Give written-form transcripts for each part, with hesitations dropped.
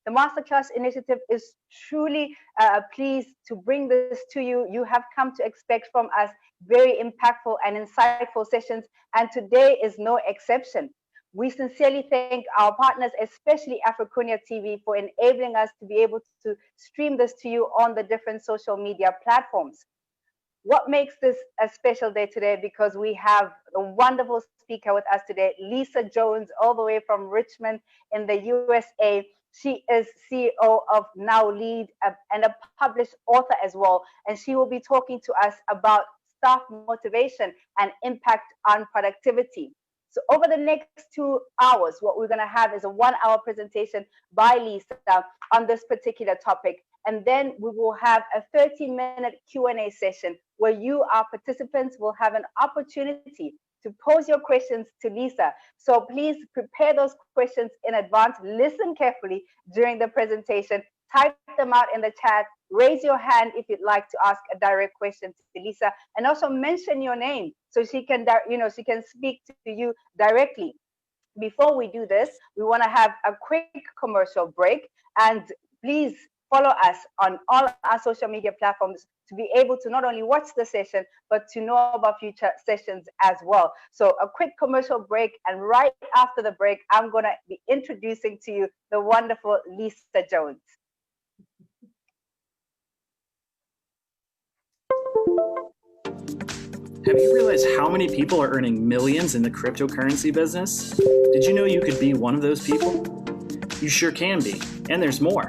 The Masterclass initiative is truly pleased to bring this to you. You have come to expect from us very impactful and insightful sessions, and today is no exception. We sincerely thank our partners, especially Africunia TV, for enabling us to be able to stream this to you on the different social media platforms. What makes this a special day today? Because we have a wonderful speaker with us today, Lisa Jones, all the way from Richmond in the USA. She is CEO of Now Lead and a published author as well. And she will be talking to us about staff motivation and impact on productivity. So over the next 2 hours, what we're going to have is a 1 hour presentation by Lisa on this particular topic. And then we will have a 30-minute Q&A session where you, our participants, will have an opportunity to pose your questions to Lisa. So please prepare those questions in advance. Listen carefully during the presentation. Type them out in the chat. Raise your hand if you'd like to ask a direct question to Lisa, and also mention your name so she can, she can speak to you directly. Before we do this, we want to have a quick commercial break, and please follow us on all our social media platforms to be able to not only watch the session, but to know about future sessions as well. So a quick commercial break, and right after the break, I'm going to be introducing to you the wonderful Lisa Jones. Have you realized how many people are earning millions in the cryptocurrency business? Did you know you could be one of those people? You sure can be, and there's more.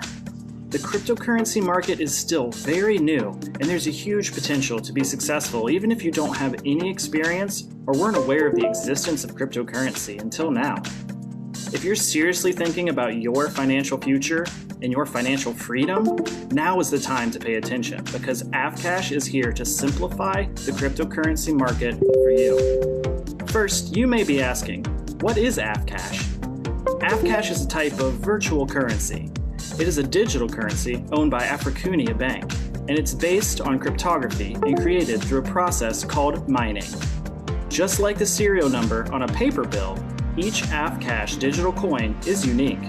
The cryptocurrency market is still very new, and there's a huge potential to be successful even if you don't have any experience or weren't aware of the existence of cryptocurrency until now. If you're seriously thinking about your financial future and your financial freedom, now is the time to pay attention, because Afcash is here to simplify the cryptocurrency market for you. First, you may be asking, what is Afcash? Afcash is a type of virtual currency. It is a digital currency owned by Africunia Bank, and it's based on cryptography and created through a process called mining. Just like the serial number on a paper bill, each Afcash digital coin is unique.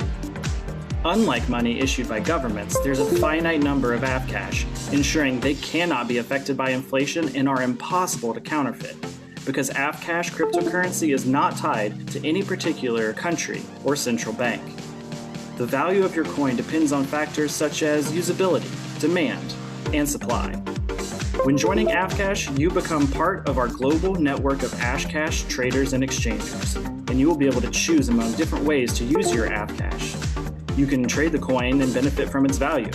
Unlike money issued by governments, there's a finite number of Afcash, ensuring they cannot be affected by inflation and are impossible to counterfeit, because Afcash cryptocurrency is not tied to any particular country or central bank. The value of your coin depends on factors such as usability, demand, and supply. When joining Afcash, you become part of our global network of Ashcash traders and exchangers, and you will be able to choose among different ways to use your Afcash. You can trade the coin and benefit from its value.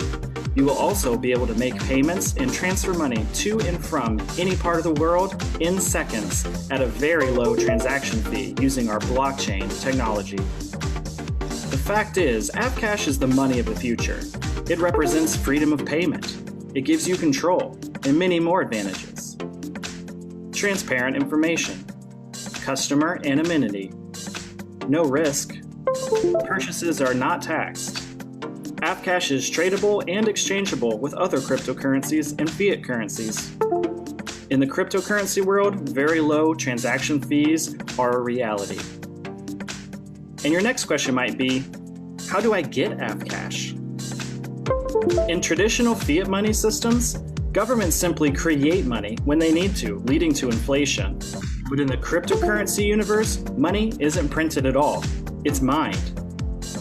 You will also be able to make payments and transfer money to and from any part of the world in seconds at a very low transaction fee using our blockchain technology. The fact is, Afcash is the money of the future. It represents freedom of payment. It gives you control and many more advantages. Transparent information, customer anonymity, no risk, purchases are not taxed. Afcash is tradable and exchangeable with other cryptocurrencies and fiat currencies. In the cryptocurrency world, very low transaction fees are a reality. And your next question might be, how do I get Afcash? In traditional fiat money systems, governments simply create money when they need to, leading to inflation. But in the cryptocurrency universe, money isn't printed at all. It's mined.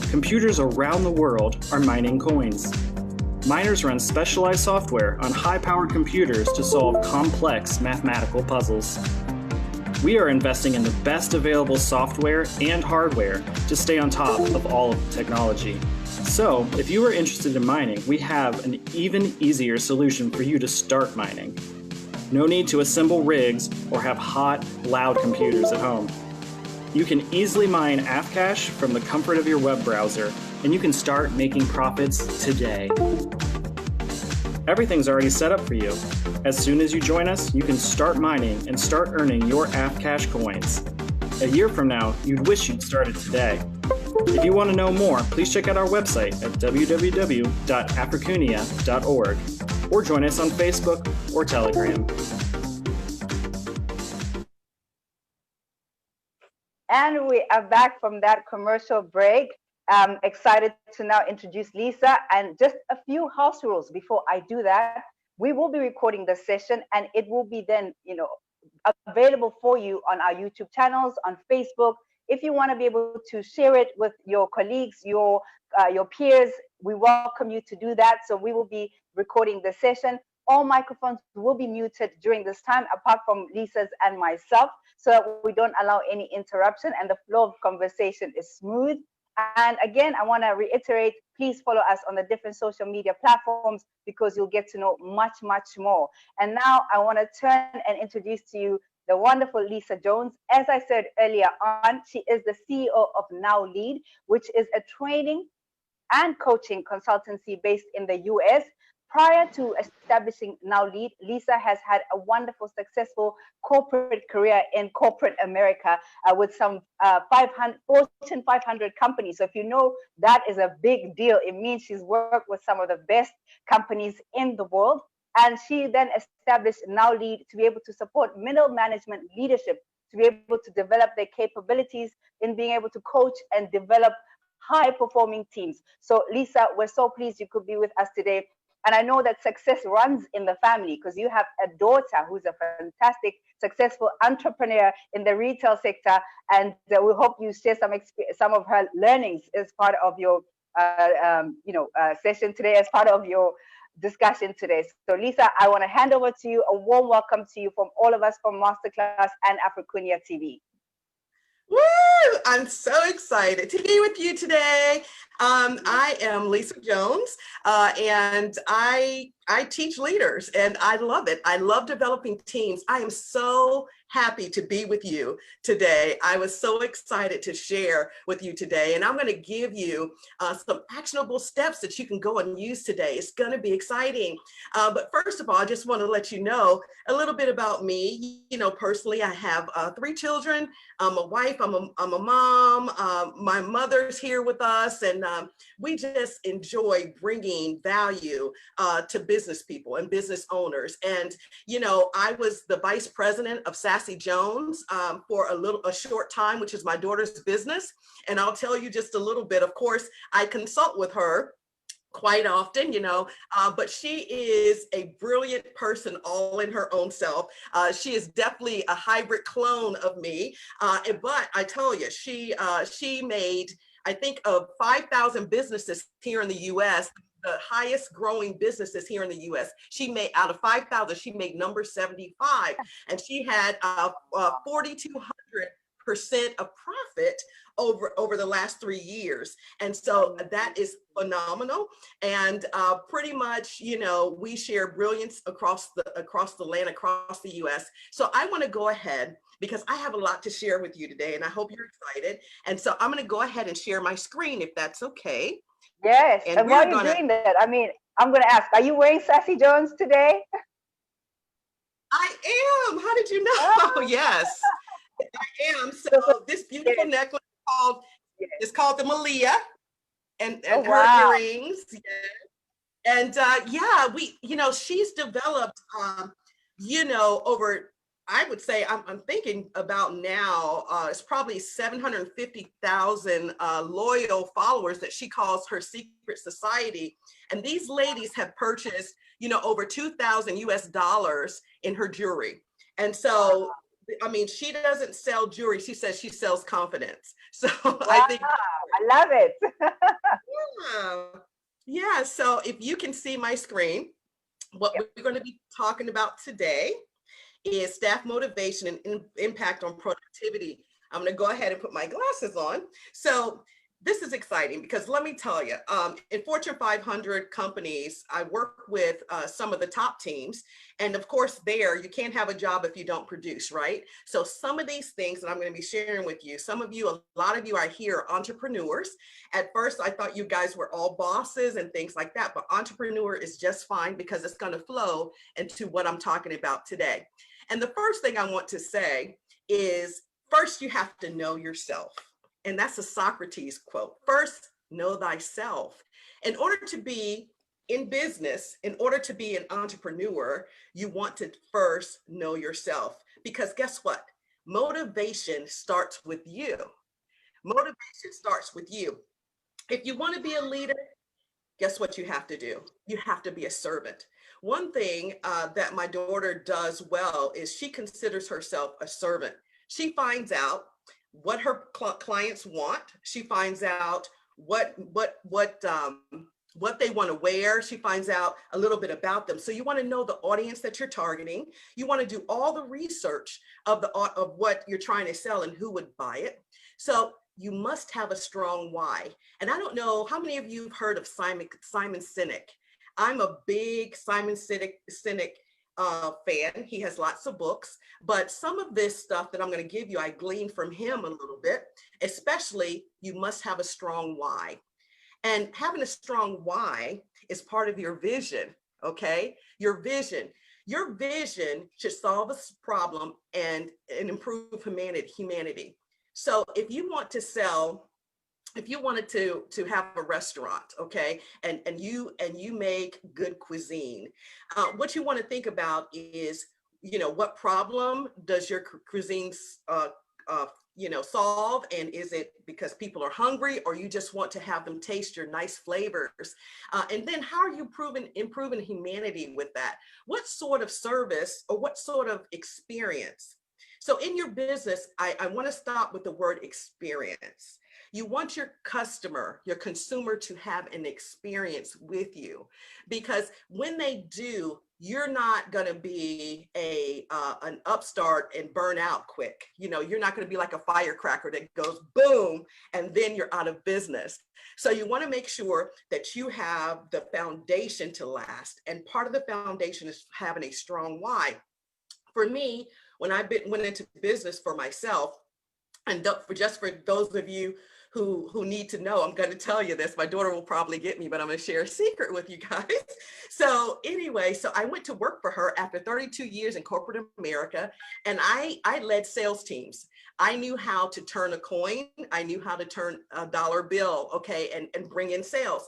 Computers around the world are mining coins. Miners run specialized software on high-powered computers to solve complex mathematical puzzles. We are investing in the best available software and hardware to stay on top of all of the technology. So, if you are interested in mining, we have an even easier solution for you to start mining. No need to assemble rigs or have hot, loud computers at home. You can easily mine Afcash from the comfort of your web browser, and you can start making profits today. Everything's already set up for you. As soon as you join us, you can start mining and start earning your Afcash coins. A year from now, you'd wish you'd started today. If you want to know more, please check out our website at www.africunia.org or join us on Facebook or Telegram. And we are back from that commercial break. I'm excited to now introduce Lisa, and just a few house rules before I do that. We will be recording the session, and it will be then, available for you on our YouTube channels, on Facebook. If you want to be able to share it with your colleagues, your peers, we welcome you to do that. So we will be recording the session. All microphones will be muted during this time, apart from Lisa's and myself, so that we don't allow any interruption and the flow of conversation is smooth. And again, I want to reiterate, please follow us on the different social media platforms, because you'll get to know much, much more. And now I want to turn and introduce to you the wonderful Lisa Jones. As I said earlier on, she is the CEO of Now Lead, which is a training and coaching consultancy based in the US. Prior to establishing Now Lead, Lisa has had a wonderful, successful corporate career in corporate America, with some Fortune 500 companies. So if you know, that is a big deal. It means she's worked with some of the best companies in the world. And she then established Now Lead to be able to support middle management leadership, to be able to develop their capabilities in being able to coach and develop high performing teams. So Lisa, we're so pleased you could be with us today. And I know that success runs in the family, because you have a daughter who's a fantastic, successful entrepreneur in the retail sector. And we hope you share some of her learnings as part of your session today, as part of your discussion today. So Lisa, I want to hand over to you. A warm welcome to you from all of us from MasterClass and Africunia TV. Woo! I'm so excited to be with you today. I am Lisa Jones, and I teach leaders, and I love it. I love developing teams. I am so happy to be with you today. I was so excited to share with you today, and I'm going to give you some actionable steps that you can go and use today. It's going to be exciting. But first of all, I just want to let you know a little bit about me. You know, personally, I have 3 children. I'm a wife. I'm a mom. My mother's here with us, and we just enjoy bringing value to business people and business owners. And you know, I was the vice president of Sassy Jones for a short time, which is my daughter's business. And I'll tell you just a little bit. Of course, I consult with her quite often, you know, but she is a brilliant person all in her own self. She is definitely a hybrid clone of me. But I tell you, she made, I think, of 5,000 businesses here in the US, the highest growing businesses here in the US. She made, out of 5,000, she made number 75, and she had 4,200% of profit over the last 3 years. And so that is phenomenal. And pretty much, you know, we share brilliance across the land, across the US. So I want to go ahead, because I have a lot to share with you today, and I hope you're excited. And so I'm going to go ahead and share my screen, if that's okay. Yes, and while you're doing that, I mean, I'm going to ask, are you wearing Sassy Jones today? I am. How did you know? Oh. Yes, I am. So this beautiful necklace is called the Malia, and her earrings. Yeah. And yeah, you know, she's developed, you know, over, I would say, I'm thinking about now, it's probably 750,000 loyal followers that she calls her secret society. And these ladies have purchased, you know, over $2,000 US in her jewelry. And so, I mean, she doesn't sell jewelry. She says she sells confidence. So I think I love it. Yeah. So if you can see my screen, what we're going to be talking about today is staff motivation and impact on productivity. I'm going to go ahead and put my glasses on. So this is exciting, because let me tell you, in Fortune 500 companies, I work with some of the top teams. And of course, there, you can't have a job if you don't produce, right? So some of these things that I'm going to be sharing with you, a lot of you are here, entrepreneurs. At first, I thought you guys were all bosses and things like that, but entrepreneur is just fine, because it's going to flow into what I'm talking about today. And the first thing I want to say is, first, you have to know yourself. And that's a Socrates quote. First, know thyself. In order to be in business, in order to be an entrepreneur, you want to first know yourself. Because guess what? Motivation starts with you. Motivation starts with you. If you want to be a leader, guess what you have to do? You have to be a servant. One thing that my daughter does well is she considers herself a servant. She finds out what her clients want. She finds out what they want to wear. She finds out a little bit about them. So you want to know the audience that you're targeting. You want to do all the research of what you're trying to sell and who would buy it. So you must have a strong why. And I don't know how many of you have heard of Simon Sinek. I'm a big Simon Sinek fan. He has lots of books, but some of this stuff that I'm going to give you, I gleaned from him a little bit. Especially, you must have a strong why. And having a strong why is part of your vision, okay? Your vision should solve a problem and improve humanity. So if you want to sell, if you wanted to have a restaurant, okay, and you make good cuisine, what you want to think about is, what problem does your cuisine solve, and is it because people are hungry, or you just want to have them taste your nice flavors? And then how are you improving humanity with that? What sort of service or what sort of experience? So in your business, I want to stop with the word experience. You want your customer, your consumer, to have an experience with you, because when they do, you're not going to be an upstart and burn out quick. You're not going to be like a firecracker that goes boom and then you're out of business. So you want to make sure that you have the foundation to last. And part of the foundation is having a strong why. For me, when I went into business for myself, and for those of you who need to know, I'm going to tell you this. My daughter will probably get me, but I'm going to share a secret with you guys. So anyway, I went to work for her after 32 years in corporate America, and I led sales teams. I knew how to turn a coin. I knew how to turn a dollar bill, okay, and bring in sales.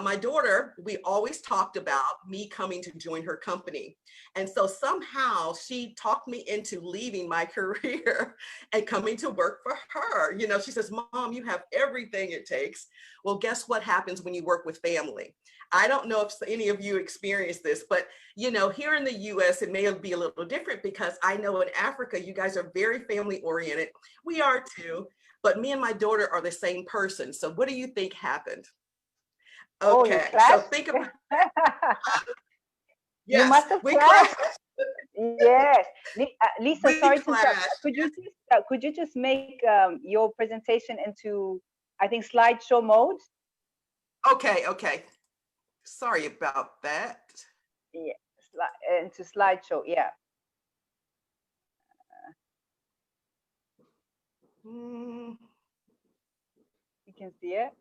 My daughter, we always talked about me coming to join her company. And so somehow she talked me into leaving my career and coming to work for her. She says, Mom, you have everything it takes. Well, guess what happens when you work with family? I don't know if any of you experience this, but here in the US, it may be a little different, because I know in Africa, you guys are very family oriented. We are too, but me and my daughter are the same person. So what do you think happened? Okay, so think about yes, you must have clashed. Yes, Lisa, sorry to interrupt. Could you just make your presentation into, I think, slideshow mode? Okay. Sorry about that. Yeah, into slideshow. Yeah. You can see it.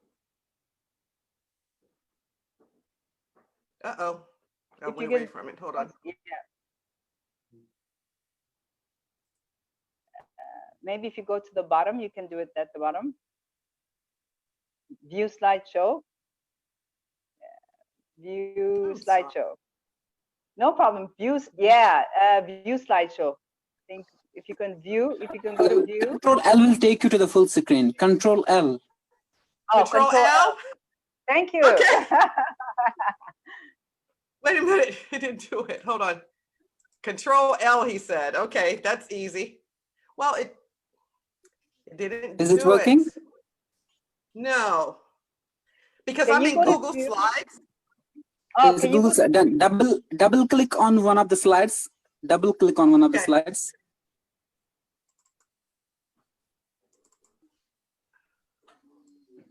Uh-oh. I went away from it. Hold on. Yeah. Maybe if you go to the bottom, you can do it at the bottom. View slideshow. View slideshow. No problem. Views. Yeah. View slideshow. I think if you can go to view. Control L will take you to the full screen. Control L. Oh, Control L. Thank you. Okay. Wait a minute, it didn't do it. Hold on. Control L, he said. Okay, that's easy. Well, it didn't do it. Is it working? No. Because I'm in Google Slides. Oh, is Google done? Double click on one of the slides. Double click on one of the slides.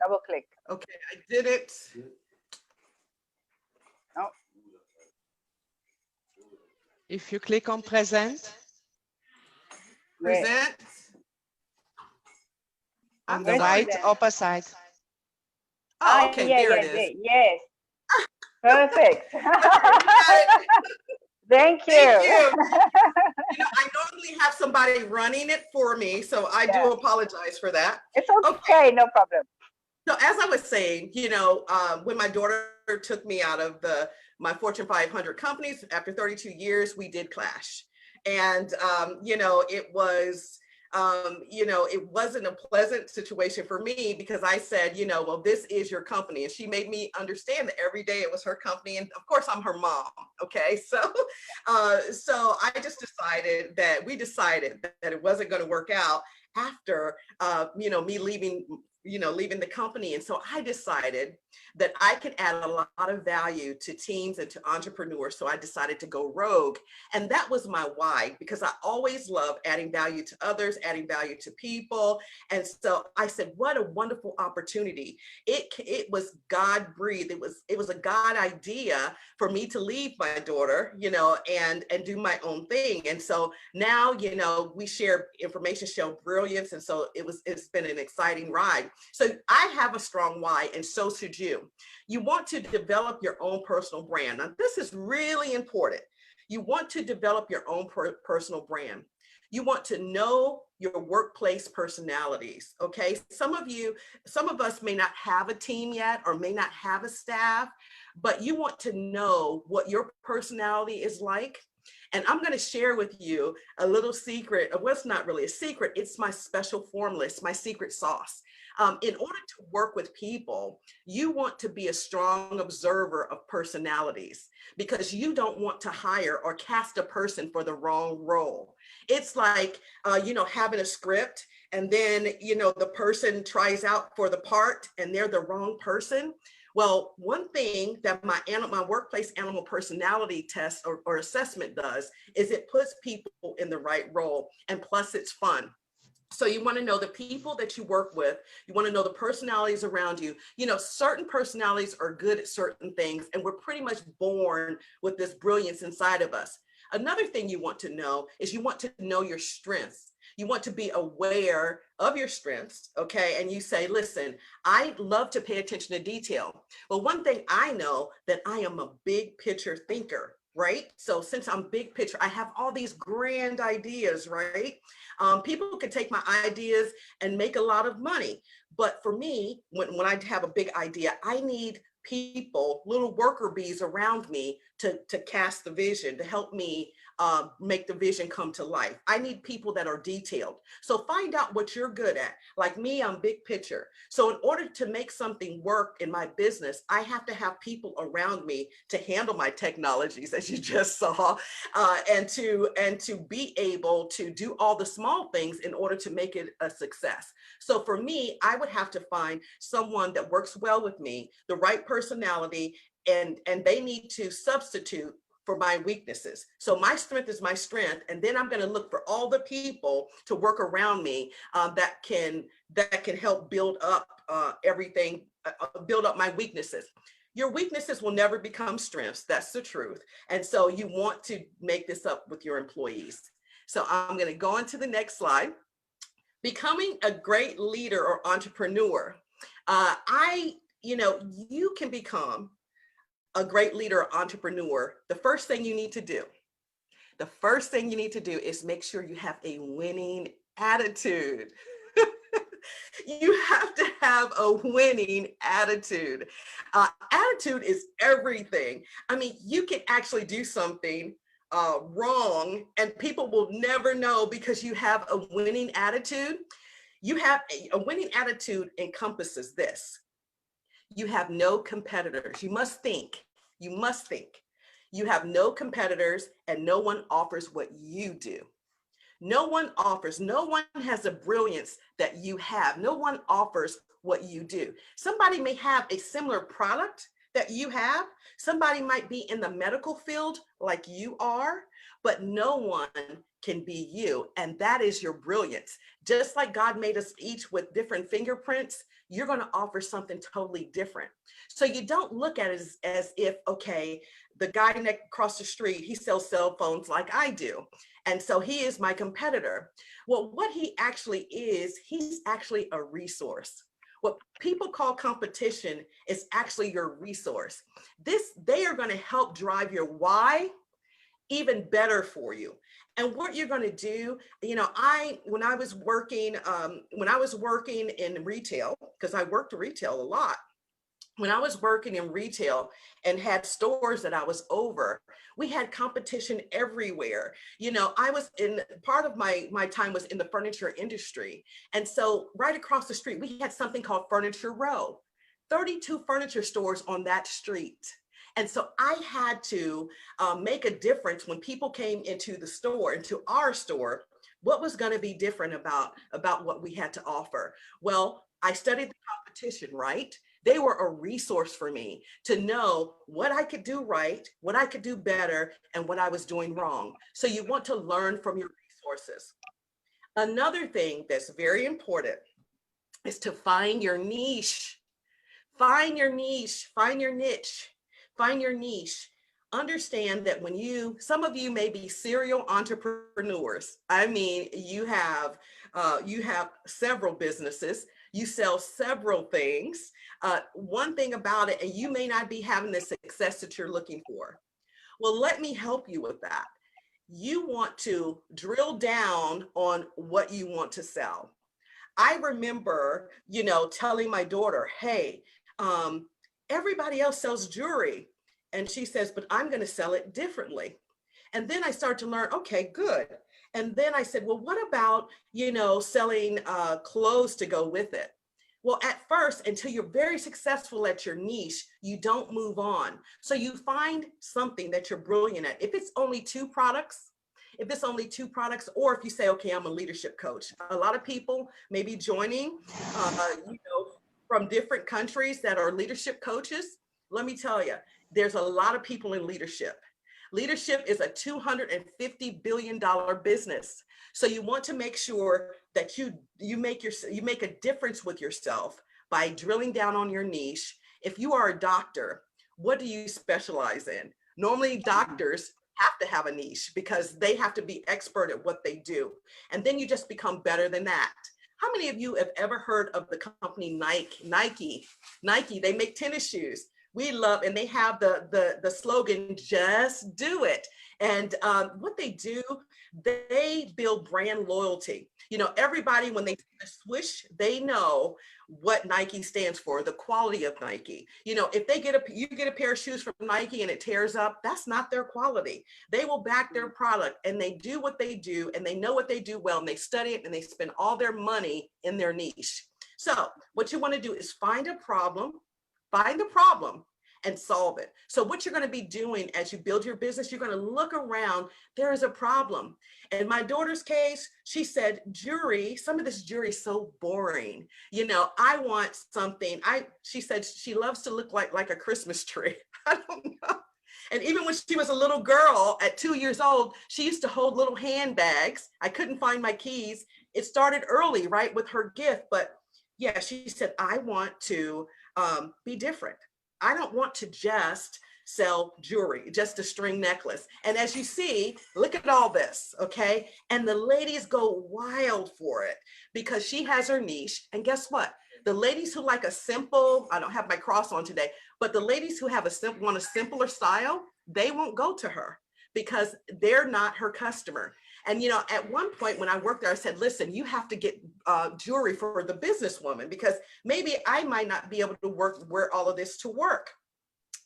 Double click. Okay, I did it. Oh. If you click on present. Present. On the right upper side. Oh, okay, there it is. Yes. Perfect. Thank you. Thank you. I normally have somebody running it for me, so I do apologize for that. It's okay, no problem. So as I was saying, when my daughter took me out of my Fortune 500 companies after 32 years, we did clash. And, it was you know, it wasn't a pleasant situation for me because I said, you know, well, this is your company. And she made me understand that every day it was her company. And of course, I'm her mom. Okay. So, so I just decided that that it wasn't going to work out after, you know, me leaving the company. And so I decided that I could add a lot of value to teams and to entrepreneurs. So I decided to go rogue. And that was my why, because I always love adding value to others, adding value to people. And so I said, what a wonderful opportunity. It was God breathed. It was a God idea for me to leave my daughter, you know, and do my own thing. And so now, you know, we share information, show brilliance. And so it's been an exciting ride. So I have a strong why, and so should you. You want to develop your own personal brand. Now, this is really important. You want to develop your own personal brand. You want to know your workplace personalities, okay? Some of us may not have a team yet or may not have a staff, but you want to know what your personality is like. And I'm going to share with you a little secret of what's not really a secret. It's my special formula, it's my secret sauce. In order to work with people, you want to be a strong observer of personalities because you don't want to hire or cast a person for the wrong role. It's like, you know, having a script and then, you know, the person tries out for the part and they're the wrong person. Well, one thing that my workplace animal personality test or assessment does is it puts people in the right role, and plus it's fun. So you want to know the people that you work with. You want to know the personalities around you. You know, certain personalities are good at certain things, and we're pretty much born with this brilliance inside of us. Another thing you want to know is you want to know your strengths. You want to be aware of your strengths, okay? And you say, listen, I love to pay attention to detail. But one thing I know that I am a big picture thinker, right? So since I'm big picture, I have all these grand ideas, right? People can take my ideas and make a lot of money. But for me, when I have a big idea, I need people, little worker bees around me to cast the vision, to help me make the vision come to life. I need people that are detailed. So find out what you're good at. Like me, I'm big picture. So in order to make something work in my business, I have to have people around me to handle my technologies, as you just saw, and to be able to do all the small things in order to make it a success. So for me, I would have to find someone that works well with me, the right personality, and they need to substitute for my weaknesses. So my strength is my strength, and then I'm going to look for all the people to work around me that can help build up everything, build up my weaknesses. Your weaknesses will never become strengths. That's the truth. And so you want to make this up with your employees. So I'm going to go on to the next slide. Becoming a great leader or entrepreneur. You can become a great leader or entrepreneur. The first thing you need to do is make sure you have a winning attitude. You have to have a winning attitude. Attitude is everything. I mean, you can actually do something wrong and people will never know because you have a winning attitude. You have a winning attitude encompasses this. You have no competitors. You must think. You have no competitors and no one offers what you do. No one has a brilliance that you have. No one offers what you do. Somebody may have a similar product that you have. Somebody might be in the medical field like you are, but no one can be you. And that is your brilliance. Just like God made us each with different fingerprints, you're going to offer something totally different. So you don't look at it as if, okay, the guy across the street, he sells cell phones like I do. And so he is my competitor. Well, what he actually is, he's actually a resource. What people call competition is actually your resource. They are going to help drive your why even better for you. And what you're going to do, when I was working in retail, because I worked retail a lot, when I was working in retail and had stores that I was over, we had competition everywhere. You know, I was in part of my time was in the furniture industry. And so right across the street, we had something called Furniture Row, 32 furniture stores on that street. And so I had to make a difference when people came into the store, into our store. What was going to be different about what we had to offer? Well, I studied the competition, right? They were a resource for me to know what I could do right, what I could do better, and what I was doing wrong. So you want to learn from your resources. Another thing that's very important is to find your niche. Find your niche, find your niche, find your niche. Understand that when some of you may be serial entrepreneurs. I mean, you have several businesses, you sell several things. One thing about it, and you may not be having the success that you're looking for. Well, let me help you with that. You want to drill down on what you want to sell. I remember, telling my daughter, hey, everybody else sells jewelry. And she says, but I'm going to sell it differently. And then I start to learn, okay, good. And then I said, well, what about, selling clothes to go with it? Well, at first, until you're very successful at your niche, you don't move on. So you find something that you're brilliant at. If it's only two products, or if you say, okay, I'm a leadership coach. A lot of people may be joining, from different countries that are leadership coaches. Let me tell you, there's a lot of people in leadership. Leadership is a $250 billion business. So you want to make sure that you make a difference with yourself by drilling down on your niche. If you are a doctor, what do you specialize in? Normally doctors have to have a niche because they have to be expert at what they do. And then you just become better than that. How many of you have ever heard of the company Nike? Nike, they make tennis shoes. We love, and they have the slogan, just do it. And what they do, they build brand loyalty. Everybody, when they see the swoosh, they know what Nike stands for, the quality of Nike. If you get a pair of shoes from Nike and it tears up, that's not their quality. They will back their product, and they do what they do, and they know what they do well, and they study it, and they spend all their money in their niche. So what you want to do is find the problem, and solve it. So what you're going to be doing as you build your business, you're going to look around, there is a problem. In my daughter's case, she said, some of this jewelry is so boring. I want something. She said she loves to look like a Christmas tree. I don't know. And even when she was a little girl at 2 years old, she used to hold little handbags. I couldn't find my keys. It started early, right, with her gift. But yeah, she said, I want to be different. I don't want to just sell jewelry, just a string necklace. And as you see, look at all this, okay? And the ladies go wild for it because she has her niche. And guess what? The ladies who like a simple, I don't have my cross on today, but the ladies who have want a simpler style, they won't go to her because they're not her customer. And at one point when I worked there, I said, listen, you have to get jewelry for the businesswoman because maybe I might not be able to wear all of this to work.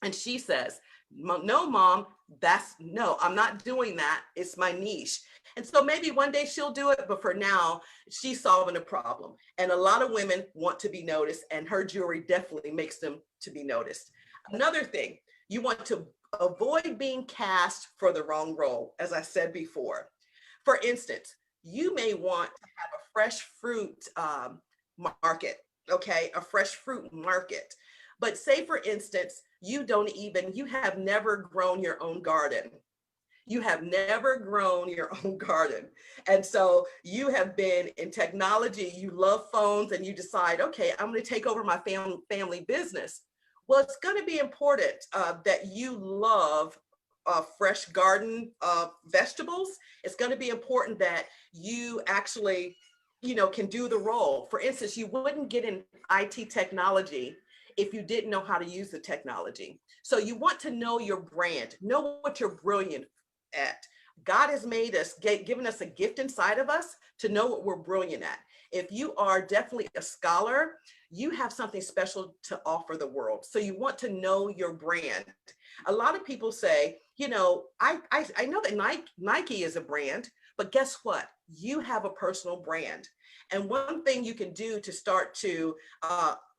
And she says, no, Mom, I'm not doing that. It's my niche. And so maybe one day she'll do it, but for now, she's solving a problem. And a lot of women want to be noticed, and her jewelry definitely makes them to be noticed. Another thing, you want to avoid being cast for the wrong role, as I said before. For instance, you may want to have a fresh fruit market, okay? A fresh fruit market. But say, for instance, you have never grown your own garden. You have never grown your own garden. And so you have been in technology, you love phones, and you decide, okay, I'm going to take over my family business. Well, it's going to be important that you love fresh garden vegetables. It's going to be important that you actually, can do the role. For instance, you wouldn't get in IT technology if you didn't know how to use the technology. So you want to know your brand, know what you're brilliant at. God has made us, given us a gift inside of us to know what we're brilliant at. if you are definitely a scholar, you have something special to offer the world. So you want to know your brand. A lot of people say, you know, I know that Nike is a brand, but guess what? You have a personal brand. And one thing you can do to start to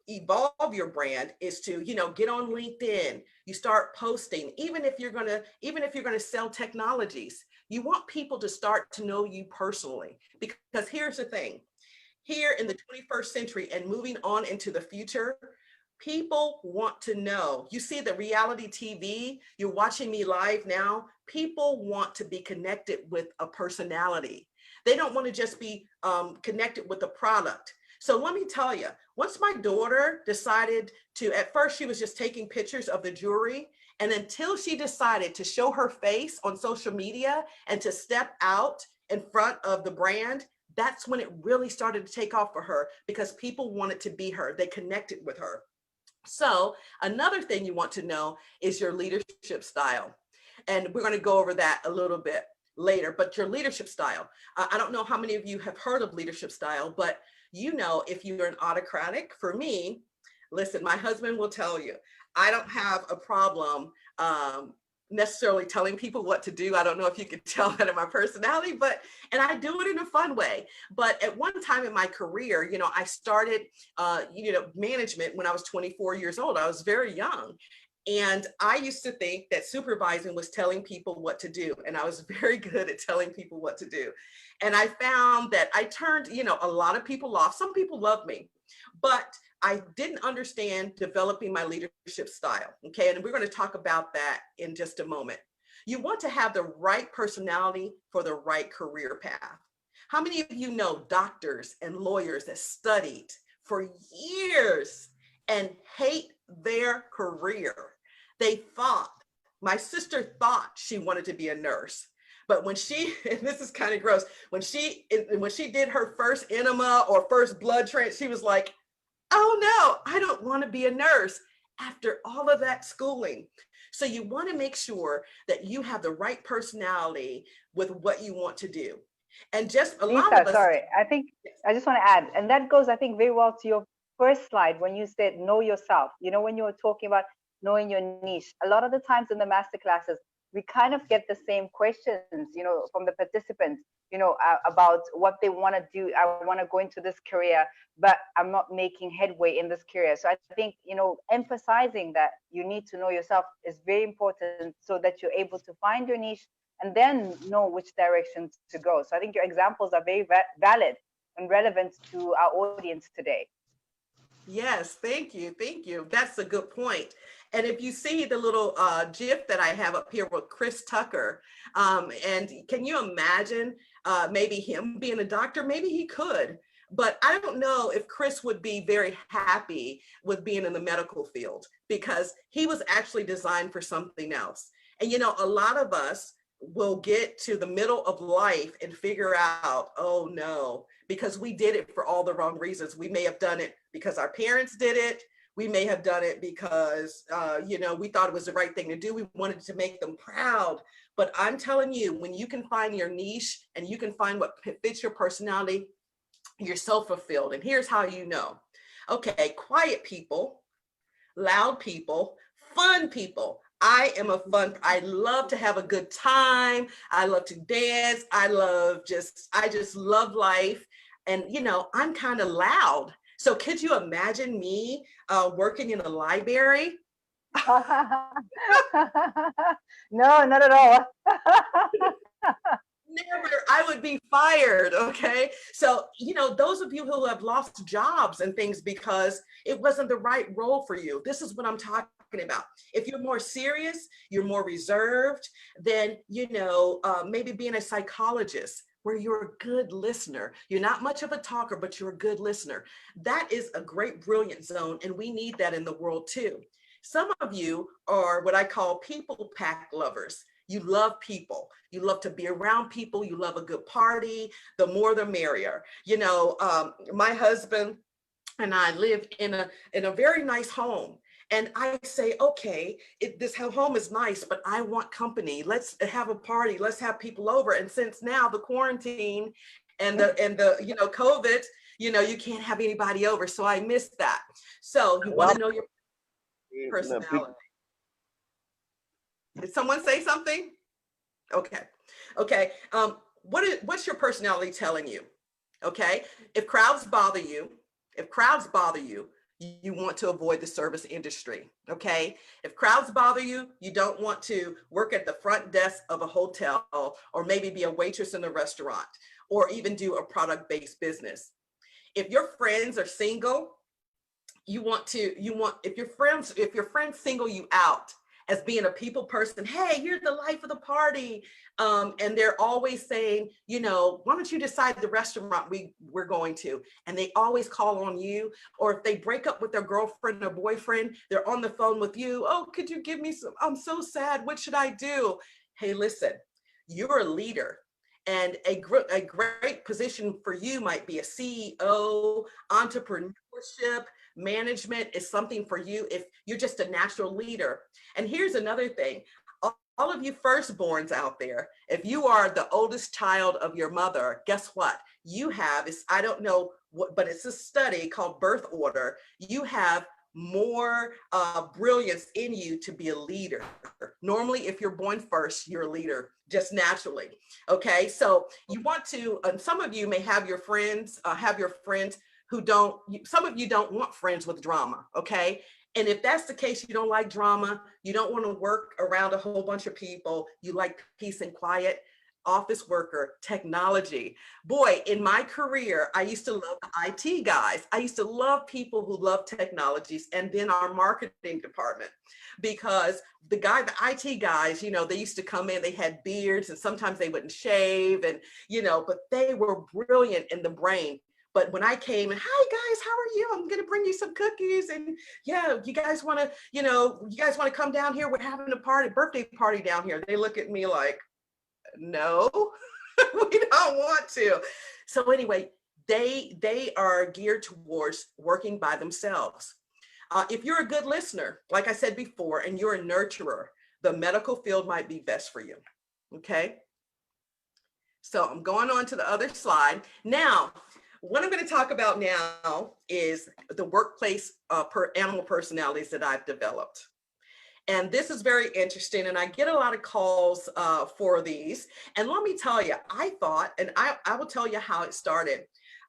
evolve your brand is to, you know, get on LinkedIn. You start posting, even if you're gonna sell technologies. You want people to start to know you personally, because here's the thing. Here in the 21st century and moving on into the future, people want to know. You see the reality TV, you're watching me live now. People want to be connected with a personality. They don't want to just be connected with a product. So let me tell you, once my daughter decided to, at first she was just taking pictures of the jewelry, and until she decided to show her face on social media and to step out in front of the brand, that's when it really started to take off for her, because people wanted to be her. They connected with her. So another thing you want to know is your leadership style. And we're going to go over that a little bit later, but your leadership style. I don't know how many of you have heard of leadership style, but you know, if you're an autocratic, for me, listen, my husband will tell you, I don't have a problem necessarily telling people what to do. I don't know if you could tell that in my personality, and I do it in a fun way. But at one time in my career, you know, I started, management when I was 24 years old. I was very young. And I used to think that supervising was telling people what to do. And I was very good at telling people what to do. And I found that I turned, you know, a lot of people off. Some people loved me, but I didn't understand developing my leadership style. Okay. And we're going to talk about that in just a moment. You want to have the right personality for the right career path. How many of you know doctors and lawyers that studied for years and hate their career? They thought, my sister thought she wanted to be a nurse, but when she, and this is kind of gross, when she did her first enema or first blood transfusion, she was like, oh no, I don't want to be a nurse after all of that schooling. So you want to make sure that you have the right personality with what you want to do. And just a lot of us. Sorry, I think I just want to add, and that goes, I think, very well to your first slide when you said know yourself. You know, when you were talking about knowing your niche, a lot of the times in the master classes, we kind of get the same questions, you know, from the participants, you know, about what they want to do. I want to go into this career, but I'm not making headway in this career. So I think, you know, emphasizing that you need to know yourself is very important so that you're able to find your niche and then know which direction to go. So I think your examples are very valid and relevant to our audience today. Yes, thank you. Thank you. That's a good point. And if you see the little GIF that I have up here with Chris Tucker, and can you imagine maybe him being a doctor? Maybe he could, but I don't know if Chris would be very happy with being in the medical field, because he was actually designed for something else. And, you know, a lot of us will get to the middle of life and figure out, oh no, because we did it for all the wrong reasons. We may have done it because our parents did it. We may have done it because, we thought it was the right thing to do. We wanted to make them proud. But I'm telling you, when you can find your niche and you can find what fits your personality, you're so fulfilled. And here's how you know. Okay, quiet people, loud people, fun people. I love to have a good time. I love to dance. I just love life. And, you know, I'm kind of loud. So could you imagine me working in a library? No, not at all. Never, I would be fired, okay? So, you know, those of you who have lost jobs and things because it wasn't the right role for you, this is what I'm talking about. If you're more serious, you're more reserved, then, you know, maybe being a psychologist where you're a good listener. You're not much of a talker, but you're a good listener. That is a great brilliant zone, and we need that in the world too. Some of you are what I call people pack lovers. You love people. You love to be around people. You love a good party. The more, the merrier. You know, my husband and I live in a very nice home. And I say, okay, this home is nice, but I want company. Let's have a party. Let's have people over. And since now the quarantine and the COVID, you know, you can't have anybody over. So I missed that. So you want to know your personality. Did someone say something? Okay. Okay. What's your personality telling you? Okay. If crowds bother you, you want to avoid the service industry. Okay. If crowds bother you, you don't want to work at the front desk of a hotel, or maybe be a waitress in a restaurant, or even do a product-based business. If your friends are single, if your friends single you out as being a people person, hey, you're the life of the party. And they're always saying, you know, why don't you decide the restaurant we're going to? And they always call on you. Or if they break up with their girlfriend or boyfriend, they're on the phone with you. Oh, could you give me some, I'm so sad, what should I do? Hey, listen, you're a leader. And a great position for you might be a CEO, entrepreneurship, management is something for you if you're just a natural leader. And here's another thing. All of you firstborns out there, if you are the oldest child of your mother, guess what? You have, I don't know what, but it's a study called birth order. You have more brilliance in you to be a leader. Normally, if you're born first, you're a leader just naturally. Okay, so you want to, and some of you may have your friends, who don't, some of you don't want friends with drama, okay? And if that's the case, you don't like drama, you don't want to work around a whole bunch of people, you like peace and quiet, office worker, technology. Boy, in my career, I used to love IT guys. I used to love people who love technologies, and then our marketing department, because the IT guys, you know, they used to come in, they had beards and sometimes they wouldn't shave, and, you know, but they were brilliant in the brain. But when I came and, hi guys, how are you? I'm gonna bring you some cookies, and yeah, you guys wanna come down here? We're having a birthday party down here. They look at me like, no, we don't want to. So anyway, they are geared towards working by themselves. If you're a good listener, like I said before, and you're a nurturer, the medical field might be best for you, okay? So I'm going on to the other slide. Now, what I'm going to talk about now is the workplace animal personalities that I've developed. And this is very interesting, and I get a lot of calls for these. And let me tell you, I thought, and I will tell you how it started.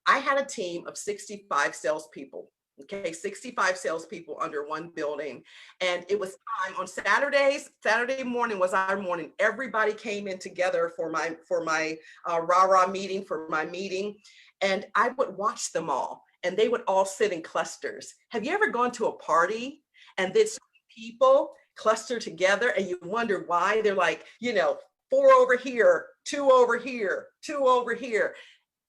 I had a team of 65 salespeople. Okay, 65 salespeople under one building. And it was time on Saturdays. Saturday morning was our morning. Everybody came in together for my rah-rah meeting, for my meeting. And I would watch them all, and they would all sit in clusters. Have you ever gone to a party and then people cluster together and you wonder why? They're like, you know, 4 over here, 2 over here, 2 over here.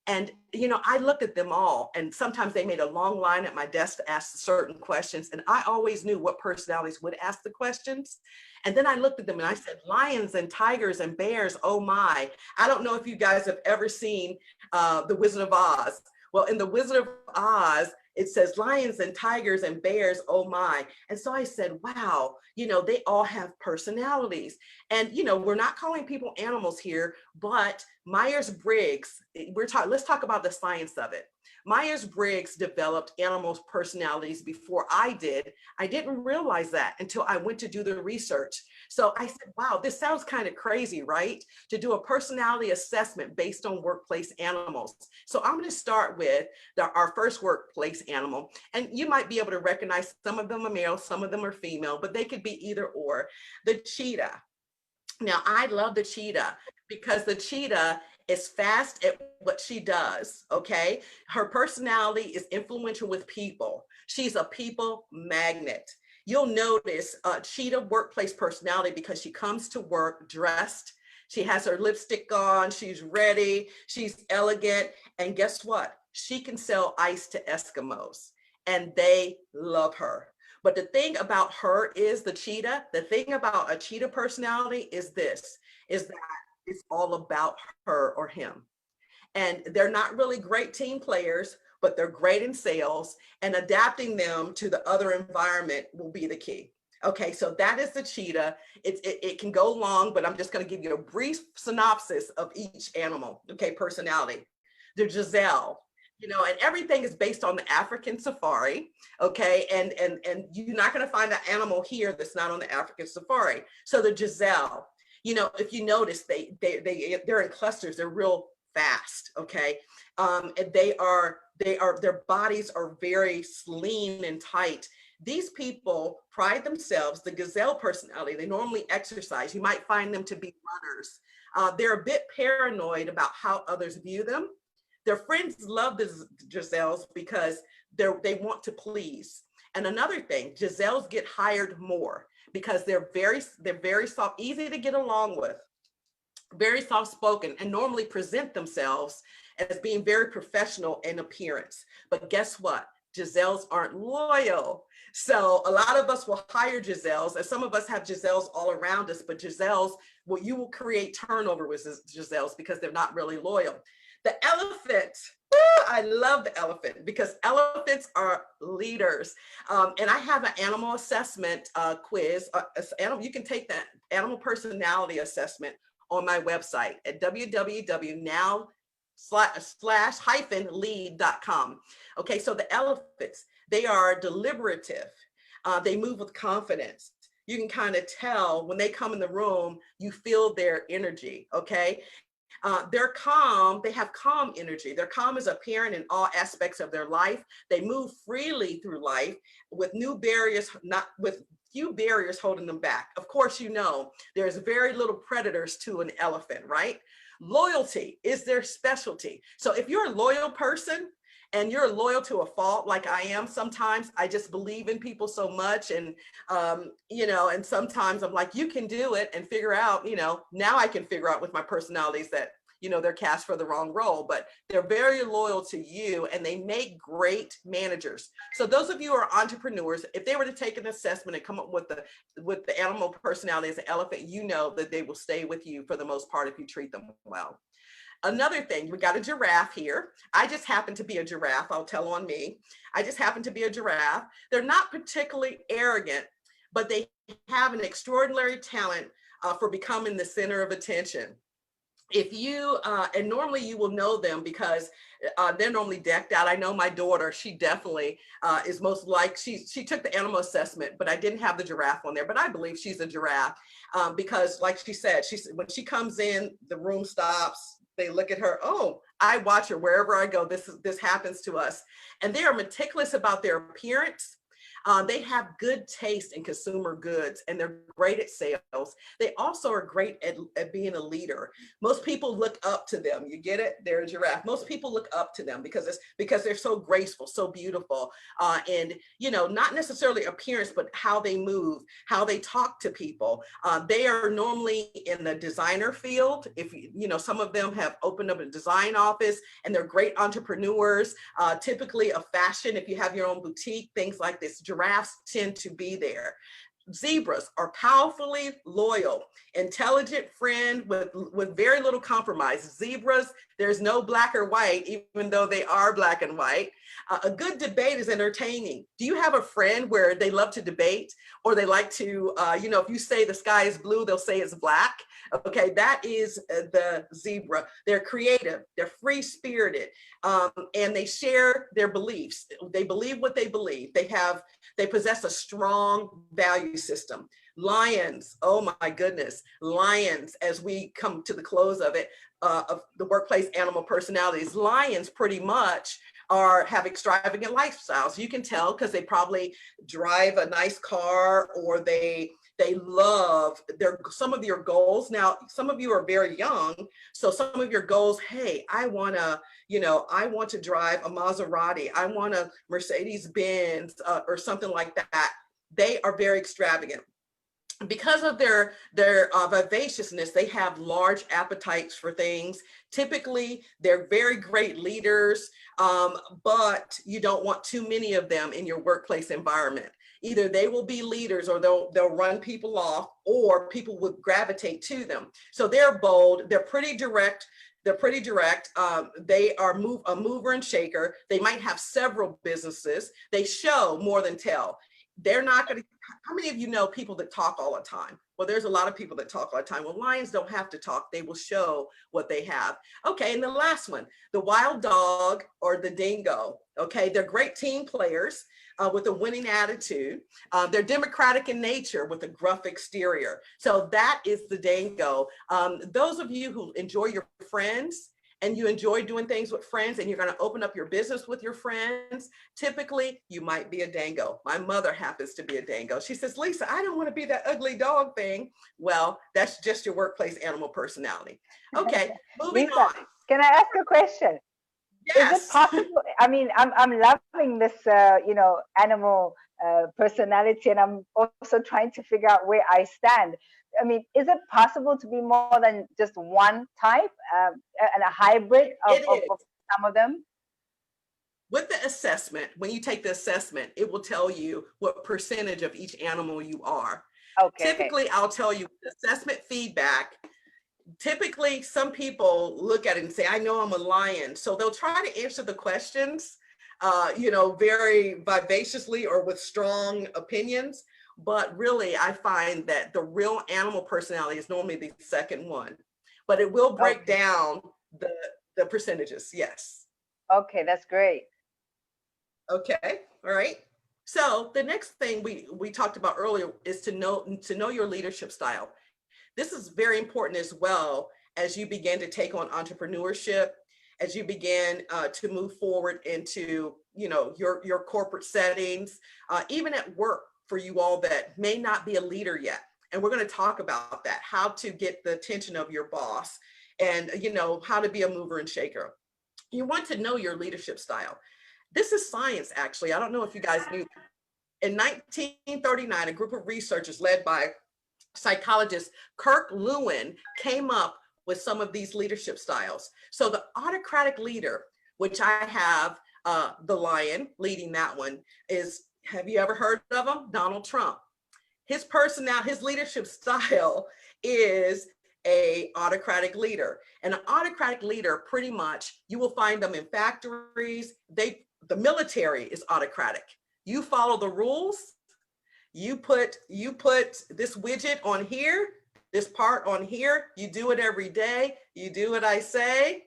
And, you know, I looked at them all, and sometimes they made a long line at my desk to ask certain questions. And I always knew what personalities would ask the questions. And then I looked at them and I said, lions and tigers and bears, oh my. I don't know if you guys have ever seen The Wizard of Oz. Well, in The Wizard of Oz, it says lions and tigers and bears, oh my. And so I said, wow, you know, they all have personalities. And, you know, we're not calling people animals here, but Myers-Briggs, let's talk about the science of it. Myers-Briggs developed animals' personalities before I did. I didn't realize that until I went to do the research. So I said, wow, this sounds kind of crazy, right? To do a personality assessment based on workplace animals. So I'm going to start with our first workplace animal. And you might be able to recognize some of them are male, some of them are female, but they could be either or. The cheetah. Now, I love the cheetah because the cheetah is fast at what she does, okay? Her personality is influential with people. She's a people magnet. You'll notice a cheetah workplace personality because she comes to work dressed. She has her lipstick on, she's ready, she's elegant, and guess what? She can sell ice to Eskimos, and they love her. But the thing about her is the thing about a cheetah personality is that it's all about her or him. And they're not really great team players, but they're great in sales, and adapting them to the other environment will be the key. Okay, so that is the cheetah. It can go long, but I'm just going to give you a brief synopsis of each animal, okay, personality. The gazelle. you know, and everything is based on the African safari, okay? And you're not gonna find an animal here that's not on the African safari. So the gazelle, you know, if you notice, they're in clusters, they're real fast, okay? And their bodies are very lean and tight. These people pride themselves, the gazelle personality, they normally exercise. You might find them to be runners. They're a bit paranoid about how others view them. Their friends love the gazelles because they want to please. And another thing, gazelles get hired more because they're very soft, easy to get along with, very soft spoken, and normally present themselves as being very professional in appearance. But guess what? Gazelles aren't loyal. So a lot of us will hire gazelles, and some of us have gazelles all around us, but gazelles, well, you will create turnover with gazelles because they're not really loyal. The elephant, I love the elephant because elephants are leaders. And I have an animal assessment quiz. You can take that animal personality assessment on my website at www.now/lead.com. Okay, so the elephants, they are deliberative. They move with confidence. You can kind of tell when they come in the room, you feel their energy, okay? They're calm, they have calm energy. Their calm is apparent in all aspects of their life. They move freely through life with few barriers holding them back. Of course, you know, there's very little predators to an elephant, right? Loyalty is their specialty. So if you're a loyal person, and you're loyal to a fault like I am sometimes, I just believe in people so much. And, you know, and sometimes I'm like, you can do it, and figure out, you know, now I can figure out with my personalities that, you know, they're cast for the wrong role, but they're very loyal to you and they make great managers. So those of you who are entrepreneurs, if they were to take an assessment and come up with the animal personality as an elephant, you know that they will stay with you for the most part if you treat them well. Another thing, we got a giraffe here. I just happen to be a giraffe. I'll tell on me. I just happen to be a giraffe. They're not particularly arrogant, but they have an extraordinary talent for becoming the center of attention. If you, and normally you will know them because they're normally decked out. I know my daughter, she definitely is most like, she took the animal assessment, but I didn't have the giraffe on there, but I believe she's a giraffe because like she said, when she comes in, the room stops. They look at her, oh, I watch her wherever I go. This happens to us. And they are meticulous about their appearance. They have good taste in consumer goods and they're great at sales. They also are great at being a leader. Most people look up to them. You get it? They're a giraffe. Most people look up to them because they're so graceful, so beautiful. And, you know, not necessarily appearance, but how they move, how they talk to people. They are normally in the designer field. If you know, some of them have opened up a design office and they're great entrepreneurs, typically of fashion. If you have your own boutique, things like this, giraffes tend to be there. Zebras are powerfully loyal, intelligent friend with very little compromise. Zebras, there's no black or white, even though they are black and white. A good debate is entertaining. Do you have a friend where they love to debate, or they like to, you know, if you say the sky is blue, they'll say it's black? Okay, that is the zebra. They're creative, they're free-spirited, and they share their beliefs. They believe what they believe. They possess a strong value system. Lions, oh my goodness, lions, as we come to the close of it, of the workplace animal personalities, lions pretty much have extravagant lifestyles. You can tell because they probably drive a nice car, or they love some of your goals. Now, some of you are very young, so some of your goals, hey, I want to drive a Maserati, I want a Mercedes-Benz or something like that. They are very extravagant. Because of their vivaciousness, they have large appetites for things. Typically, they're very great leaders, but you don't want too many of them in your workplace environment. Either they will be leaders, or they'll run people off, or people would gravitate to them. So they're bold, they're pretty direct. They are a mover and shaker. They might have several businesses. They show more than tell. They're not going to how many of you know people that talk all the time? Well, there's a lot of people that talk all the time. Well, lions don't have to talk. They will show what they have. Okay, and the last one, the wild dog or the dingo. Okay, they're great team players with a winning attitude. They're democratic in nature with a gruff exterior. So that is the dingo. Those of you who enjoy your friends, and you enjoy doing things with friends, and you're going to open up your business with your friends, typically you might be a dango. My mother happens to be a dango. She says, Lisa, I don't want to be that ugly dog thing. Well, that's just your workplace animal personality. Okay, moving Lisa, on. Can I ask a question? Yes. Is it possible? I mean, I'm loving this, animal personality, and I'm also trying to figure out where I stand. I mean, is it possible to be more than just one type and a hybrid of some of them? With the assessment, when you take the assessment, it will tell you what percentage of each animal you are. Okay. Typically, I'll tell you assessment feedback. Typically, some people look at it and say, I know I'm a lion. So they'll try to answer the questions, very vivaciously or with strong opinions. But really, I find that the real animal personality is normally the second one. But it will break down the percentages, yes. Okay, that's great. Okay, all right. So the next thing we talked about earlier is to know your leadership style. This is very important as well as you begin to take on entrepreneurship, as you begin to move forward into your corporate settings, even at work for you all that may not be a leader yet. And we're going to talk about that, how to get the attention of your boss and how to be a mover and shaker. You want to know your leadership style. This is science, actually. I don't know if you guys knew. In 1939, a group of researchers led by psychologist Kirk Lewin came up with some of these leadership styles. So the autocratic leader, which I have the lion leading that one, is, have you ever heard of him? Donald Trump. His personality, his leadership style is a autocratic leader. And an autocratic leader, pretty much, you will find them in factories. The military is autocratic. You follow the rules. You put this widget on here, this part on here. You do it every day. You do what I say.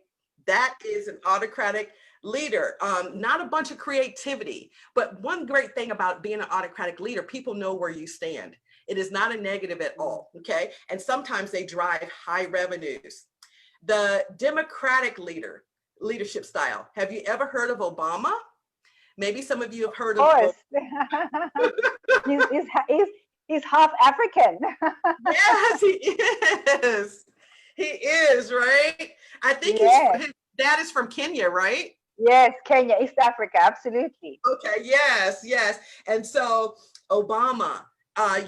That is an autocratic leader. Not a bunch of creativity, but one great thing about being an autocratic leader, people know where you stand. It is not a negative at all, okay? And sometimes they drive high revenues. The democratic leadership style. Have you ever heard of Obama? Maybe some of you have heard of. He's half African. Yes, he is. He is, right? I think his dad is from Kenya, right? Yes, Kenya, East Africa, absolutely. Okay, yes. And so Obama,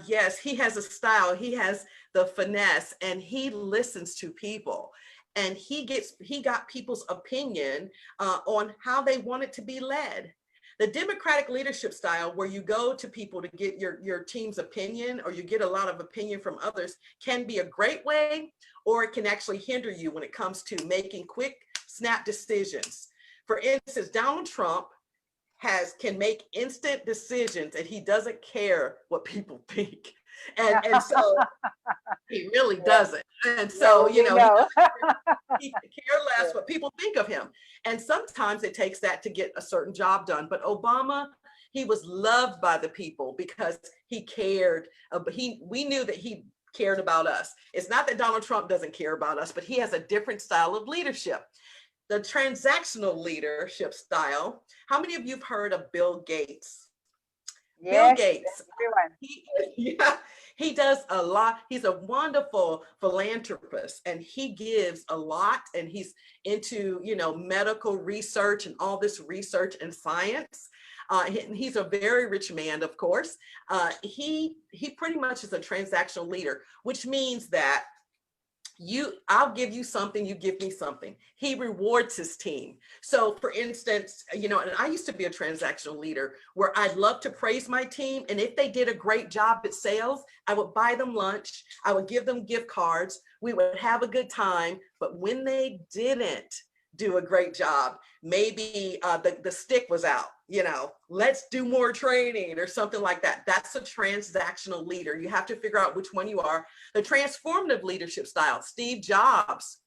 yes, he has a style. He has the finesse, and he listens to people. And he got people's opinion on how they want it to be led. The democratic leadership style, where you go to people to get your team's opinion, or you get a lot of opinion from others, can be a great way, or it can actually hinder you when it comes to making quick, snap decisions. For instance, Donald Trump can make instant decisions, and he doesn't care what people think. And so he really doesn't. And so, he can care less what people think of him. And sometimes it takes that to get a certain job done. But Obama, he was loved by the people because he cared. We knew that he cared about us. It's not that Donald Trump doesn't care about us, but he has a different style of leadership. The transactional leadership style. How many of you have heard of Bill Gates? Yes, Bill Gates. He does a lot. He's a wonderful philanthropist, and he gives a lot, and he's into, medical research and all this research and science. He's a very rich man, of course. He pretty much is a transactional leader, which means that I'll give you something, you give me something. He rewards his team. So for instance, and I used to be a transactional leader where I'd love to praise my team. And if they did a great job at sales, I would buy them lunch. I would give them gift cards. We would have a good time. But when they didn't, do a great job. Maybe the stick was out, you know, let's do more training or something like that. That's a transactional leader. You have to figure out which one you are. The transformative leadership style, Steve Jobs,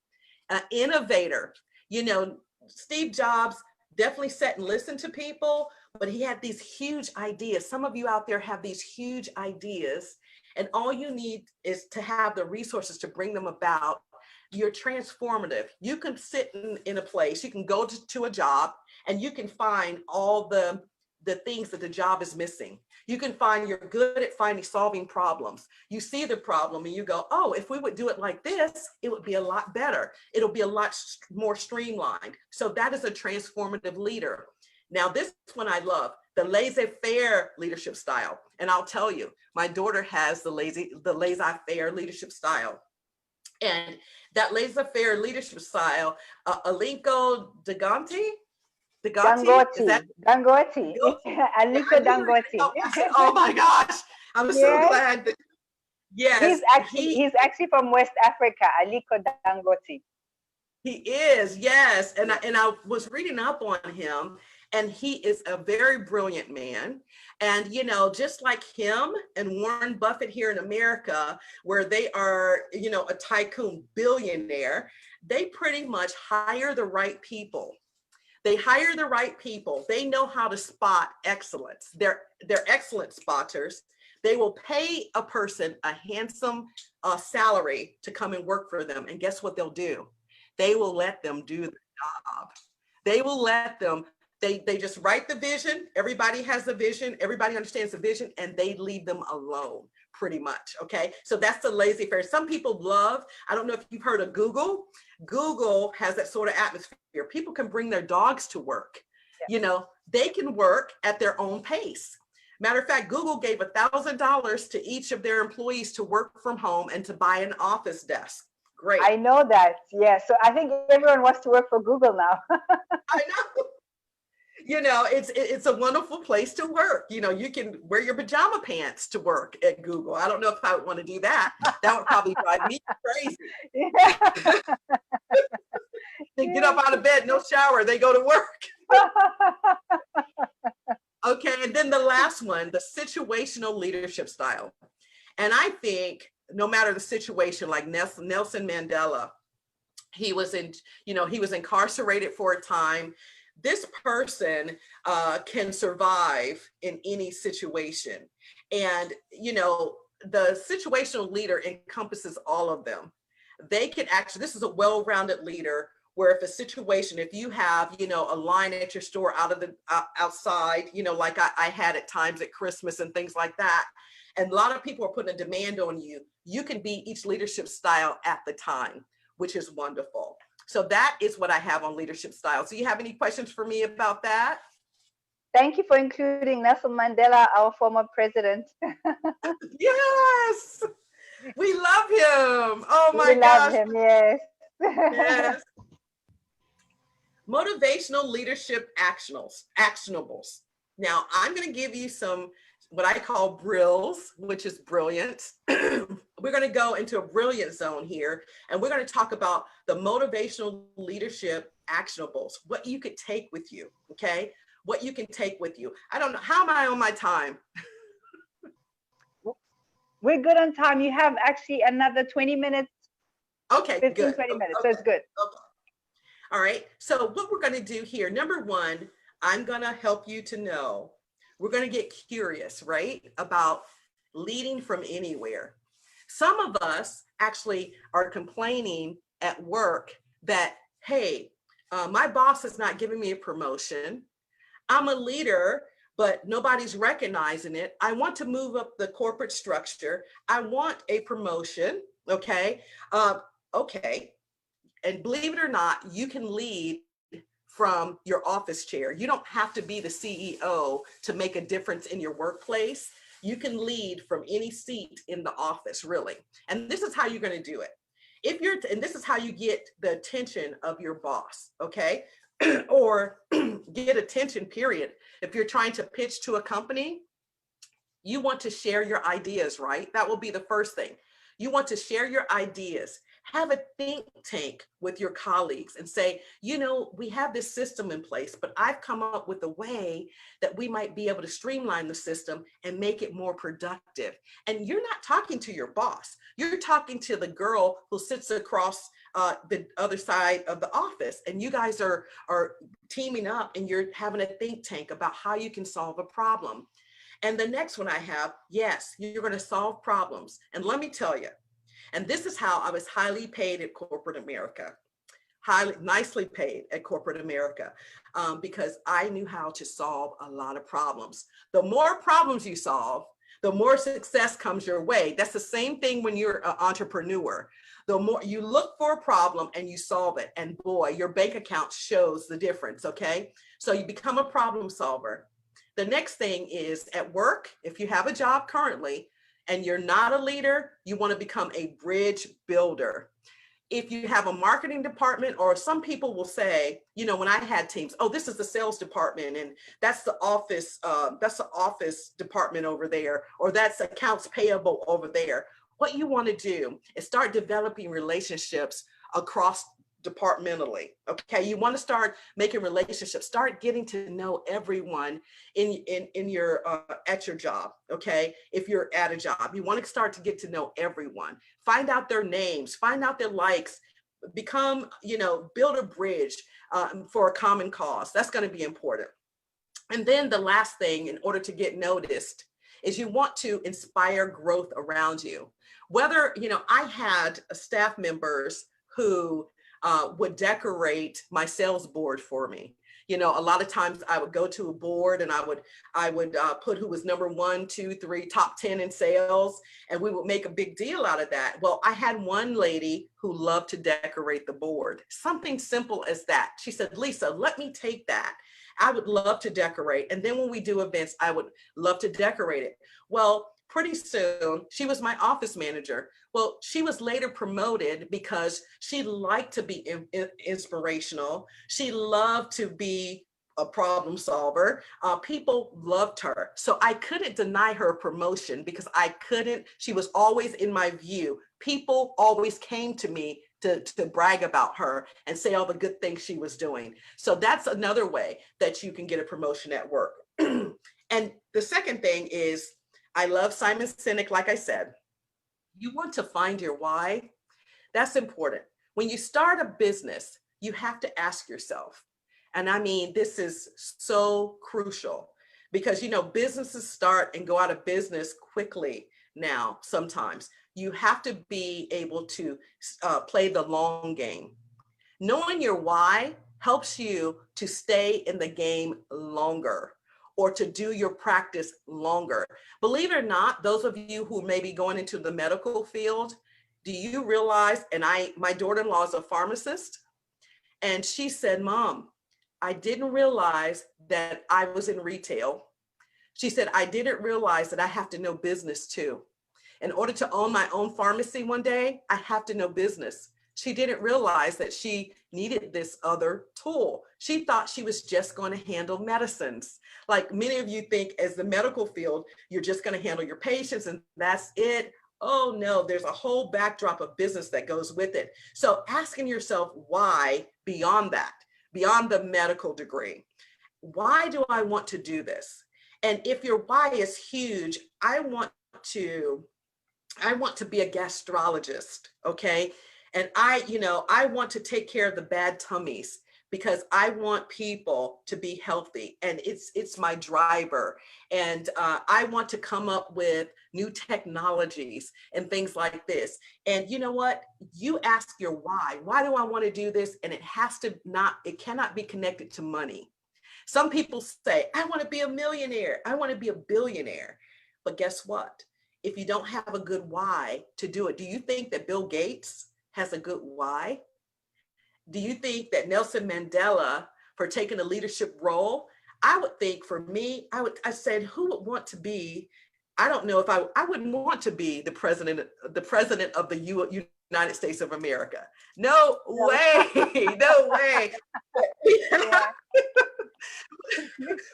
an innovator. You know, Steve Jobs definitely sat and listened to people, but he had these huge ideas. Some of you out there have these huge ideas, and all you need is to have the resources to bring them about. You're transformative. You can sit in a place, you can go to a job, and you can find all the things that the job is missing. You can find you're good at solving problems. You see the problem and you go, oh, if we would do it like this, it would be a lot better. It'll be a lot more streamlined. So that is a transformative leader. Now, this one I love, the laissez-faire leadership style. And I'll tell you, my daughter has the laissez-faire leadership style. And that laissez-faire leadership style, Aliko Dangote, Dangote. Aliko Dangote. Oh my gosh. I'm so glad that, yes. He's actually from West Africa, Aliko Dangote. He is, yes. And I was reading up on him, and he is a very brilliant man. And, you know, just like him and Warren Buffett here in America, where they are, you know, a tycoon billionaire, they pretty much hire the right people. They hire the right people. They know how to spot excellence. They're excellent spotters. They will pay a person a handsome salary to come and work for them. And guess what they'll do? They will let them do the job. They will let them, they just write the vision. Everybody has the vision. Everybody understands the vision, and they leave them alone pretty much. Okay. So that's the laissez-faire. Some people love, I don't know if you've heard of Google. Google has that sort of atmosphere. People can bring their dogs to work. You know, they can work at their own pace. Matter of fact, Google gave $1,000 to each of their employees to work from home and to buy an office desk. Great. I know that. Yeah. So I think everyone wants to work for Google now. I know. You know, it's a wonderful place to work. You know, you can wear your pajama pants to work at Google. I don't know if I would want to do that. That would probably drive me crazy. Yeah. They get up out of bed, no shower, they go to work. Okay, and then the last one, the situational leadership style. And I think no matter the situation, like Nelson Mandela, he was incarcerated for a time. This person can survive in any situation. And, you know, the situational leader encompasses all of them. They can actually, this is a well-rounded leader where if a situation, if you have, you know, a line at your store outside, you know, like I had at times at Christmas and things like that, and a lot of people are putting a demand on you, you can be each leadership style at the time, which is wonderful. So that is what I have on leadership styles. Do you have any questions for me about that? Thank you for including Nelson Mandela, our former president. Yes, we love him. Oh my gosh. We love him, yes. Yes. Motivational leadership actionables. Now, I'm going to give you some what I call brills, which is brilliant. We're going to go into a brilliant zone here, and we're going to talk about the motivational leadership actionables, what you could take with you, okay? What you can take with you. I don't know, how am I on my time? We're good on time. You have actually another 20 minutes. Okay, 15, good. 20 minutes, okay. So it's good. Okay. All right, so what we're going to do here, number one, I'm going to help you to know, we're going to get curious, right, about leading from anywhere. Some of us actually are complaining at work that, hey, my boss is not giving me a promotion. I'm a leader, but nobody's recognizing it. I want to move up the corporate structure. I want a promotion, okay? Okay. And believe it or not, you can lead from your office chair. You don't have to be the CEO to make a difference in your workplace. You can lead from any seat in the office, really. And this is how you're going to do it. And this is how you get the attention of your boss, okay? Or get attention, period. If you're trying to pitch to a company, you want to share your ideas, right? That will be the first thing. You want to share your ideas. have a think tank with your colleagues and say, you know, we have this system in place, but I've come up with a way that we might be able to streamline the system and make it more productive. And you're not talking to your boss. You're talking to the girl who sits across the other side of the office, and you guys are teaming up and you're having a think tank about how you can solve a problem. And the next one I have, yes, you're going to solve problems. And let me tell you, and this is how I was highly paid at corporate America, nicely paid at corporate America, because I knew how to solve a lot of problems. The more problems you solve, the more success comes your way. That's the same thing when you're an entrepreneur. The more you look for a problem and you solve it, and boy, your bank account shows the difference, okay? So you become a problem solver. The next thing is at work, if you have a job currently and you're not a leader, you want to become a bridge builder. If you have a marketing department, or some people will say, you know, when I had teams, oh, this is the sales department and that's the office department over there, or that's accounts payable over there. What you want to do is start developing relationships across departmentally. Okay, you want to start making relationships, start getting to know everyone in your at your job. Okay, if you're at a job, you want to start to get to know everyone, find out their names, find out their likes, become, you know, build a bridge for a common cause. That's going to be important. And then the last thing, in order to get noticed, is you want to inspire growth around you. Whether, you know, I had staff members who would decorate my sales board for me. You know, a lot of times I would go to a board and I would put who was number 1, 2, 3, top 10 in sales, and we would make a big deal out of that. Well, I had one lady who loved to decorate the board. Something simple as that. She said, Lisa, let me take that. I would love to decorate. And then when we do events, I would love to decorate it. Well, pretty soon, she was my office manager. Well, she was later promoted because she liked to be inspirational. She loved to be a problem solver. People loved her. So I couldn't deny her promotion because she was always in my view. People always came to me to brag about her and say all the good things she was doing. So that's another way that you can get a promotion at work. And the second thing is, I love Simon Sinek, like I said. You want to find your why. That's important. When you start a business, you have to ask yourself, and I mean, this is so crucial because, you know, businesses start and go out of business quickly now. Sometimes you have to be able to play the long game. Knowing your why helps you to stay in the game longer, or to do your practice longer. Believe it or not, those of you who may be going into the medical field, do you realize, and my daughter-in-law is a pharmacist, and she said, Mom, I didn't realize that I was in retail. She said, I didn't realize that I have to know business too. In order to own my own pharmacy one day, I have to know business. She didn't realize that she needed this other tool. She thought she was just going to handle medicines. Like many of you think as the medical field, you're just going to handle your patients and that's it. Oh no, there's a whole backdrop of business that goes with it. So asking yourself why beyond that, beyond the medical degree, why do I want to do this? And if your why is huge, I want to be a gastrologist, okay? And I want to take care of the bad tummies because I want people to be healthy, and it's my driver. And I want to come up with new technologies and things like this. And you know what? You ask your why. Why do I want to do this? And it cannot be connected to money. Some people say, I want to be a millionaire. I want to be a billionaire. But guess what? If you don't have a good why to do it, do you think that Bill Gates has a good why? Do you think that Nelson Mandela, for taking a leadership role? I would think for me, I said, who would want to be, I don't know if I wouldn't want to be the president of the United States of America. No way, no way.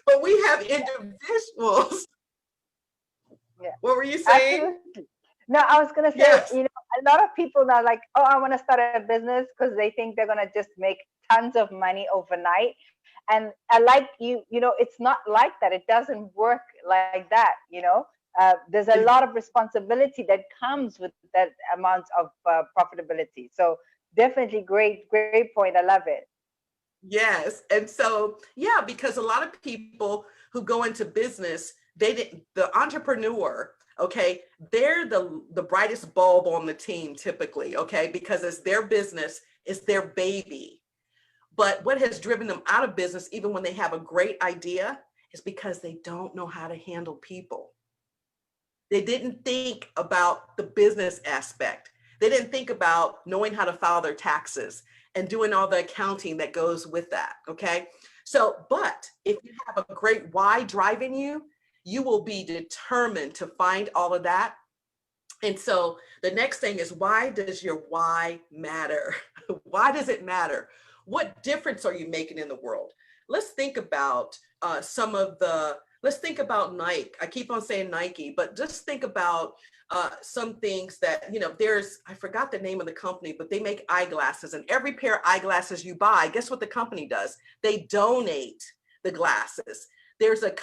But we have individuals. Yeah. What were you saying? Absolutely. No, I was going to say, yes. a lot of people now like, oh, I want to start a business because they think they're going to just make tons of money overnight. And I like you know, it's not like that. It doesn't work like that, you know. There's a lot of responsibility that comes with that amount of profitability. So definitely great point. I love it. Yes. And so, yeah, because a lot of people who go into business, the entrepreneur, okay, they're the brightest bulb on the team typically, okay, because it's their business, it's their baby. But what has driven them out of business, even when they have a great idea, is because they don't know how to handle people. They didn't think about the business aspect. They didn't think about knowing how to file their taxes and doing all the accounting that goes with that, okay? So, but if you have a great why driving you, you will be determined to find all of that. And so the next thing is, why does your why matter? Why does it matter? What difference are you making in the world? Let's think about let's think about Nike. I keep on saying Nike, but just think about some things that, you know, I forgot the name of the company, but they make eyeglasses, and every pair of eyeglasses you buy, guess what the company does? They donate the glasses. There's a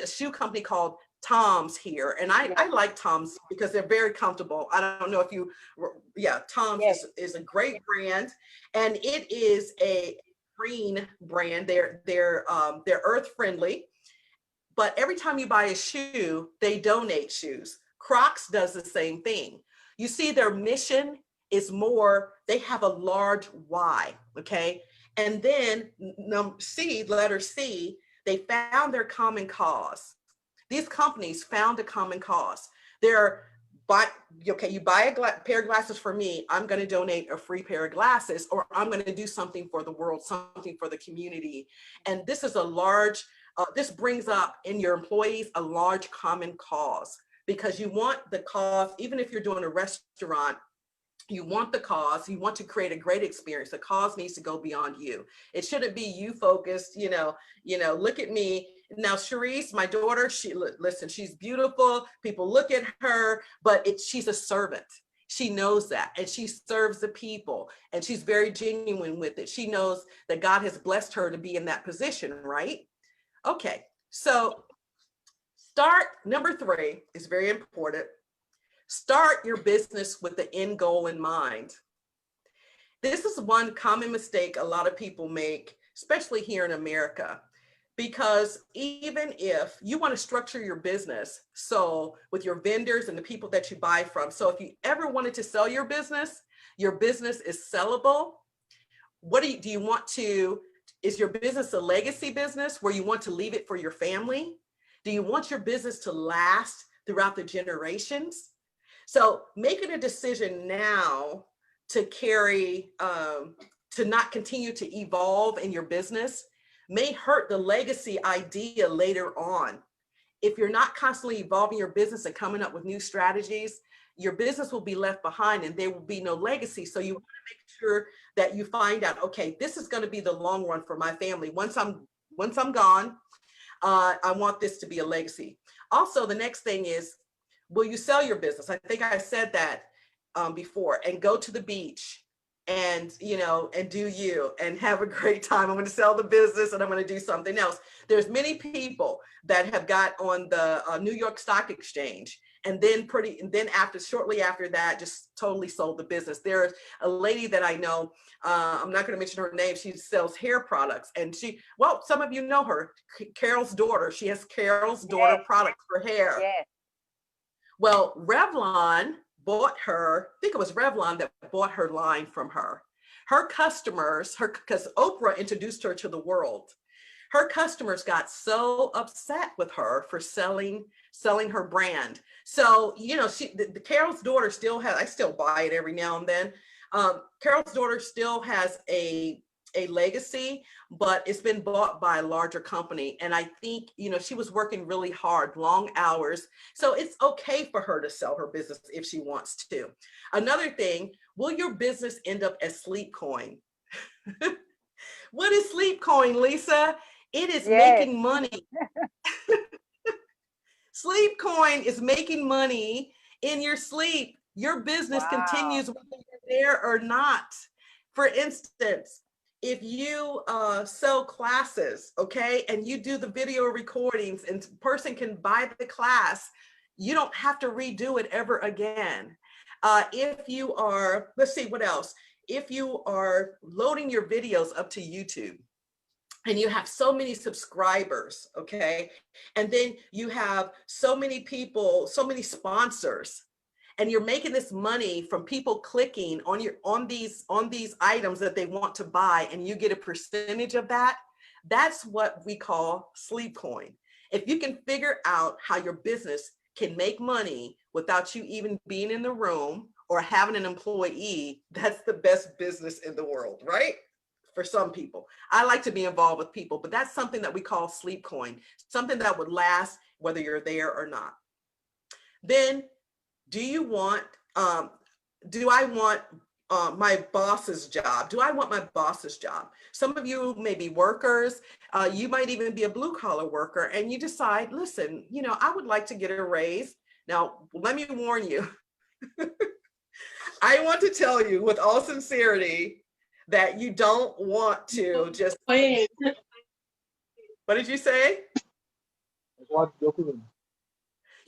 shoe company called Tom's here. And I like Tom's because they're very comfortable. I don't know if Tom's is a great brand, and it is a green brand. They're earth friendly, but every time you buy a shoe, they donate shoes. Crocs does the same thing. You see, their mission is more, they have a large why, okay? And then letter C, they found their common cause. These companies found a common cause. You buy a pair of glasses for me, I'm going to donate a free pair of glasses, or I'm going to do something for the world, something for the community. And this is this brings up in your employees a large common cause, because you want the cause, even if you're doing a restaurant, you want the cause, you want to create a great experience. The cause needs to go beyond you. It shouldn't be you focused, look at me. Now, Cherise, my daughter, she's beautiful. People look at her, but she's a servant. She knows that, and she serves the people, and she's very genuine with it. She knows that God has blessed her to be in that position, right? Okay, so number 3 is very important. Start your business with the end goal in mind. This is one common mistake a lot of people make, especially here in America, because even if you want to structure your business, so with your vendors and the people that you buy from, so if you ever wanted to sell your business is sellable. Do you want to, is your business a legacy business where you want to leave it for your family? Do you want your business to last throughout the generations? So making a decision now to to not continue to evolve in your business may hurt the legacy idea later on. If you're not constantly evolving your business and coming up with new strategies, your business will be left behind and there will be no legacy. So you want to make sure that you find out, okay, this is going to be the long run for my family. Once I'm gone, I want this to be a legacy. Also, the next thing is, will you sell your business? I think I said that before. And go to the beach and do you and have a great time. I'm going to sell the business and I'm going to do something else. There's many people that have got on the New York Stock Exchange, and then shortly after that, just totally sold the business. There's a lady that I know, I'm not going to mention her name. She sells hair products, and some of you know her, Carol's daughter. She has Carol's daughter products for hair. Yes. Well, Revlon bought her, I think it was Revlon that bought her line from her. Her customers, because Oprah introduced her to the world, her customers got so upset with her for selling her brand. So, the Carol's daughter still has, I still buy it every now and then. Carol's daughter still has a legacy, but it's been bought by a larger company. And I think, she was working really hard, long hours. So it's okay for her to sell her business if she wants to. Another thing, will your business end up as Sleep Coin? What is Sleep Coin, Lisa? It is making money. Sleep Coin is making money in your sleep. Your business Wow. continues whether you're there or not. For instance, if you sell classes, okay, and you do the video recordings and person can buy the class, you don't have to redo it ever again. If you are, let's see what else. If you are loading your videos up to YouTube and you have so many subscribers, okay, and then you have so many people, so many sponsors, and you're making this money from people clicking on these items that they want to buy, and you get a percentage of that, that's what we call sleep coin. If you can figure out how your business can make money without you even being in the room or having an employee, that's the best business in the world, right? For some people. I like to be involved with people, but that's something that we call sleep coin, something that would last whether you're there or not. Then, do I want my boss's job? Do I want my boss's job? Some of you may be workers. You might even be a blue collar worker, and you decide, listen, you know, I would like to get a raise. Now, let me warn you. I want to tell you with all sincerity that you don't want to just. What did you say?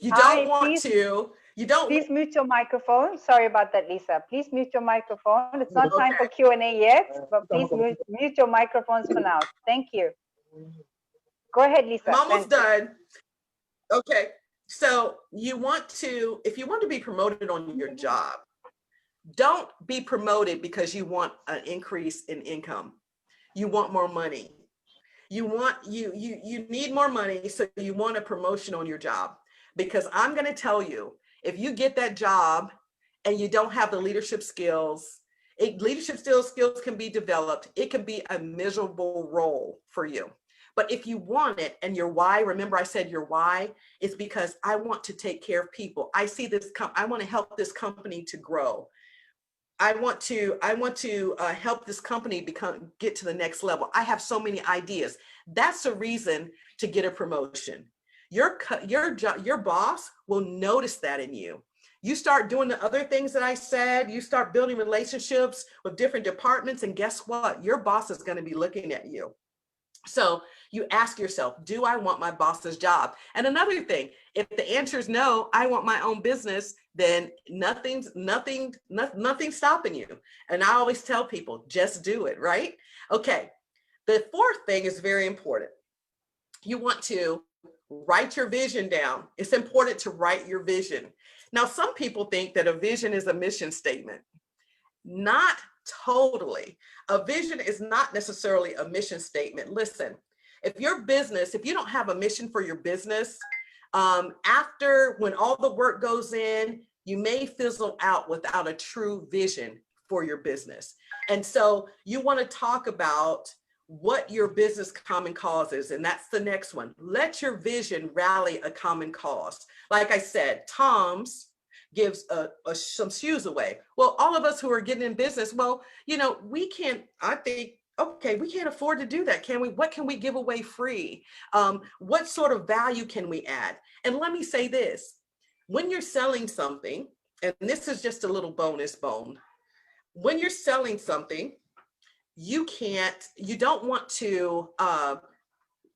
You don't want to. You don't. Please mute your microphone. Sorry about that, Lisa. Please mute your microphone. It's not time for Q&A yet, but please mute your microphones for now. Thank you. Go ahead, Lisa. I'm almost done. Okay. So you want to, if you want to be promoted on your job, don't be promoted because you want an increase in income. You want more money. You need more money, so you want a promotion on your job. Because I'm going to tell you, if you get that job and you don't have the leadership skills, leadership skills can be developed. It can be a miserable role for you. But if you want it, and your why, remember I said your why is because I want to take care of people. I see this, I want to help this company to grow. I want to help this company get to the next level. I have so many ideas. That's a reason to get a promotion. Your boss will notice that in you. You start doing the other things that I said, you start building relationships with different departments, and guess what? Your boss is going to be looking at you. So you ask yourself, do I want my boss's job? And another thing, if the answer is no, I want my own business, then nothing's stopping you. And I always tell people, just do it, right? Okay. The fourth thing is very important. You want to write your vision down. It's important to write your vision. Now, some people think that a vision is a mission statement. Not totally. A vision is not necessarily a mission statement. Listen, if your business, if you don't have a mission for your business, after when all the work goes in, you may fizzle out without a true vision for your business. And so you want to talk about what your business common cause is. And that's the next one. Let your vision rally a common cause. Like I said, Tom's gives some shoes away. Well, all of us who are getting in business, well, you know, we can't, I think, okay, we can't afford to do that, can we? What can we give away free? What sort of value can we add? And let me say this, when you're selling something, and this is just a little bonus bone, when you're selling something, you don't want to,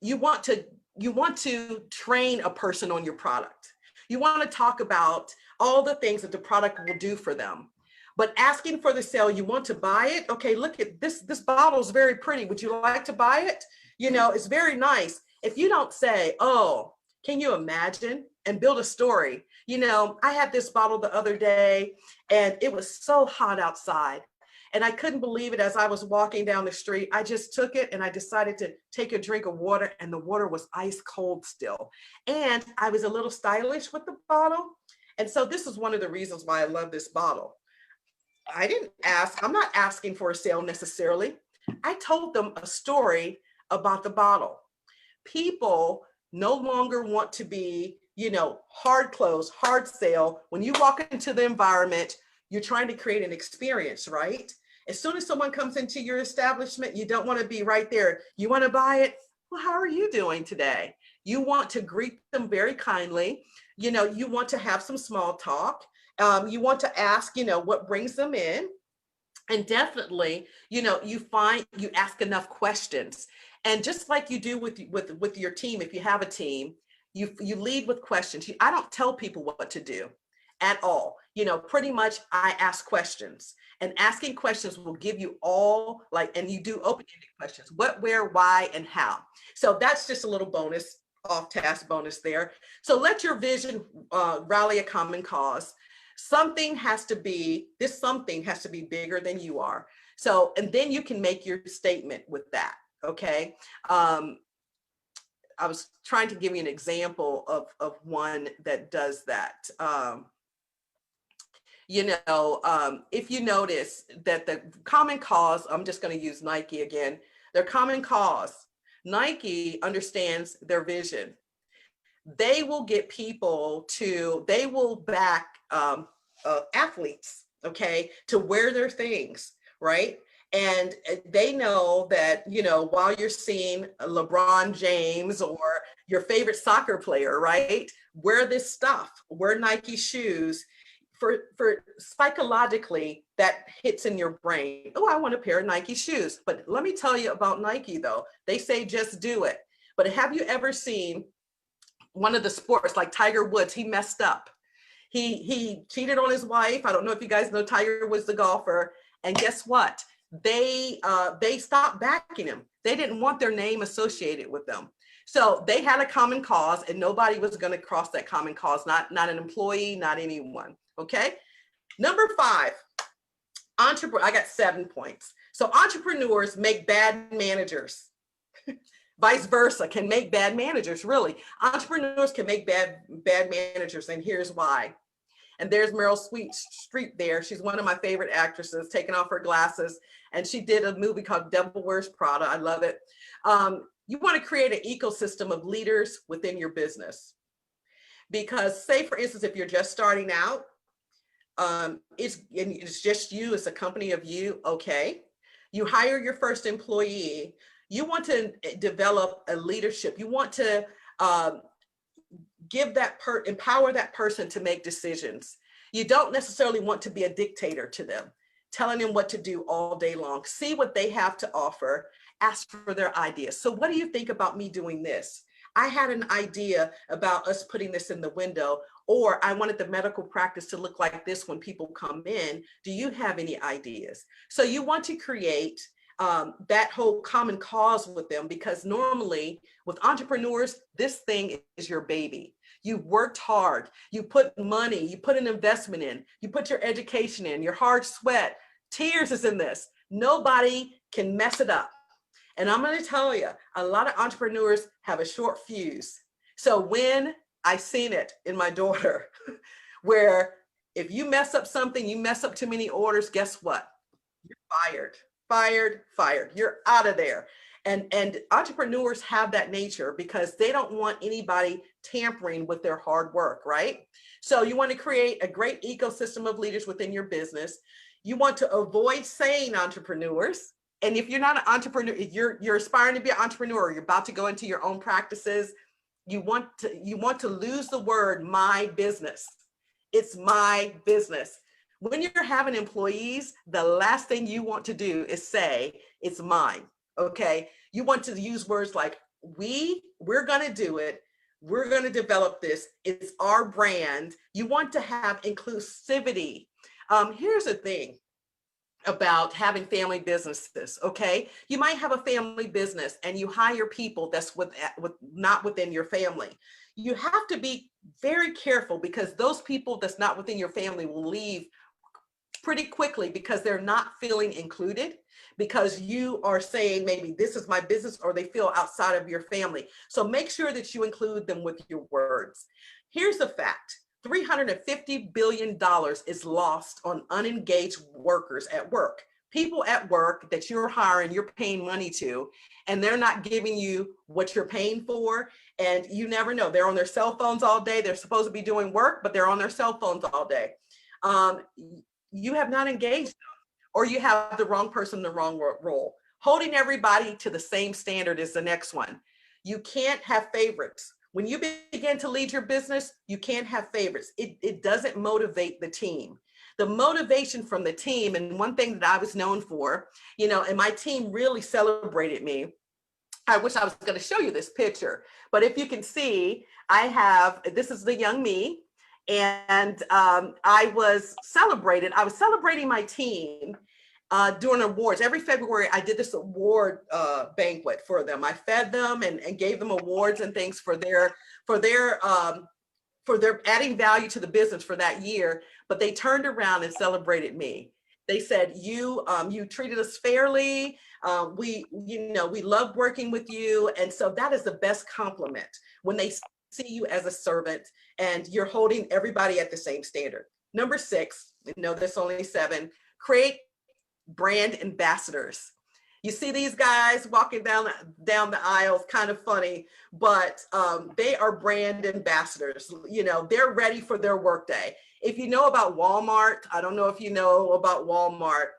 you want to train a person on your product. You want to talk about all the things that the product will do for them. But asking for the sale, you want to buy it? Okay, look at this bottle is very pretty. Would you like to buy it? You know, it's very nice. If you don't say, oh, can you imagine, and build a story? You know, I had this bottle the other day and it was so hot outside. And I couldn't believe it. As I was walking down the street, I just took it and I decided to take a drink of water, and the water was ice cold still. And I was a little stylish with the bottle. And so this is one of the reasons why I love this bottle. I'm not asking for a sale necessarily. I told them a story about the bottle. People no longer want to be, you know, hard close, hard sale. When you walk into the environment, you're trying to create an experience, right? As soon as someone comes into your establishment, you don't want to be right there. You want to buy it? Well, how are you doing today? You want to greet them very kindly. You know, you want to have some small talk. You want to ask, what brings them in. And definitely, you ask enough questions. And just like you do with your team, if you have a team, you lead with questions. I don't tell people what to do at all. Pretty much I ask questions, and asking questions will give you all and you do open-ended questions: what, where, why, and how. So that's just a little bonus, off-task bonus there. So let your vision rally a common cause. Something has to be bigger than you are. So, and then you can make your statement with that. Okay. I was trying to give you an example of one that does that. If you notice that the common cause, I'm just going to use Nike again, their common cause, Nike understands their vision. They will get people they will back athletes, okay, to wear their things, right? And they know that, while you're seeing LeBron James or your favorite soccer player, right, wear this stuff, wear Nike shoes, for psychologically, that hits in your brain. Oh, I want a pair of Nike shoes. But let me tell you about Nike, though. They say just do it. But have you ever seen one of the sports, like Tiger Woods? He messed up. He cheated on his wife. I don't know if you guys know Tiger Woods, the golfer. And guess what? They stopped backing him. They didn't want their name associated with them. So they had a common cause, and nobody was going to cross that common cause. Not an employee, not anyone. Okay. Number 5, entrepreneur. I got 7 points. So entrepreneurs make bad managers. Vice versa, can make bad managers. Really, entrepreneurs can make bad managers, and here's why. And there's Meryl Streep there. She's one of my favorite actresses, taking off her glasses, and she did a movie called Devil Wears Prada. I love it. You want to create an ecosystem of leaders within your business, because say, for instance, if you're just starting out, it's just you, it's a company of you. Okay, you hire your first employee. You want to develop a leadership. You want to empower that person to make decisions. You don't necessarily want to be a dictator to them, telling them what to do all day long. See what they have to offer, ask for their ideas. So what do you think about me doing this? I had an idea about us putting this in the window, or I wanted the medical practice to look like this when people come in. Do you have any ideas? So you want to create that whole common cause with them, because normally with entrepreneurs, this thing is your baby. You worked hard, you put money, you put an investment in, you put your education in, your hard sweat, tears is in this. Nobody can mess it up. And I'm going to tell you, a lot of entrepreneurs have a short fuse. So when I seen it in my daughter, where if you mess up something, you mess up too many orders, guess what? You're fired. You're out of there. And entrepreneurs have that nature because they don't want anybody tampering with their hard work, right? So you want to create a great ecosystem of leaders within your business. You want to avoid saying entrepreneurs. And if you're not an entrepreneur, if you're aspiring to be an entrepreneur, you're about to go into your own practices, you want to lose the word my business. It's my business. When you're having employees, the last thing you want to do is say, it's mine, okay? You want to use words like we're gonna do it, we're gonna develop this, it's our brand. You want to have inclusivity. Here's the thing about having family businesses, okay? You might have a family business and you hire people that's not within your family. You have to be very careful, because those people that's not within your family will leave pretty quickly because they're not feeling included, because you are saying maybe this is my business, or they feel outside of your family. So make sure that you include them with your words. Here's the fact. $350 billion is lost on unengaged workers at work. People at work that you're hiring, you're paying money to, and they're not giving you what you're paying for. And you never know. They're on their cell phones all day. They're supposed to be doing work, but they're on their cell phones all day. You have not engaged them, or you have the wrong person in the wrong role. Holding everybody to the same standard is the next one. You can't have favorites. When you begin to lead your business, you can't have favorites. It doesn't motivate the team. The motivation from the team, and one thing that I was known for, you know, and my team really celebrated me. I wish I was going to show you this picture, but if you can see, this is the young me, and I was celebrating my team during awards. Every February, I did this award banquet for them. I fed them and gave them awards and things for their adding value to the business for that year. But they turned around and celebrated me. They said, you treated us fairly. We loved working with you. And so that is the best compliment, when they see you as a servant and you're holding everybody at the same standard. Number 6, no, there's only 7, create brand ambassadors. You see these guys walking down the aisles, kind of funny, but they are brand ambassadors. You know, they're ready for their workday. If you know about Walmart, I don't know if you know about Walmart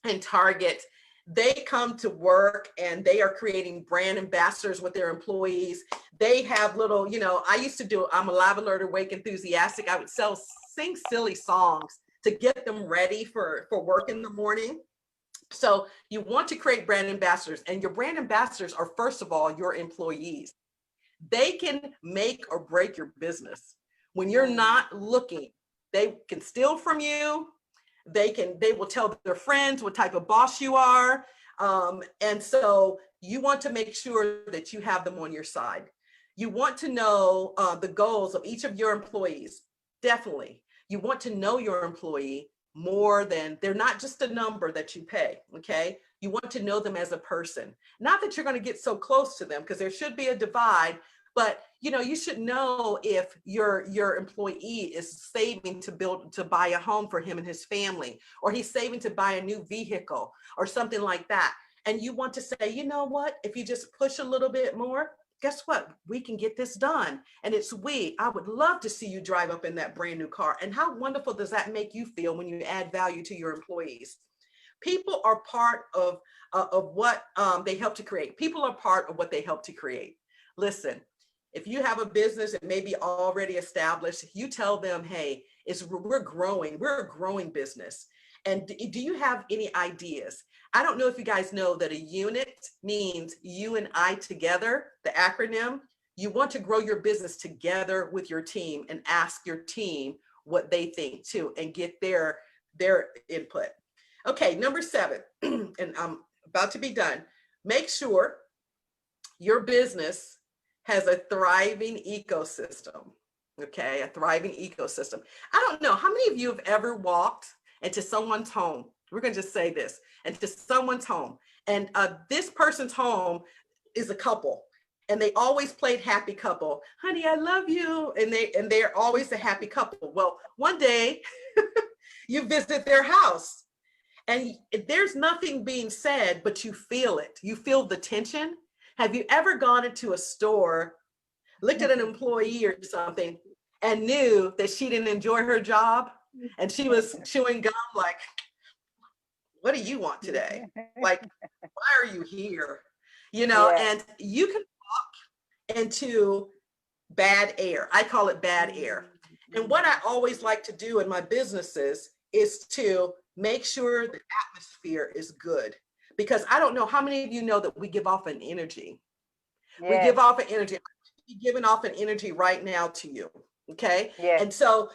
and Target, they come to work and they are creating brand ambassadors with their employees. They have little, you know, I'm a live alert awake enthusiastic. I would sing silly songs to get them ready for work in the morning. So you want to create brand ambassadors, and your brand ambassadors are, first of all, your employees. They can make or break your business. When you're not looking, they can steal from you. They will tell their friends what type of boss you are. And so you want to make sure that you have them on your side. You want to know the goals of each of your employees. Definitely. You want to know your employee more than, they're not just a number that you pay, okay? You want to know them as a person. Not that you're going to get so close to them, because there should be a divide, but you know, you should know if your employee is saving to buy a home for him and his family, or he's saving to buy a new vehicle or something like that. And you want to say, you know what, if you just push a little bit more, guess what? We can get this done. And I would love to see you drive up in that brand new car. And how wonderful does that make you feel when you add value to your employees? People are part of what they help to create. People are part of what they help to create. Listen, if you have a business that may be already established, you tell them, hey, we're a growing business. And do you have any ideas? I don't know if you guys know that a unit means you and I together, the acronym. You want to grow your business together with your team and ask your team what they think too, and get their input. Okay, number 7, and I'm about to be done. Make sure your business has a thriving ecosystem. Okay, a thriving ecosystem. I don't know, how many of you have ever walked into someone's home? We're going to just say this, into someone's home, and this person's home is a couple, and they always played happy couple. Honey, I love you, and they're always a happy couple. Well, one day you visit their house, and there's nothing being said, but you feel it. You feel the tension. Have you ever gone into a store, looked at an employee or something, and knew that she didn't enjoy her job, and she was chewing gum like, what do you want today? Like, why are you here? You know, and you can walk into bad air. I call it bad air. And what I always like to do in my businesses is to make sure the atmosphere is good. Because I don't know how many of you know that we give off an energy. We give off an energy. I'm giving off an energy right now to you. Okay. And so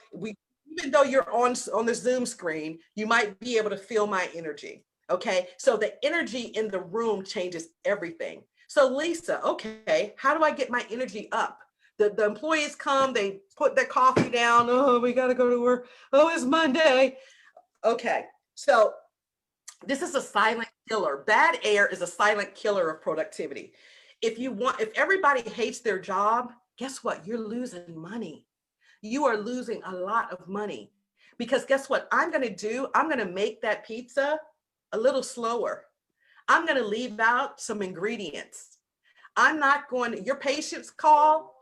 even though you're on the Zoom screen, you might be able to feel my energy. Okay. So the energy in the room changes everything. So Lisa, okay, how do I get my energy up? The employees come, they put their coffee down. Oh, we got to go to work. Oh, it's Monday. Okay. So this is a silent killer. Bad air is a silent killer of productivity. If everybody hates their job, guess what? You're losing money. You are losing a lot of money, because guess what I'm going to do? I'm going to make that pizza a little slower. I'm going to leave out some ingredients. I'm not going to, your patients call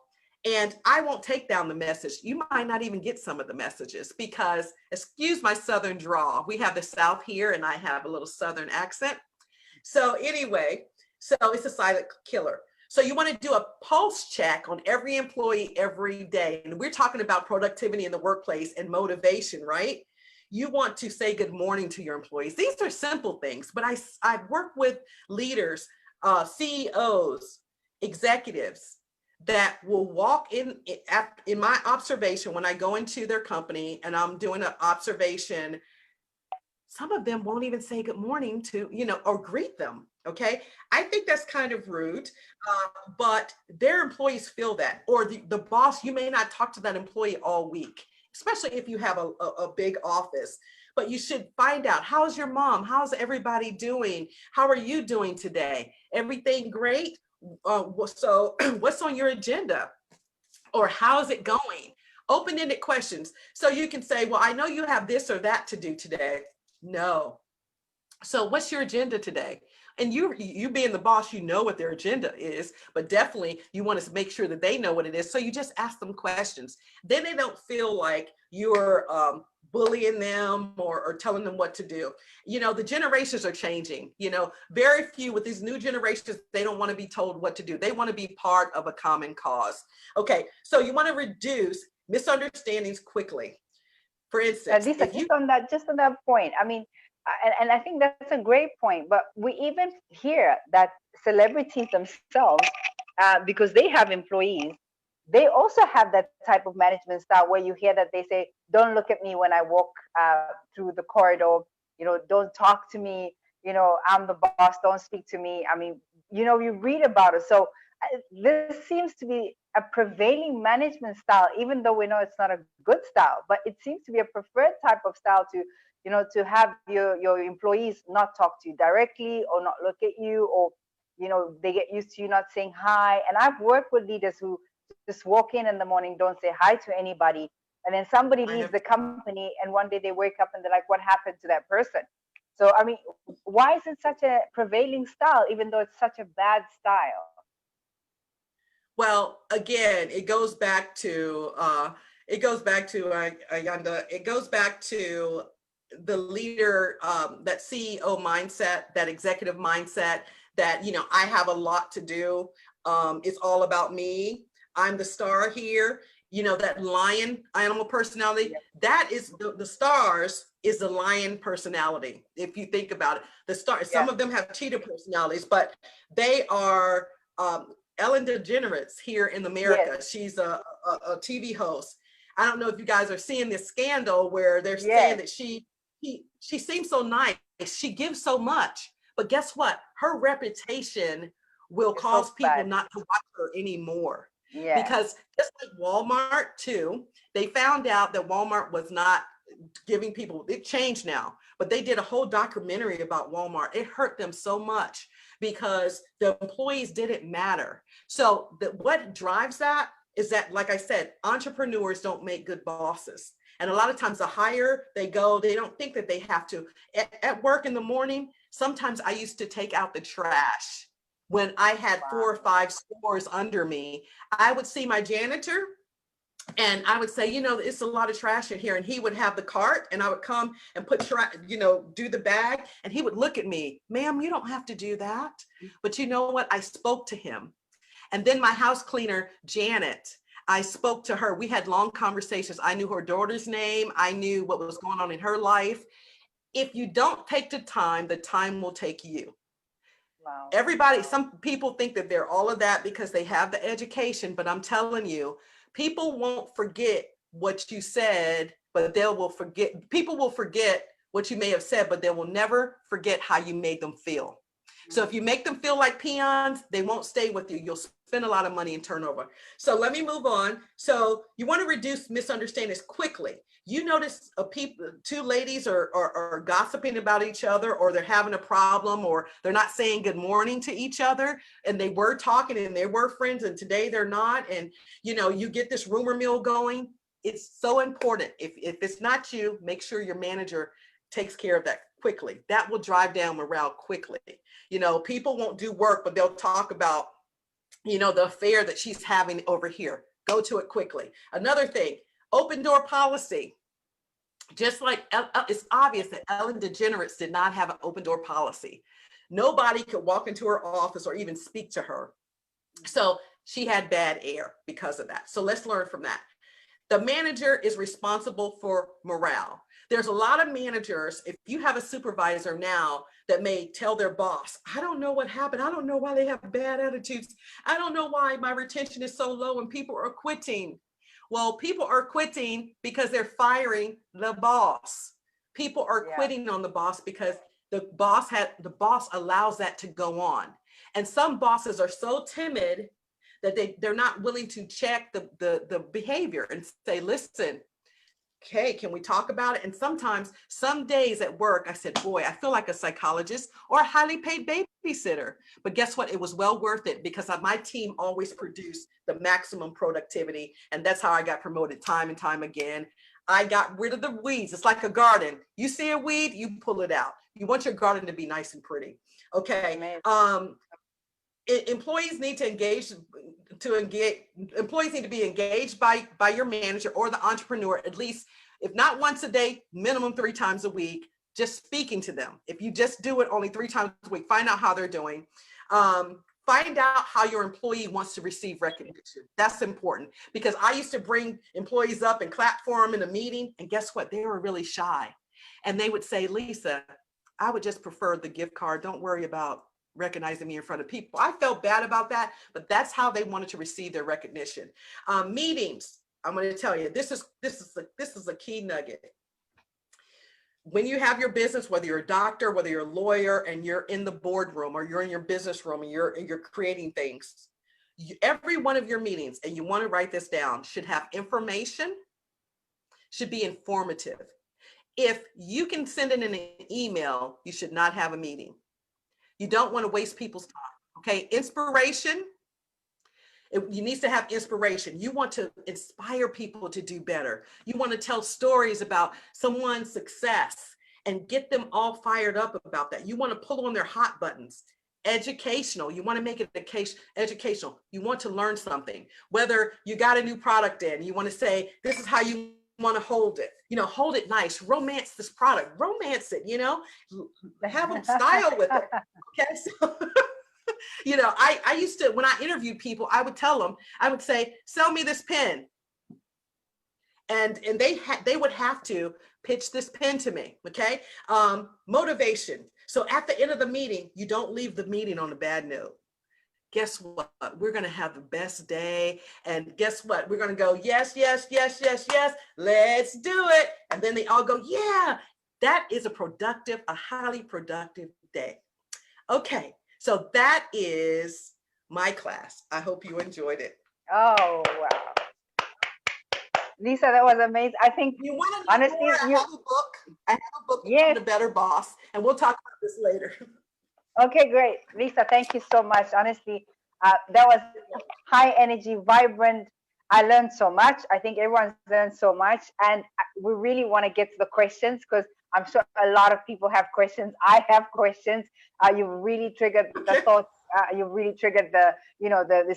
and I won't take down the message. You might not even get some of the messages because, excuse my Southern drawl, we have the South here and I have a little Southern accent. So anyway, so it's a silent killer. So you want to do a pulse check on every employee every day. And we're talking about productivity in the workplace and motivation, right? You want to say good morning to your employees. These are simple things, but I work with leaders, CEOs, executives that will walk in my observation when I go into their company and I'm doing an observation. Some of them won't even say good morning to, or greet them. Okay. I think that's kind of rude, but their employees feel that, or the boss, you may not talk to that employee all week, especially if you have a big office, but you should find out, how's your mom? How's everybody doing? How are you doing today? Everything great? So what's on your agenda? Or how's it going? Open-ended questions. So you can say, well, I know you have this or that to do today. No. So what's your agenda today? And you being the boss, you know what their agenda is, but definitely you want to make sure that they know what it is. So you just ask them questions. Then they don't feel like you're bullying them or telling them what to do. The generations are changing. Very few with these new generations, they don't want to be told what to do. They want to be part of a common cause. Okay, so you want to reduce misunderstandings quickly. For instance, Lisa, just on that point, I mean, and I think that's a great point, but we even hear that celebrities themselves, because they have employees, they also have that type of management style where you hear that they say, don't look at me when I walk through the corridor, don't talk to me, I'm the boss, don't speak to me. I mean, you read about it. So this seems to be a prevailing management style, even though we know it's not a good style, but it seems to be a preferred type of style to have your employees not talk to you directly or not look at you, or they get used to you not saying hi. And I've worked with leaders who just walk in the morning, don't say hi to anybody, and then somebody leaves the company and one day they wake up and they're like, what happened to that person? So I mean, why is it such a prevailing style, even though it's such a bad style? Well, again, it goes back to Ayanda, it goes back to the leader, that CEO mindset, that executive mindset that, I have a lot to do. It's all about me. I'm the star here. That lion animal personality, that is the stars is the lion personality. If you think about it, the stars, some of them have cheetah personalities, but they are, Ellen DeGeneres here in America. Yes. She's a TV host. I don't know if you guys are seeing this scandal where they're saying that she seems so nice. She gives so much, but guess what? Her reputation will cause people not to watch her anymore. Yeah. Because just like Walmart too, they found out that Walmart was not giving people, it changed now, but they did a whole documentary about Walmart. It hurt them so much because the employees didn't matter. So what drives that is that, like I said, entrepreneurs don't make good bosses. And a lot of times the higher they go, they don't think that they have to. At work in the morning, sometimes I used to take out the trash. When I had 4 or 5 stores under me, I would see my janitor and I would say, it's a lot of trash in here. And he would have the cart and I would come and put, do the bag. And he would look at me, ma'am, you don't have to do that. But you know what? I spoke to him. And then my house cleaner, Janet, I spoke to her. We had long conversations. I knew her daughter's name. I knew what was going on in her life. If you don't take the time will take you. Wow. Everybody, some people think that they're all of that because they have the education, but I'm telling you, people won't forget what you said, but people will forget what you may have said, but they will never forget how you made them feel. So if you make them feel like peons, they won't stay with you. You'll spend a lot of money in turnover. So let me move on. So you want to reduce misunderstandings quickly. You notice two ladies are gossiping about each other, or they're having a problem, or they're not saying good morning to each other, and they were talking and they were friends and today they're not. And you get this rumor mill going. It's so important. If it's not you, make sure your manager takes care of that quickly. That will drive down morale quickly. People won't do work, but they'll talk about, the affair that she's having over here. Go to it quickly. Another thing, open door policy. Just like it's obvious that Ellen DeGeneres did not have an open door policy. Nobody could walk into her office or even speak to her. So she had bad air because of that. So let's learn from that. The manager is responsible for morale. There's a lot of managers, if you have a supervisor now that may tell their boss, I don't know what happened. I don't know why they have bad attitudes. I don't know why my retention is so low and people are quitting. Well, people are quitting because they're firing the boss. People are quitting on the boss because the boss allows that to go on. And some bosses are so timid that they're not willing to check the behavior and say, listen, okay, can we talk about it? And sometimes, some days at work, I said, boy, I feel like a psychologist or a highly paid babysitter. But guess what? It was well worth it because my team always produced the maximum productivity. And that's how I got promoted time and time again. I got rid of the weeds. It's like a garden. You see a weed, you pull it out. You want your garden to be nice and pretty. Okay. Employees need to be engaged by your manager or the entrepreneur, at least, if not once a day, minimum 3 times a week, just speaking to them. If you just do it only 3 times a week, find out how they're doing. Find out how your employee wants to receive recognition. That's important, because I used to bring employees up and clap for them in a meeting, and guess what? They were really shy. And they would say, Lisa, I would just prefer the gift card. Don't worry about recognizing me in front of people. I felt bad about that, but that's how they wanted to receive their recognition. Meetings, I'm going to tell you, this is a key nugget. When you have your business, whether you're a doctor, whether you're a lawyer, and you're in the boardroom or you're in your business room and you're creating things, every one of your meetings, and you want to write this down, should have information, should be informative. If you can send it in an email, you should not have a meeting. You don't want to waste people's time. Okay, inspiration. You need to have inspiration. You want to inspire people to do better. You want to tell stories about someone's success and get them all fired up about that. You want to pull on their hot buttons. Educational. You want to make it educational. You want to learn something. Whether you got a new product in, you want to say, this is how you want to hold it. You know, hold it nice. Romance this product. Romance it, you know, have a style with it. Okay, so you know, I used to, when I interviewed people, I would tell them, I would say, sell me this pen. And they would have to pitch this pen to me. Okay. Motivation. So at the end of the meeting, you don't leave the meeting on a bad note. Guess what? We're going to have the best day. And guess what? We're going to go, yes, yes, yes, yes, yes. Let's do it. And then they all go, yeah, that is a highly productive day. Okay. So that is my class. I hope you enjoyed it. Oh, wow. Lisa, that was amazing. I think you want to know more, I have a book yes. called The Better Boss, and we'll talk about this later. Okay, great. Lisa, thank you so much. Honestly, that was high energy, vibrant. I learned so much. I think everyone's learned so much. And we really want to get to the questions, because I'm sure a lot of people have questions. I have questions. You really triggered the thoughts. You really triggered the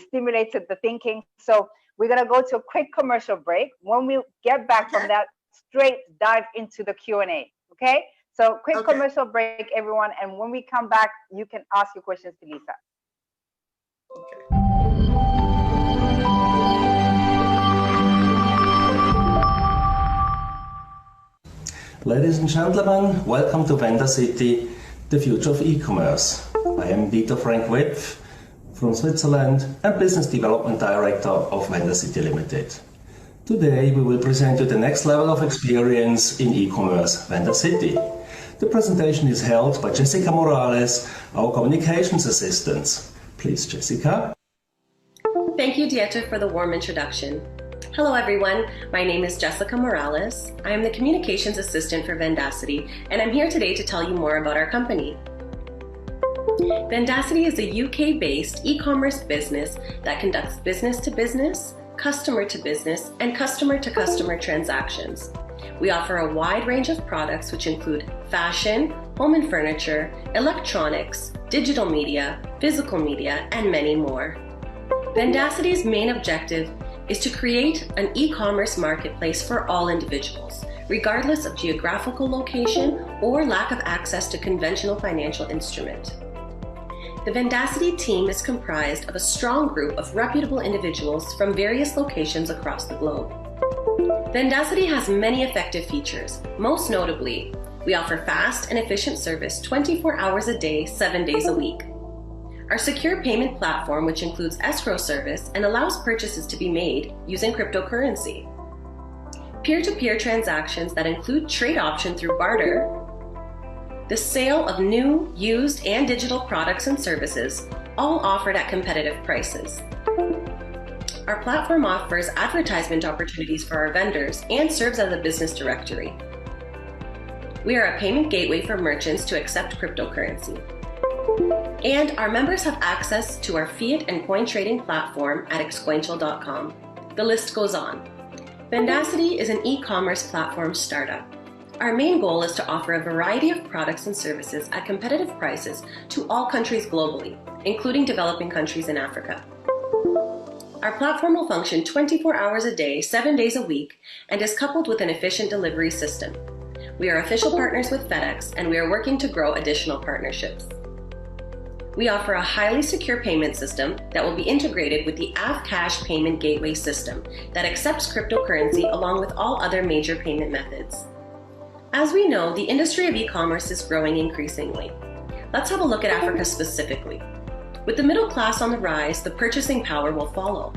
stimulated the thinking. So we're going to go to a quick commercial break. When we get back from that, straight dive into the Q&A. Okay? So quick commercial break, everyone. And when we come back, you can ask your questions to Lisa. Okay. Ladies and gentlemen, welcome to Vendor City, the future of e-commerce. I am Dieter Frank Wepf from Switzerland and Business Development Director of Vendor City Limited. Today we will present you the next level of experience in e-commerce, Vendor City. The presentation is held by Jessica Morales, our communications assistant. Please, Jessica. Thank you, Dieter, for the warm introduction. Hello everyone, my name is Jessica Morales. I am the Communications Assistant for Vendacity, and I'm here today to tell you more about our company. Vendacity is a UK-based e-commerce business that conducts business-to-business, customer-to-business, and customer-to-customer transactions. We offer a wide range of products which include fashion, home and furniture, electronics, digital media, physical media, and many more. Vendacity's main objective is to create an e-commerce marketplace for all individuals, regardless of geographical location or lack of access to conventional financial instrument. The Vendacity team is comprised of a strong group of reputable individuals from various locations across the globe. Vendacity has many effective features. Most notably, we offer fast and efficient service 24 hours a day, 7 days a week. Our secure payment platform, which includes escrow service and allows purchases to be made using cryptocurrency. Peer-to-peer transactions that include trade option through barter, the sale of new, used, and digital products and services, all offered at competitive prices. Our platform offers advertisement opportunities for our vendors and serves as a business directory. We are a payment gateway for merchants to accept cryptocurrency. And our members have access to our fiat and coin trading platform at excointial.com. The list goes on. Vendacity is an e-commerce platform startup. Our main goal is to offer a variety of products and services at competitive prices to all countries globally, including developing countries in Africa. Our platform will function 24 hours a day, 7 days a week, and is coupled with an efficient delivery system. We are official partners with FedEx, and we are working to grow additional partnerships. We offer a highly secure payment system that will be integrated with the Avcash payment gateway system that accepts cryptocurrency along with all other major payment methods. As we know, the industry of e-commerce is growing increasingly. Let's have a look at Africa specifically. With the middle class on the rise, the purchasing power will follow.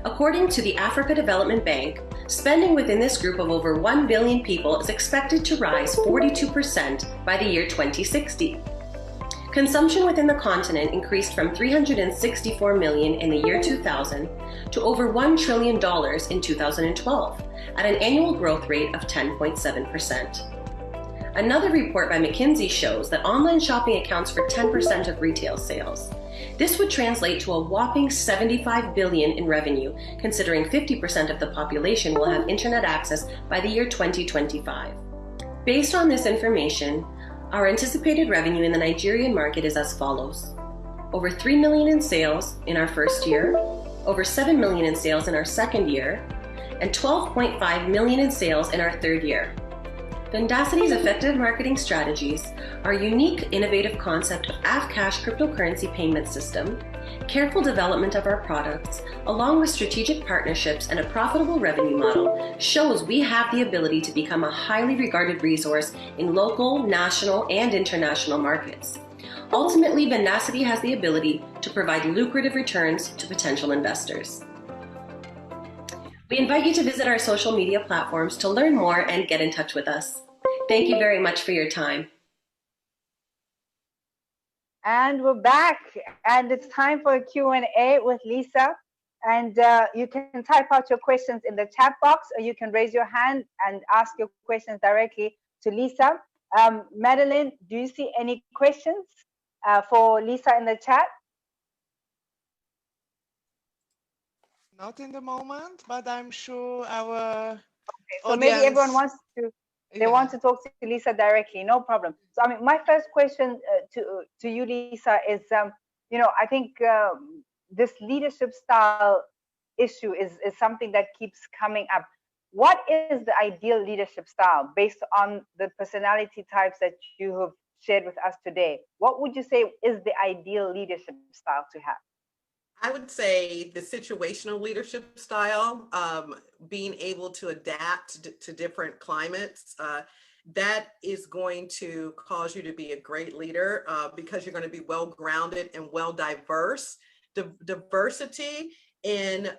According to the Africa Development Bank, spending within this group of over 1 billion people is expected to rise 42% by the year 2060. Consumption within the continent increased from 364 million in the year 2000 to over $1 trillion in 2012, at an annual growth rate of 10.7%. Another report by McKinsey shows that online shopping accounts for 10% of retail sales. This would translate to a whopping 75 billion in revenue, considering 50% of the population will have internet access by the year 2025. Based on this information, our anticipated revenue in the Nigerian market is as follows. Over 3 million in sales in our first year, over 7 million in sales in our second year, and 12.5 million in sales in our third year. Vendacity's effective marketing strategies, our unique innovative concept of Avcash cryptocurrency payment system, careful development of our products, along with strategic partnerships and a profitable revenue model, shows we have the ability to become a highly regarded resource in local, national, and international markets. Ultimately, Vendacity has the ability to provide lucrative returns to potential investors. We invite you to visit our social media platforms to learn more and get in touch with us. Thank you very much for your time. And we're back, and it's time for a Q&A with Lisa. And you can type out your questions in the chat box, or you can raise your hand and ask your questions directly to Lisa. Madeline, do you see any questions for Lisa in the chat? Not in the moment, but I'm sure our so maybe everyone wants to, they want to talk to Lisa directly, no problem. So I mean, my first question to you, Lisa, is, you know, I think this leadership style issue is something that keeps coming up. What is the ideal leadership style based on the personality types that you have shared with us today? What would you say is the ideal leadership style to have? I would say the situational leadership style, being able to adapt to different climates, that is going to cause you to be a great leader because you're going to be well-grounded and well-diverse. Diversity in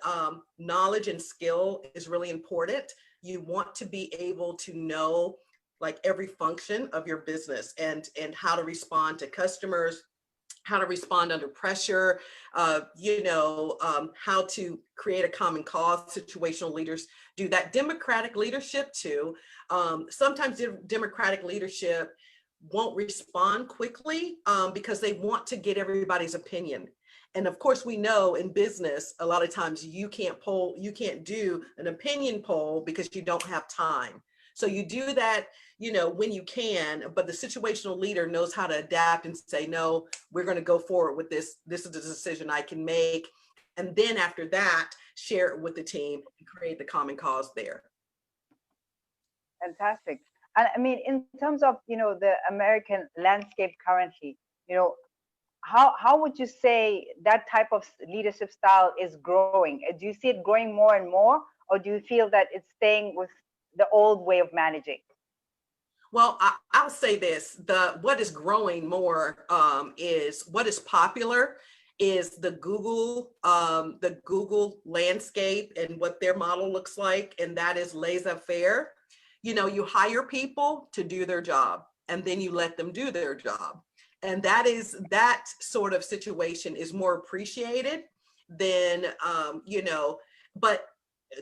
knowledge and skill is really important. You want to be able to know like every function of your business and how to respond to customers, how to respond under pressure, you know, how to create a common cause. Situational leaders do that. Democratic leadership too. Sometimes democratic leadership won't respond quickly because they want to get everybody's opinion. And of course, we know in business, a lot of times you can't do an opinion poll because you don't have time. So you do that, you know, when you can, but the situational leader knows how to adapt and say, no, we're going to go forward with this. This is the decision I can make. And then after that, share it with the team and create the common cause there. Fantastic. And I mean, in terms of, you know, the American landscape currently, you know, how would you say that type of leadership style is growing? Do you see it growing more and more, or do you feel that it's staying with the old way of managing? Well, I'll say this: what is growing more is what is popular is the Google landscape and what their model looks like, and that is laissez-faire. You know, you hire people to do their job, and then you let them do their job, and that sort of situation is more appreciated than But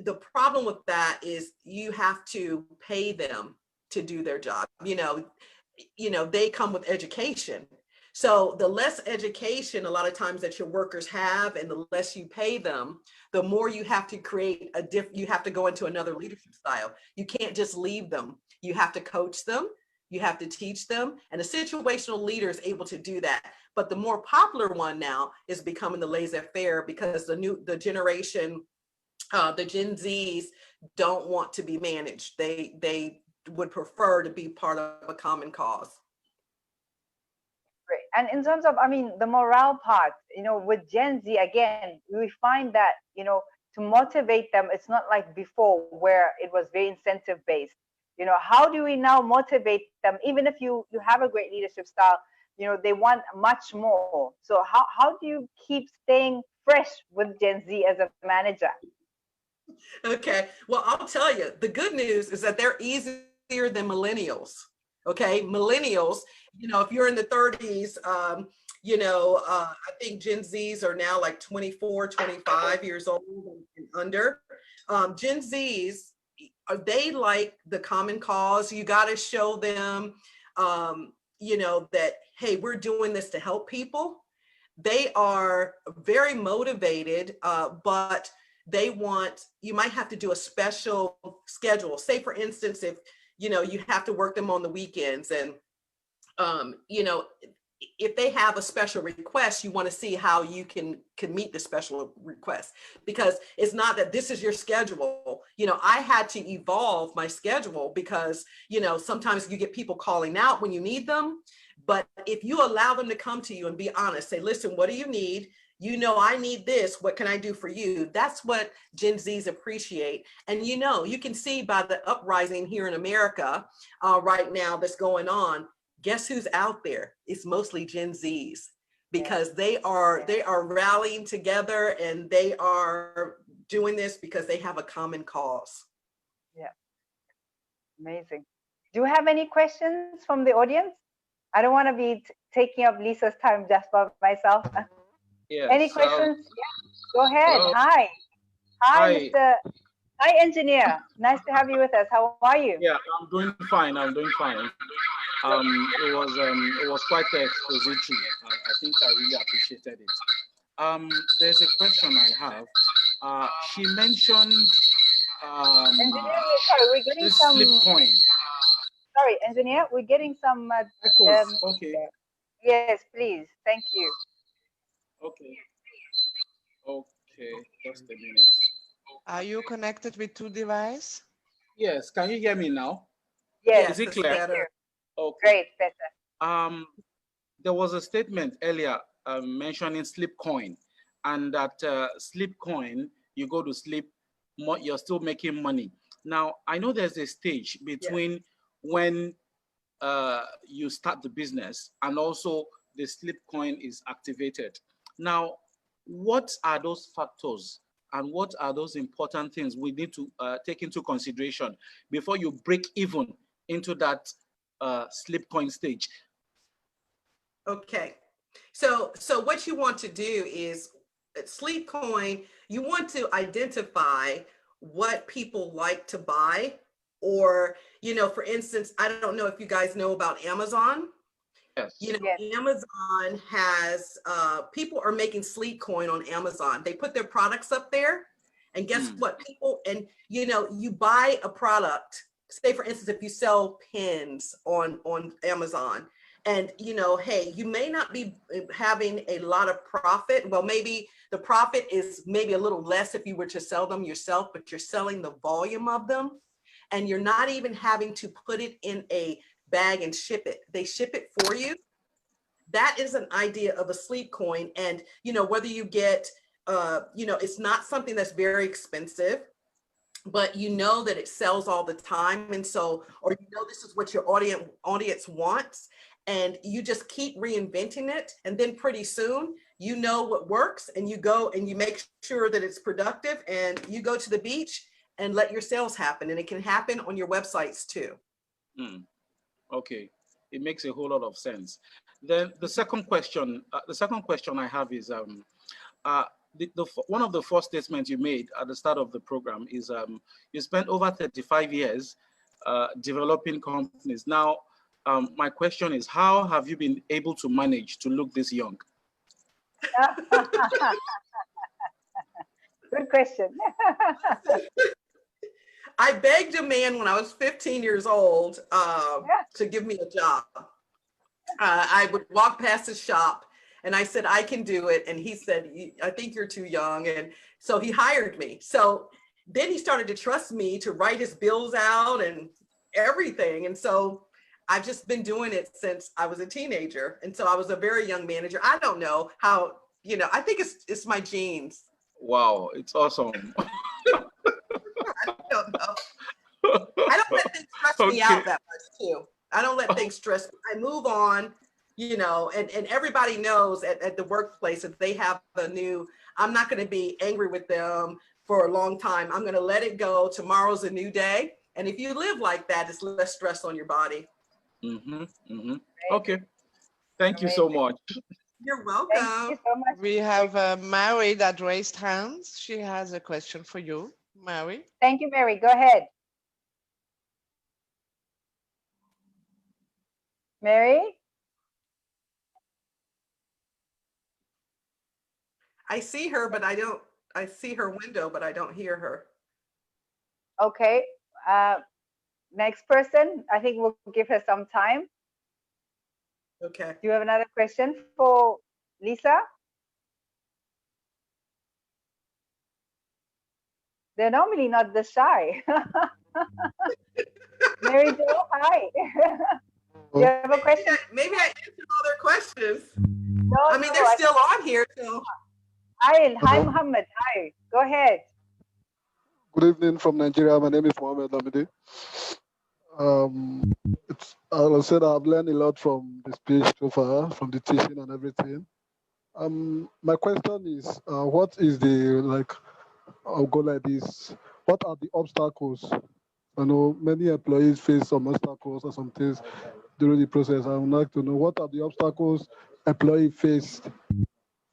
the problem with that is you have to pay them to do their job. They come with education. So the less education a lot of times that your workers have, and the less you pay them, the more you have to you have to go into another leadership style. You can't just leave them. You have to coach them. You have to teach them. And a situational leader is able to do that. But the more popular one now is becoming the laissez-faire, because the generation, the Gen Zs don't want to be managed. They would prefer to be part of a common cause. Great. And in terms of, the morale part, with Gen Z, again, we find that, to motivate them, it's not like before where it was very incentive based. How do we now motivate them? Even if you have a great leadership style, they want much more. So how do you keep staying fresh with Gen Z as a manager? Okay, well, I'll tell you, the good news is that they're easier than millennials. Okay, millennials, if you're in the 30s, I think Gen Zs are now like 24, 25 years old and under. Gen Zs, they like the common cause. You got to show them, that, hey, we're doing this to help people. They are very motivated, but you might have to do a special schedule. Say, for instance, if, you have to work them on the weekends, and, if they have a special request, you want to see how you can meet the special request, because it's not that this is your schedule. I had to evolve my schedule because, sometimes you get people calling out when you need them. But if you allow them to come to you and be honest, say, listen, what do you need? I need this. What can I do for you? That's what Gen Zs appreciate. And, you can see by the uprising here in America right now that's going on, guess who's out there? It's mostly Gen Zs, because they are rallying together, and they are doing this because they have a common cause. Yeah. Amazing. Do you have any questions from the audience? I don't want to be taking up Lisa's time just by myself. Yes, Any questions? Go ahead. hello. Hi, Hi. Mr. Hi, engineer. Nice to have you with us. How are you? Yeah, I'm doing fine. It was quite expository. I think I really appreciated it. There's a question I have. She mentioned Engineer, sorry, we're getting this some. slip coin. Sorry, engineer, we're getting some. Echoes. Okay. Yes, please. Thank you. Okay. Okay. Just a minute. Are you connected with two devices? Yes. Can you hear me now? Yes. Is it clear? Better. Okay. Great, better. There was a statement earlier mentioning slip coin, and that slip coin, you go to sleep, you're still making money. Now, I know there's a stage between when you start the business and also the slip coin is activated. Now, what are those factors and what are those important things we need to take into consideration before you break even into that slip coin stage? Okay, so what you want to do is, sleep coin, you want to identify what people like to buy, or, for instance, I don't know if you guys know about Amazon. Yes. Amazon has, people are making sleep coin on Amazon. They put their products up there, and guess what? People, and you buy a product, say for instance, if you sell pens on Amazon, and hey, you may not be having a lot of profit. Well, maybe the profit is maybe a little less if you were to sell them yourself, but you're selling the volume of them, and you're not even having to put it in a bag and ship it. They ship it for you. that is an idea of a sleep coin. And, you know, whether you get, you know, it's not something that's very expensive, but you know that it sells all the time. And so, or you know, this is what your audience wants. And you just keep reinventing it. And then pretty soon, you know what works, and you go and you make sure that it's productive, and you go to the beach and let your sales happen. And it can happen on your websites too. Okay, it makes a whole lot of sense. Then the second question I have is, one of the first statements you made at the start of the program is you spent over 35 years developing companies. Now, my question is, how have you been able to manage to look this young? Good question. I begged a man when I was 15 years old to give me a job. I would walk past his shop and I said, I can do it. And he said, I think you're too young. And so he hired me. So then he started to trust me to write his bills out and everything. And so I've just been doing it since I was a teenager. And so I was a very young manager. I don't know how, you know, I think it's my genes. Wow, it's awesome. I don't know. I don't let things stress me out that much too. I don't let things stress me. I move on, you know, and everybody knows at the workplace that they have a new, I'm not going to be angry with them for a long time. I'm going to let it go. Tomorrow's a new day. And if you live like that, it's less stress on your body. Okay. Thank you so much. You're welcome. Thank you so much. We have Mary that raised hands. She has a question for you, Mary. Thank you, Mary. Go ahead. Mary? I see her, but I see her window, but I don't hear her. Okay. Next person. I think we'll give her some time. Okay. Do you have another question for Lisa? They're normally not this shy. Mary Jo, hi. Do you have a question? Maybe I answered all their questions. No, I mean, they're still on here. So. Hi, Muhammad. Hi. Go ahead. Good evening from Nigeria. My name is Mohammed Lamide. I said I've learned a lot from the speech so far, from the teaching and everything. My question is, what is the, I'll go like this. What are the obstacles? I know many employees face some obstacles or some things during the process. I would like to know, what are the obstacles employees face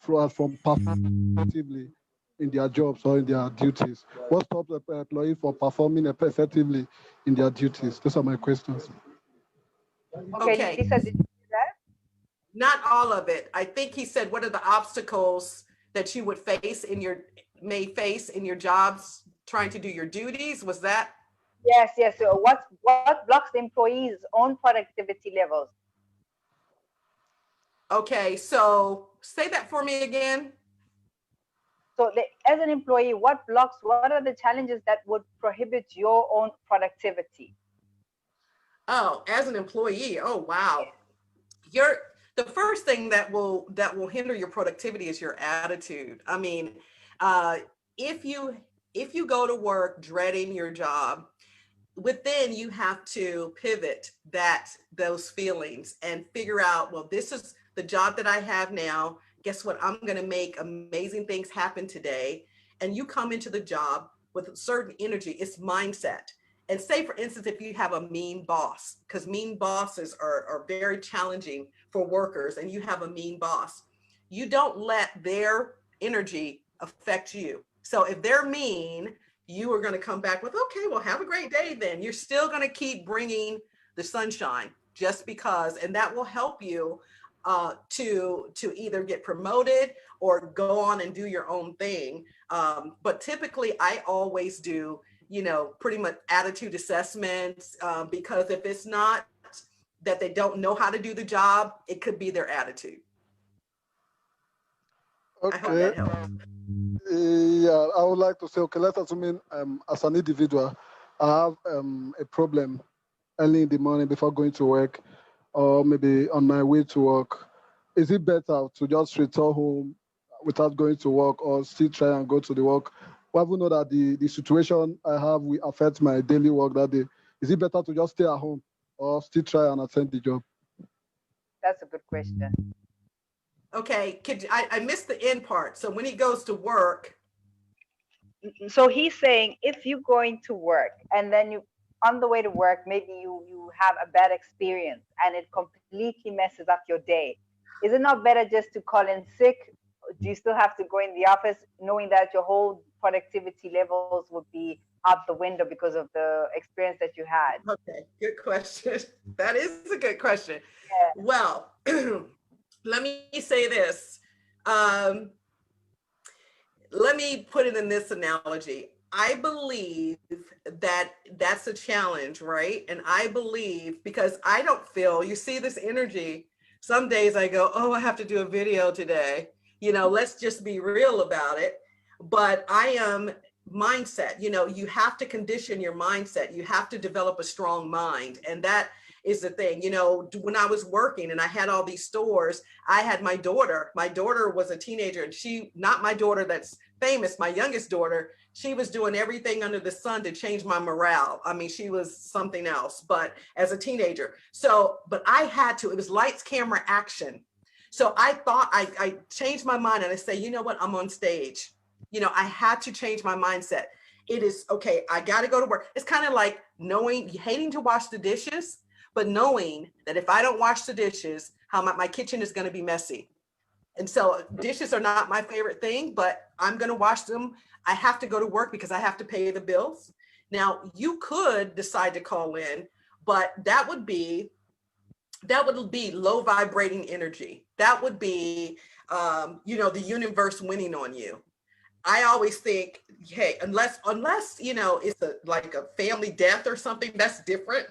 from performing effectively in their jobs or in their duties? What stops the employee from performing effectively in their duties? Those are my questions. Okay. Lisa, did you do that? Not all of it. I think he said, what are the obstacles that you would may face in your jobs trying to do your duties? Was that? Yes. So what blocks the employees' own productivity levels? Okay, so say that for me again. So as an employee, what are the challenges that would prohibit your own productivity? Oh, as an employee, oh, wow. The first thing that will hinder your productivity is your attitude. I mean, if you go to work dreading your job, within you have to pivot those feelings and figure out, well, this is the job that I have now. Guess what? I'm going to make amazing things happen today. And you come into the job with a certain energy. It's mindset. And say, for instance, if you have a mean boss, because mean bosses are very challenging for workers, and you have a mean boss, you don't let their energy affect you. So if they're mean, you are going to come back with, okay, well, have a great day then. You're still going to keep bringing the sunshine just because, and that will help you to either get promoted or go on and do your own thing. But typically I always do, pretty much attitude assessments, because if it's not that they don't know how to do the job, it could be their attitude. Okay. I hope that helps. Yeah, I would like to say, okay, let's assume as an individual, I have a problem early in the morning before going to work, or maybe on my way to work. is it better to just return home without going to work, or still try and go to the work? Well, we know that the situation I have will affect my daily work that day. Is it better to just stay at home or still try and attend the job? That's a good question. Okay, I missed the end part. So when he goes to work. So he's saying if you're going to work and then you, on the way to work, maybe you have a bad experience and it completely messes up your day. Is it not better just to call in sick? Do you still have to go in the office knowing that your whole productivity levels would be out the window because of the experience that you had? Okay, good question. That is a good question. Yeah. Well, let me say this. Let me put it in this analogy. I believe that that's a challenge, right? And I believe, because I don't feel, you see this energy, some days I go, oh, I have to do a video today. You know, let's just be real about it. But I am mindset, you know, you have to condition your mindset. You have to develop a strong mind. And that is the thing. You know, when I was working and I had all these stores, I had my daughter was a teenager, and she, not my daughter that's famous, my youngest daughter, she was doing everything under the sun to change my morale. I mean, she was something else, but as a teenager. So, but I had to, it was lights, camera, action. So I thought I changed my mind and I say, you know what, I'm on stage. You know, I had to change my mindset. It is, okay, I got to go to work. It's kind of like knowing, hating to wash the dishes, but knowing that if I don't wash the dishes, how my kitchen is going to be messy. And so dishes are not my favorite thing, but I'm going to wash them. I have to go to work because I have to pay the bills. Now, you could decide to call in, but that would be low vibrating energy. That would be, you know, the universe winning on you. I always think, hey, unless, you know, it's like a family death or something, that's different.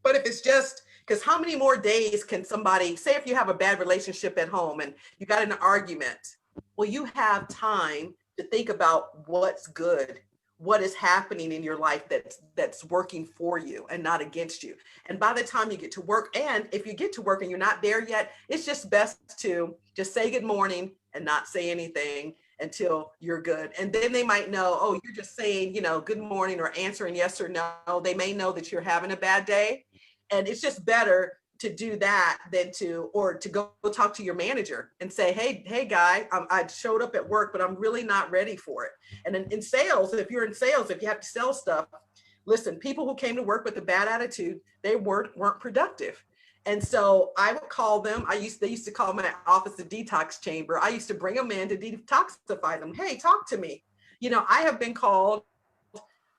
But if it's just, because how many more days can somebody, say if you have a bad relationship at home and you got in an argument, well, you have time to think about what's good, what is happening in your life that's working for you and not against you. And by the time you get to work, and if you get to work and you're not there yet, it's just best to just say good morning and not say anything until you're good. And then they might know, oh, you're just saying, you know, good morning or answering yes or no. They may know that you're having a bad day. And it's just better to do that than to go talk to your manager and say, hey guy, I showed up at work, but I'm really not ready for it. And in sales, if you're in sales, if you have to sell stuff, listen, people who came to work with a bad attitude, they weren't productive. And so I would call them. They used to call my office the detox chamber. I used to bring them in to detoxify them. Hey, talk to me. You know, I have been called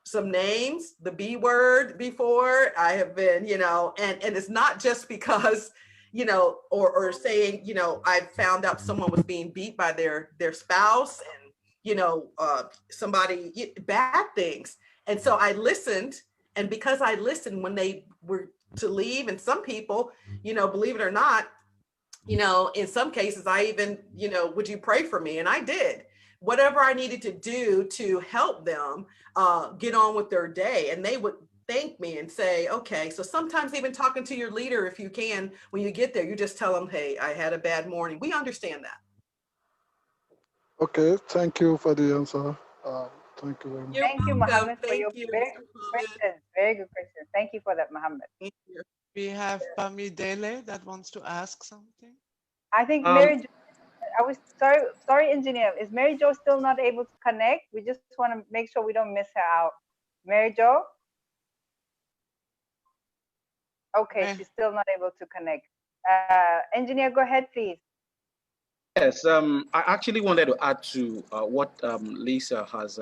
some names, the B word before. I have been, you know, and it's not just because, you know, or saying, you know, I found out someone was being beat by their spouse and, you know, somebody, bad things. And so I listened. And because I listened when they were to leave, and some people, you know, believe it or not, you know, in some cases, I even, you know, would you pray for me? And I did whatever I needed to do to help them get on with their day. And they would thank me and say, okay. So sometimes even talking to your leader, if you can, when you get there, you just tell them, hey, I had a bad morning. We understand that. Okay, thank you for the answer. Thank you very much. Thank you, Mohammed, for your very good question. Very good question. Thank you for that, Mohammed. Thank you. We have Bamidele that wants to ask something. I think Mary Jo, I was sorry, engineer. Is Mary Jo still not able to connect? We just want to make sure we don't miss her out. Mary Jo? Okay, she's still not able to connect. Engineer, go ahead, please. Yes, I actually wanted to add to what Lisa has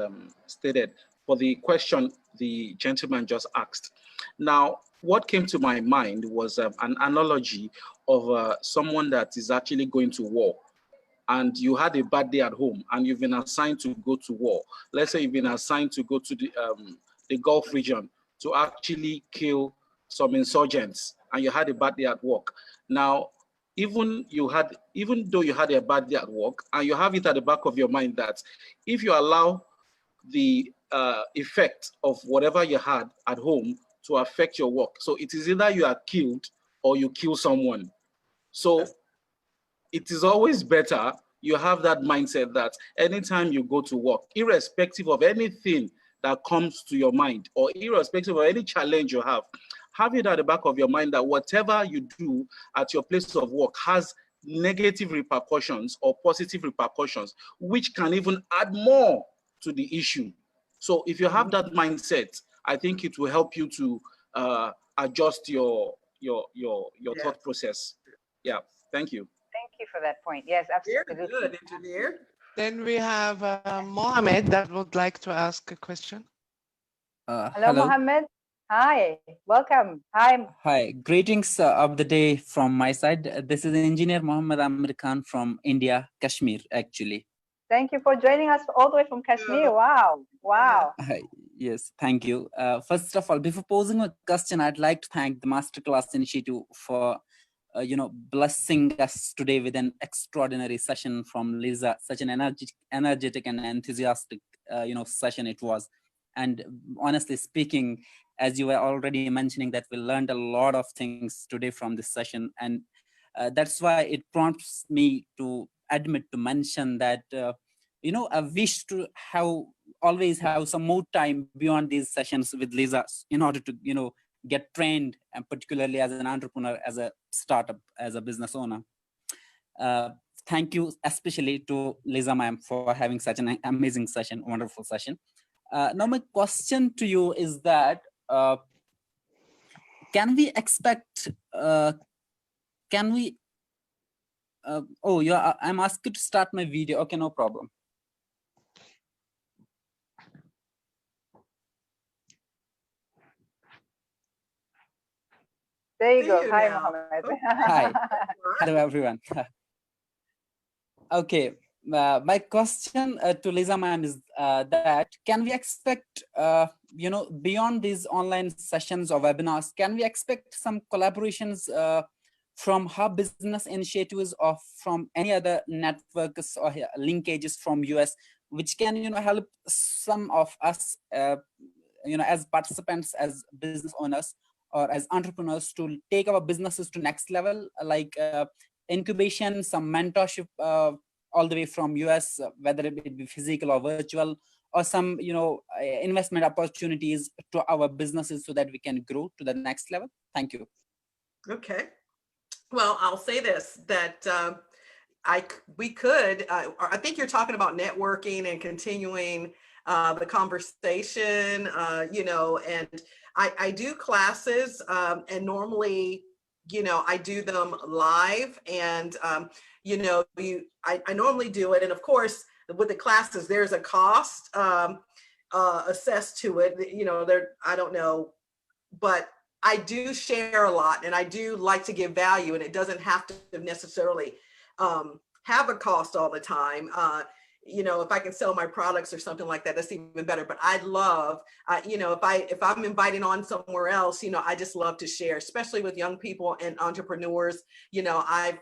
stated for the question the gentleman just asked. Now, what came to my mind was an analogy of someone that is actually going to war, and you had a bad day at home and you've been assigned to go to war. Let's say you've been assigned to go to the Gulf region to actually kill some insurgents, and you had a bad day at work. Now, even though you had a bad day at work, and you have it at the back of your mind that if you allow the effect of whatever you had at home to affect your work, so it is either you are killed or you kill someone. So it is always better you have that mindset that anytime you go to work, irrespective of anything that comes to your mind or irrespective of any challenge you have it at the back of your mind that whatever you do at your place of work has negative repercussions or positive repercussions, which can even add more to the issue. So if you have that mindset, I think it will help you to adjust your thought process. Yeah, thank you. Thank you for that point. Yes, absolutely. Very good, engineer. Then we have Mohammed that would like to ask a question. Hello, Mohammed. Hi, welcome. Hi, greetings of the day from my side. This is engineer Mohammed Amir Khan from India, Kashmir, actually. Thank you for joining us all the way from Kashmir. Wow, wow. Yes, thank you. First of all, before posing a question, I'd like to thank the MasterClass initiative for blessing us today with an extraordinary session from Lisa. Such an energetic and enthusiastic session it was. And honestly speaking, as you were already mentioning, that we learned a lot of things today from this session, and that's why it prompts me to mention that I wish to always have some more time beyond these sessions with Lisa in order to get trained, and particularly as an entrepreneur, as a startup, as a business owner. Thank you especially to Lisa ma'am for having such an amazing session, wonderful session. Now my question to you is that can we expect I'm asked to start my video. Okay, no problem. There you go. Hi, Mohammed. Hi. Hello, everyone. Okay. My question to Lisa ma'am is that can we expect, beyond these online sessions or webinars, can we expect some collaborations from her business initiatives or from any other networks or linkages from US, which can, help some of us, as participants, as business owners or as entrepreneurs to take our businesses to next level, like incubation, some mentorship, all the way from US, whether it be physical or virtual, or some investment opportunities to our businesses so that we can grow to the next level? Thank you. Okay. Well, I'll say this, that I think you're talking about networking and continuing the conversation, and I do classes, and normally, I do them live, and I normally do it. And of course, with the classes, there's a cost assessed to it, I don't know, but I do share a lot, and I do like to give value, and it doesn't have to necessarily have a cost all the time. If I can sell my products or something like that, that's even better. But I'd love, if I'm invited on somewhere else, I just love to share, especially with young people and entrepreneurs. I've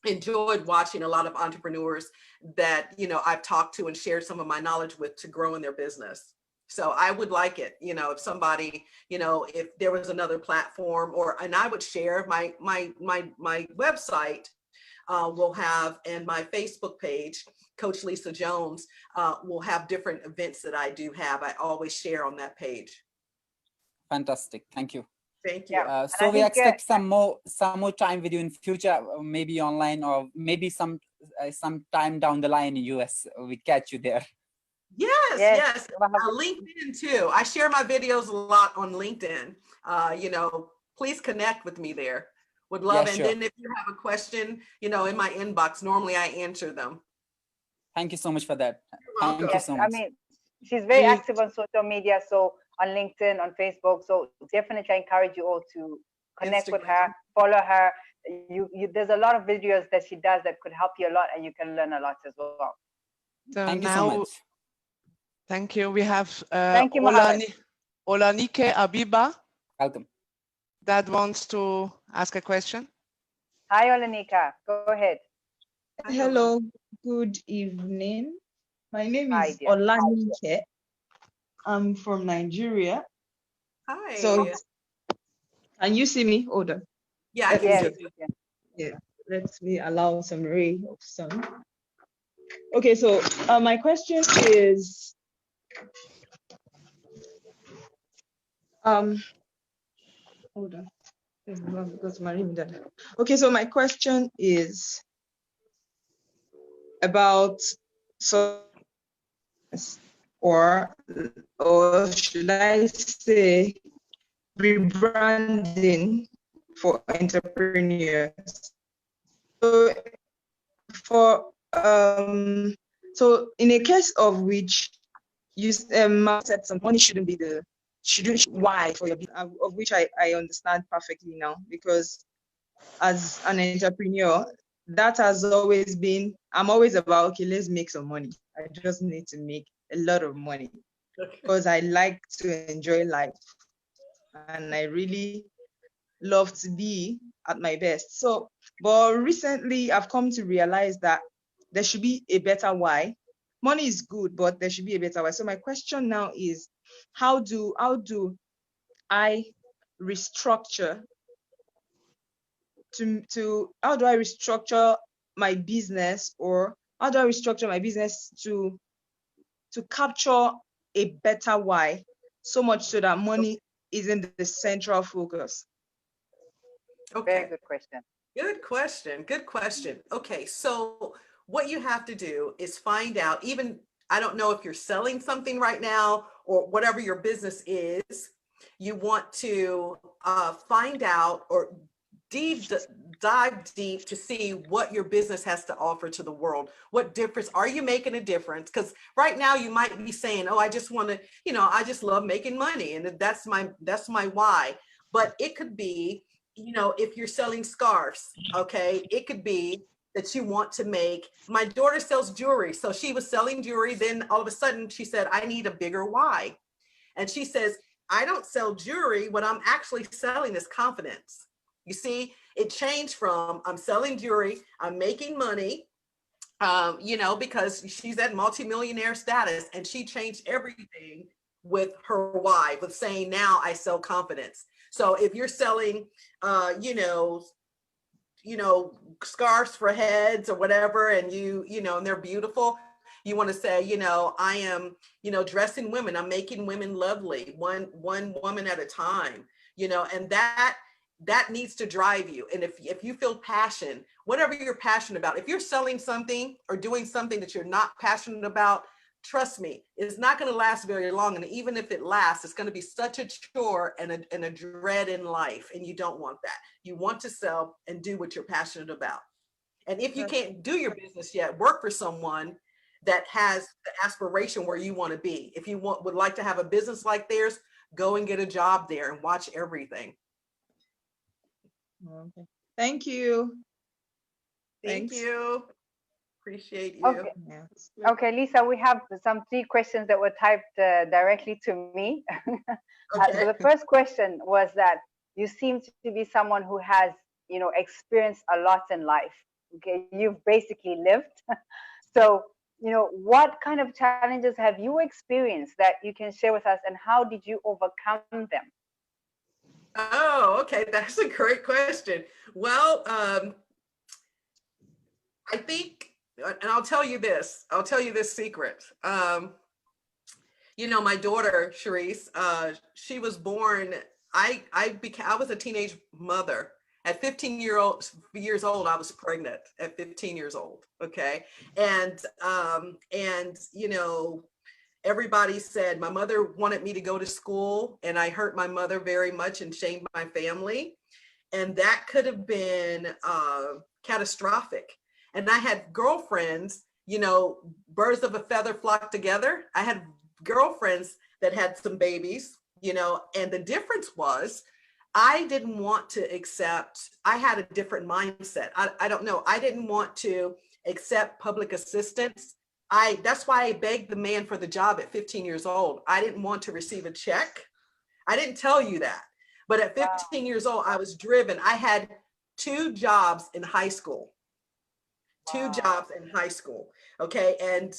enjoyed watching a lot of entrepreneurs that, I've talked to and shared some of my knowledge with to grow in their business. So I would like it, if somebody, if there was another platform, and I would share my website will have, and my Facebook page, Coach Lisa Jones, will have different events that I do have. I always share on that page. Fantastic. Thank you. Thank you. So we expect some more time with you in future, maybe online, or maybe some time down the line in US. We catch you there. Yes. LinkedIn too. I share my videos a lot on LinkedIn. Please connect with me there. Would love. Yeah, and sure. Then if you have a question, in my inbox, normally I answer them. Thank you so much for that. Thank you so much. I mean, she's very active on social media, so on LinkedIn, on Facebook. So definitely I encourage you all to connect with her, follow her. There's a lot of videos that she does that could help you a lot, and you can learn a lot as well. So thank you so much. Thank you. We have Thank you, Olanike Abiba. Welcome. That wants to ask a question. Hi, Olanika. Go ahead. Hello. Good evening. My name is dear. Olanike. I'm from Nigeria. Hi. So, can you see me? Hold on. Yeah, I can see you. Yeah. let me allow some ray of sun. Okay, so my question is, hold on, because okay, so my question is about or should I say rebranding for entrepreneurs. So for so in a case of which you said some money shouldn't be the why for your business, of which I understand perfectly now, because as an entrepreneur, that has always been, I'm always about, okay, let's make some money. I just need to make a lot of money because I like to enjoy life and I really love to be at my best. So, but recently I've come to realize that there should be a better why. Money is good, but there should be a better why. So my question now is, how do I restructure how do I restructure my business, or how do I restructure my business to capture a better why, so much so that money isn't the central focus? Okay. Very good question. Good question. Good question. Okay, so what you have to do is find out, even, I don't know if you're selling something right now or whatever your business is, you want to find out or dive deep to see what your business has to offer to the world. What difference are you making a difference? Because right now you might be saying, oh, I just want to, I just love making money and that's my why. But it could be, if you're selling scarves, okay, it could be that you want to make, my daughter sells jewelry. So she was selling jewelry. Then all of a sudden she said, I need a bigger why. And she says, I don't sell jewelry. What I'm actually selling is confidence. You see, it changed from I'm selling jewelry, I'm making money, because she's at multimillionaire status, and she changed everything with her why, with saying, now I sell confidence. So if you're selling, scarves for heads or whatever, and and they're beautiful, you want to say, I am, dressing women, I'm making women lovely, one woman at a time, and that needs to drive you. And if you feel passion, whatever you're passionate about, if you're selling something or doing something that you're not passionate about, trust me, it's not going to last very long. And even if it lasts, it's going to be such a chore and a dread in life. And you don't want that. You want to sell and do what you're passionate about. And if you can't do your business yet, work for someone that has the aspiration where you want to be. If you would like to have a business like theirs, go and get a job there and watch everything. Okay. Thank you. Thank you. Appreciate you. Okay. Okay, Lisa, we have some 3 questions that were typed directly to me. Okay. So the first question was that you seem to be someone who has, experienced a lot in life. Okay, you've basically lived. So, what kind of challenges have you experienced that you can share with us, and how did you overcome them? Oh, okay. That's a great question. Well, I think, and I'll tell you this secret. My daughter, Sharice, she was born, I was a teenage mother. At 15 years old, I was pregnant at 15 years old. Okay. And everybody said my mother wanted me to go to school, and I hurt my mother very much and shamed my family. And that could have been catastrophic. And I had girlfriends, birds of a feather flock together. I had girlfriends that had some babies, and the difference was I didn't want to accept, I had a different mindset. I don't know. I didn't want to accept public assistance. That's why I begged the man for the job at 15 years old. I didn't want to receive a check. I didn't tell you that. But at 15 years old, I was driven. I had 2 jobs in high school. 2 jobs in high school. Okay. And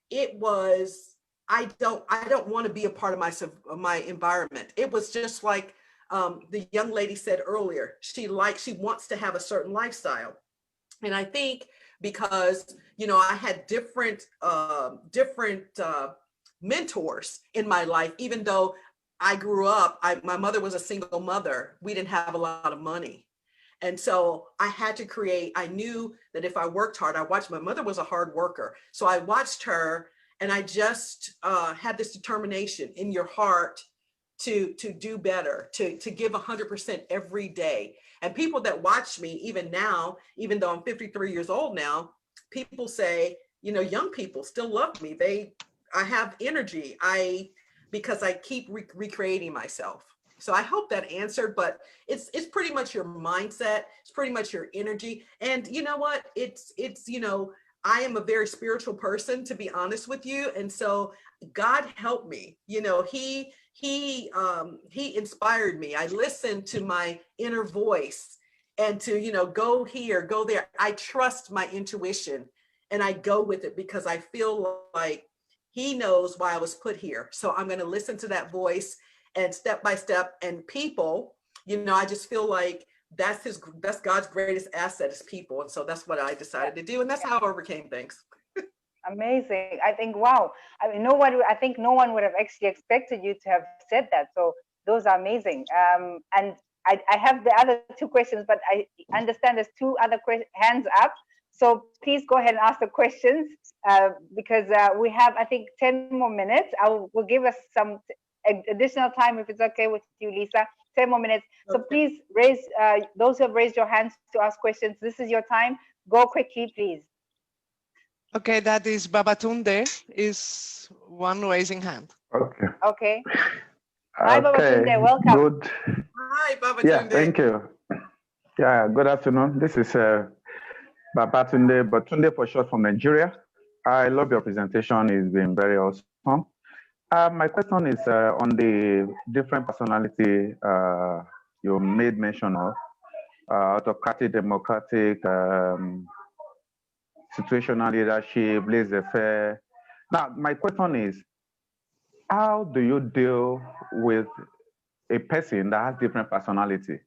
it was, I don't want to be a part of my environment. It was just like the young lady said earlier, she wants to have a certain lifestyle. And I think because, you know, I had different mentors in my life, even though I grew up, my mother was a single mother. We didn't have a lot of money. And so I had to create, I knew that if I worked hard, I watched, my mother was a hard worker. So I watched her, and I just had this determination in your heart to do better, to give 100% every day. And people that watch me, even now, even though I'm 53 years old now, people say, you know, young people still love me. I have energy. Because I keep recreating myself. So I hope that answered, but it's pretty much your mindset. It's pretty much your energy. And you know what? It's, you know, I am a very spiritual person, to be honest with you. And so God helped me, you know, he inspired me. I listened to my inner voice, and to, you know, go here, go there. I trust my intuition, and I go with it because I feel like he knows why I was put here. So I'm going to listen to that voice, and step by step. And people, you know, I just feel like that's God's greatest asset is people. And so that's what I decided to do. And that's how I overcame things. Amazing. I think, wow. I mean, I think no one would have actually expected you to have said that. So those are amazing. And I have the other two questions, but I understand there's two other hands up. So please go ahead and ask the questions because we have, I think, 10 more minutes. We'll give us some additional time if it's okay with you, Lisa. 10 more minutes. So please raise, those who have raised your hands to ask questions, this is your time. Go quickly, please. Okay, that is Babatunde is one raising hand. Okay. Okay. Hi, Babatunde, welcome. Good. Hi, Babatunde. Yeah, thank you. Yeah, good afternoon. This is Babatunde, but Tunde for short, from Nigeria. I love your presentation. It's been very awesome. My question is on the different personality you made mention of, autocratic, democratic, situational leadership, laissez-faire. Now, my question is, how do you deal with a person that has different personality?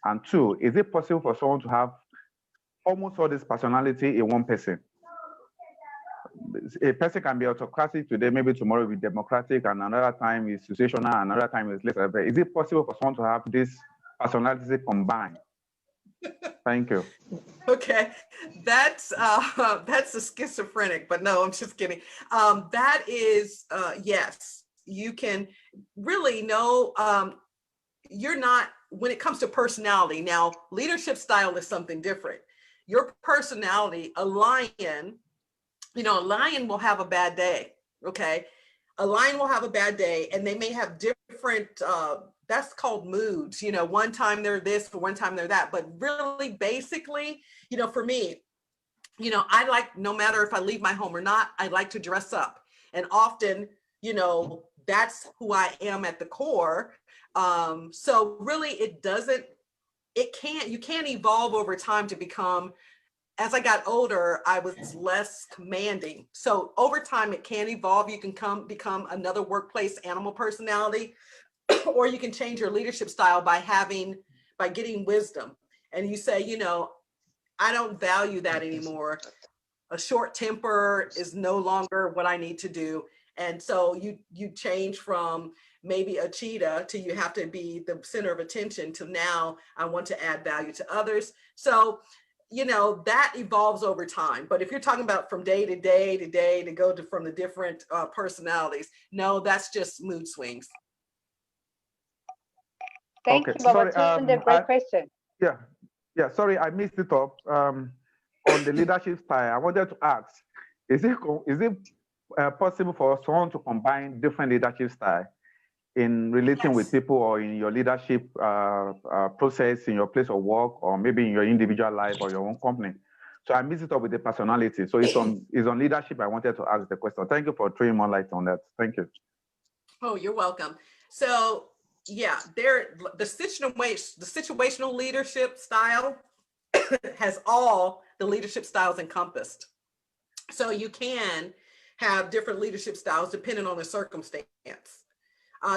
And two, is it possible for someone to have almost all this personality in one person? A person can be autocratic today, maybe tomorrow will be democratic, and another time is situational, another time is laissez-faire. Is it possible for someone to have this personality combined? Thank you. Okay, that's a schizophrenic, but no, I'm just kidding. That is, yes, you can really know, you're not, when it comes to personality, now leadership style is something different. Your personality, a lion, you know, a lion will have a bad day, okay? A lion will have a bad day, and they may have different, that's called moods. You know, one time they're this, or one time they're that. But really, basically, you know, for me, you know, I like, no matter if I leave my home or not, I like to dress up. And often, you know, that's who I am at the core. So really, you can't evolve over time to become, as I got older, I was less commanding. So over time, it can evolve. You can become another workplace animal personality, or you can change your leadership style by getting wisdom. And you say, you know, I don't value that anymore. A short temper is no longer what I need to do. And so you change from maybe a cheetah to you have to be the center of attention to now I want to add value to others. So, you know, that evolves over time. But if you're talking about from day to day to day to go to from the different personalities, no, that's just mood swings. Thank you, Babatunde. Great question. Yeah. Sorry, I missed it up. On the leadership style, I wanted to ask: is it possible for someone to combine different leadership style in relating with people, or in your leadership process, in your place of work, or maybe in your individual life or your own company? So I missed it up with the personality. So it's on leadership. I wanted to ask the question. Thank you for throwing more light on that. Thank you. Oh, you're welcome. So yeah, the situational leadership style has all the leadership styles encompassed. So you can have different leadership styles depending on the circumstance.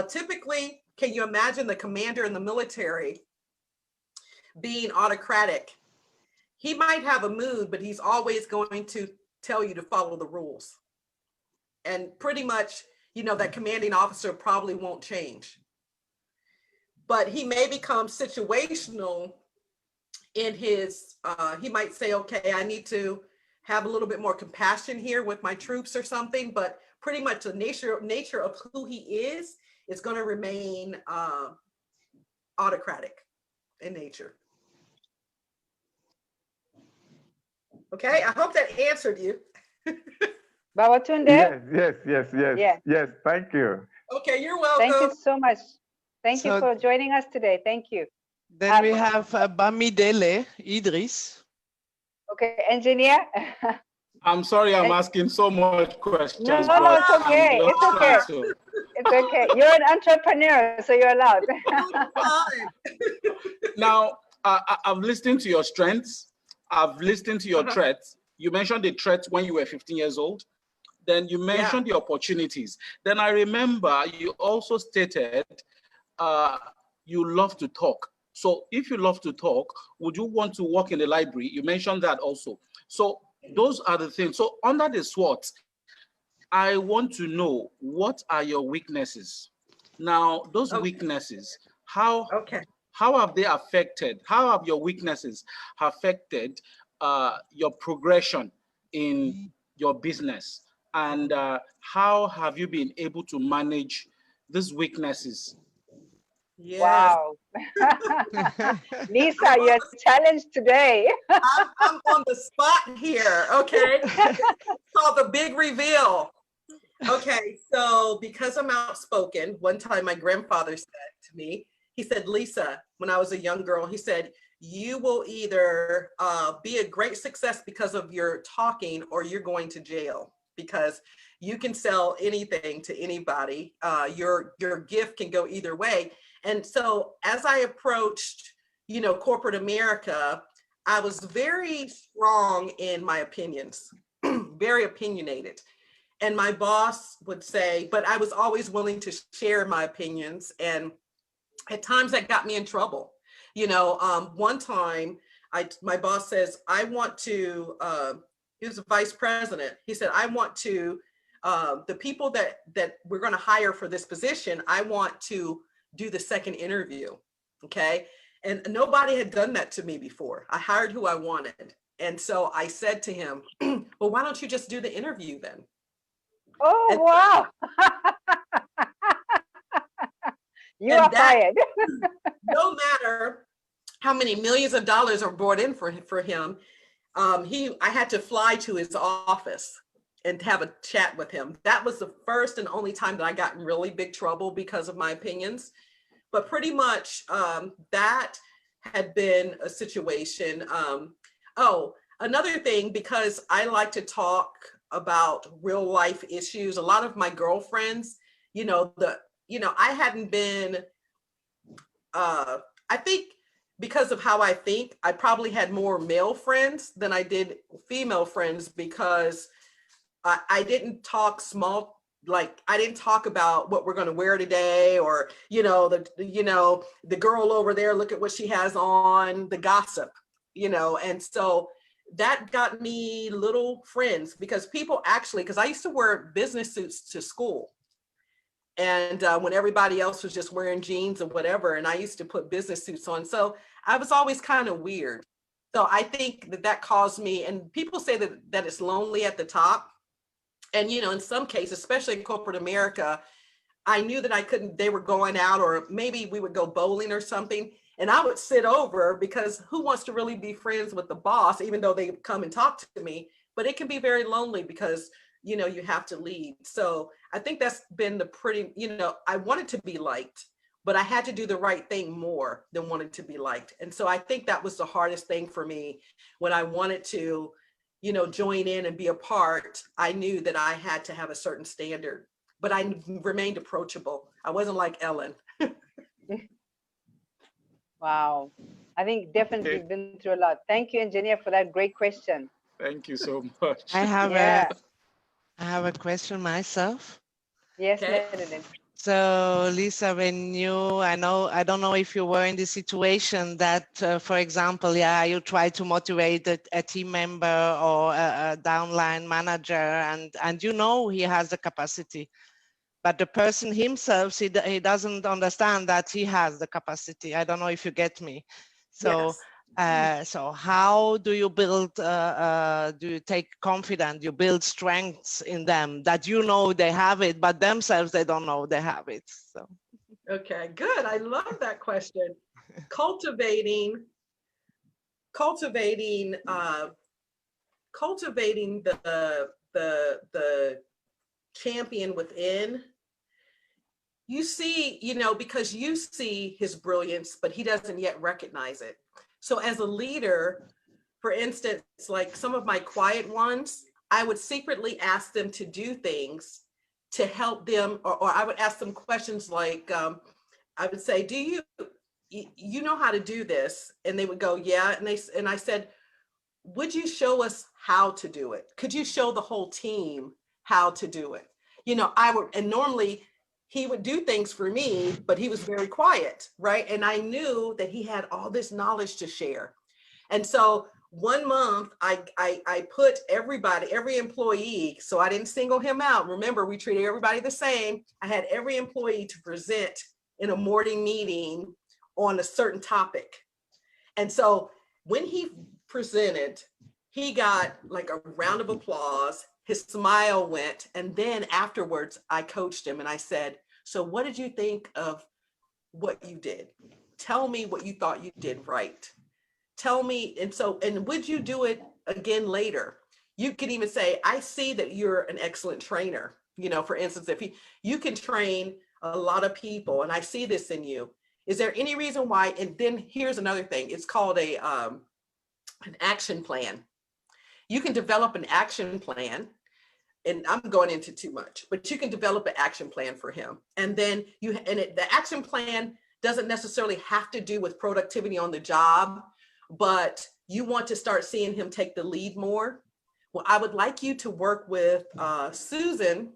Typically, can you imagine the commander in the military being autocratic he might have a mood, but he's always going to tell you to follow the rules. And pretty much, you know, that commanding officer probably won't change. But he may become situational in his, he might say, okay, I need to have a little bit more compassion here with my troops or something, but pretty much the nature of who he is going to remain autocratic in nature. Okay, I hope that answered you. Babatunde? Yes, thank you. Okay, you're welcome. Thank you so much. Thank you for joining us today. Thank you. Then we have Bamidele Idris. Okay, engineer. I'm sorry I'm asking so much questions. No, it's okay. It's okay. It's okay. You're an entrepreneur, so you're allowed. Now, I've listened to your strengths. I've listened to your threats. You mentioned the threats when you were 15 years old. Then you mentioned the opportunities. Then I remember you also stated you love to talk. So if you love to talk, would you want to work in the library? You mentioned that also. So those are the things. So under the SWOT, I want to know, what are your weaknesses? Now, those weaknesses, how have they affected, how have your weaknesses affected your progression in your business? And how have you been able to manage these weaknesses? Yes. Wow. Lisa, you're challenged today. I'm on the spot here, okay? So the big reveal. Okay, so because I'm outspoken, one time my grandfather said to me, he said, Lisa, when I was a young girl, he said, you will either be a great success because of your talking, or you're going to jail, because you can sell anything to anybody. Your gift can go either way. And so as I approached, you know, corporate America, I was very strong in my opinions, very opinionated. And my boss would say, but I was always willing to share my opinions. And at times that got me in trouble. You know, one time my boss says, I want to, he was a vice president. He said, I want to, the people that we're going to hire for this position, I want to do the second interview. Okay. And nobody had done that to me before. I hired who I wanted. And so I said to him, well, why don't you just do the interview then? Oh, and wow. You are fired. No matter how many millions of dollars are brought in for him, I had to fly to his office and have a chat with him. That was the first and only time that I got in really big trouble because of my opinions. But pretty much that had been a situation. Another thing, because I like to talk about real life issues. A lot of my girlfriends, I hadn't been, I think because of how I think, I probably had more male friends than I did female friends, because I didn't talk I didn't talk about what we're going to wear today, or, the girl over there, look at what she has on, the gossip, and so that got me little friends, because people actually, because I used to wear business suits to school. And when everybody else was just wearing jeans or whatever, and I used to put business suits on. So I was always kind of weird. So I think that caused me, and people say that it's lonely at the top. And, in some cases, especially in corporate America, I knew that they were going out, or maybe we would go bowling or something. And I would sit over, because who wants to really be friends with the boss, even though they come and talk to me? But it can be very lonely, because, you have to lead. So I think that's been I wanted to be liked, but I had to do the right thing more than wanted to be liked. And so I think that was the hardest thing for me when I wanted to, join in and be a part. I knew that I had to have a certain standard, but I remained approachable. I wasn't like Ellen. Wow. I think definitely you've been through a lot. Thank you, engineer, for that great question. Thank you so much. I have a question myself. Yes, okay. Madeline. So Lisa, I don't know if you were in the situation that, for example, you try to motivate a team member or a downline manager, and you know he has the capacity, but the person himself, he doesn't understand that he has the capacity. I don't know if you get me. So. Yes. So how do you build, do you take confidence, you build strengths in them that you know they have it, but themselves, they don't know they have it. So. Okay, good. I love that question. Cultivating the champion within. You see, because you see his brilliance, but he doesn't yet recognize it. So as a leader, for instance, like some of my quiet ones, I would secretly ask them to do things to help them, or I would ask them questions like, I would say, do you know how to do this? And they would go, yeah. And I said, would you show us how to do it? Could you show the whole team how to do it? I would, and normally he would do things for me, but he was very quiet, right? And I knew that he had all this knowledge to share. And so 1 month, I put every employee, so I didn't single him out. Remember, we treated everybody the same. I had every employee to present in a morning meeting on a certain topic. And so when he presented, he got like a round of applause. His smile went. And then afterwards, I coached him and I said, so what did you think of what you did? Tell me what you thought you did right. Tell me, and would you do it again later? You could even say, I see that you're an excellent trainer. For instance, if you can train a lot of people, and I see this in you. Is there any reason why? And then here's another thing. It's called an action plan. You can develop an action plan, and I'm going into too much, but you can develop an action plan for him. And then the action plan doesn't necessarily have to do with productivity on the job, but you want to start seeing him take the lead more. Well, I would like you to work with Susan.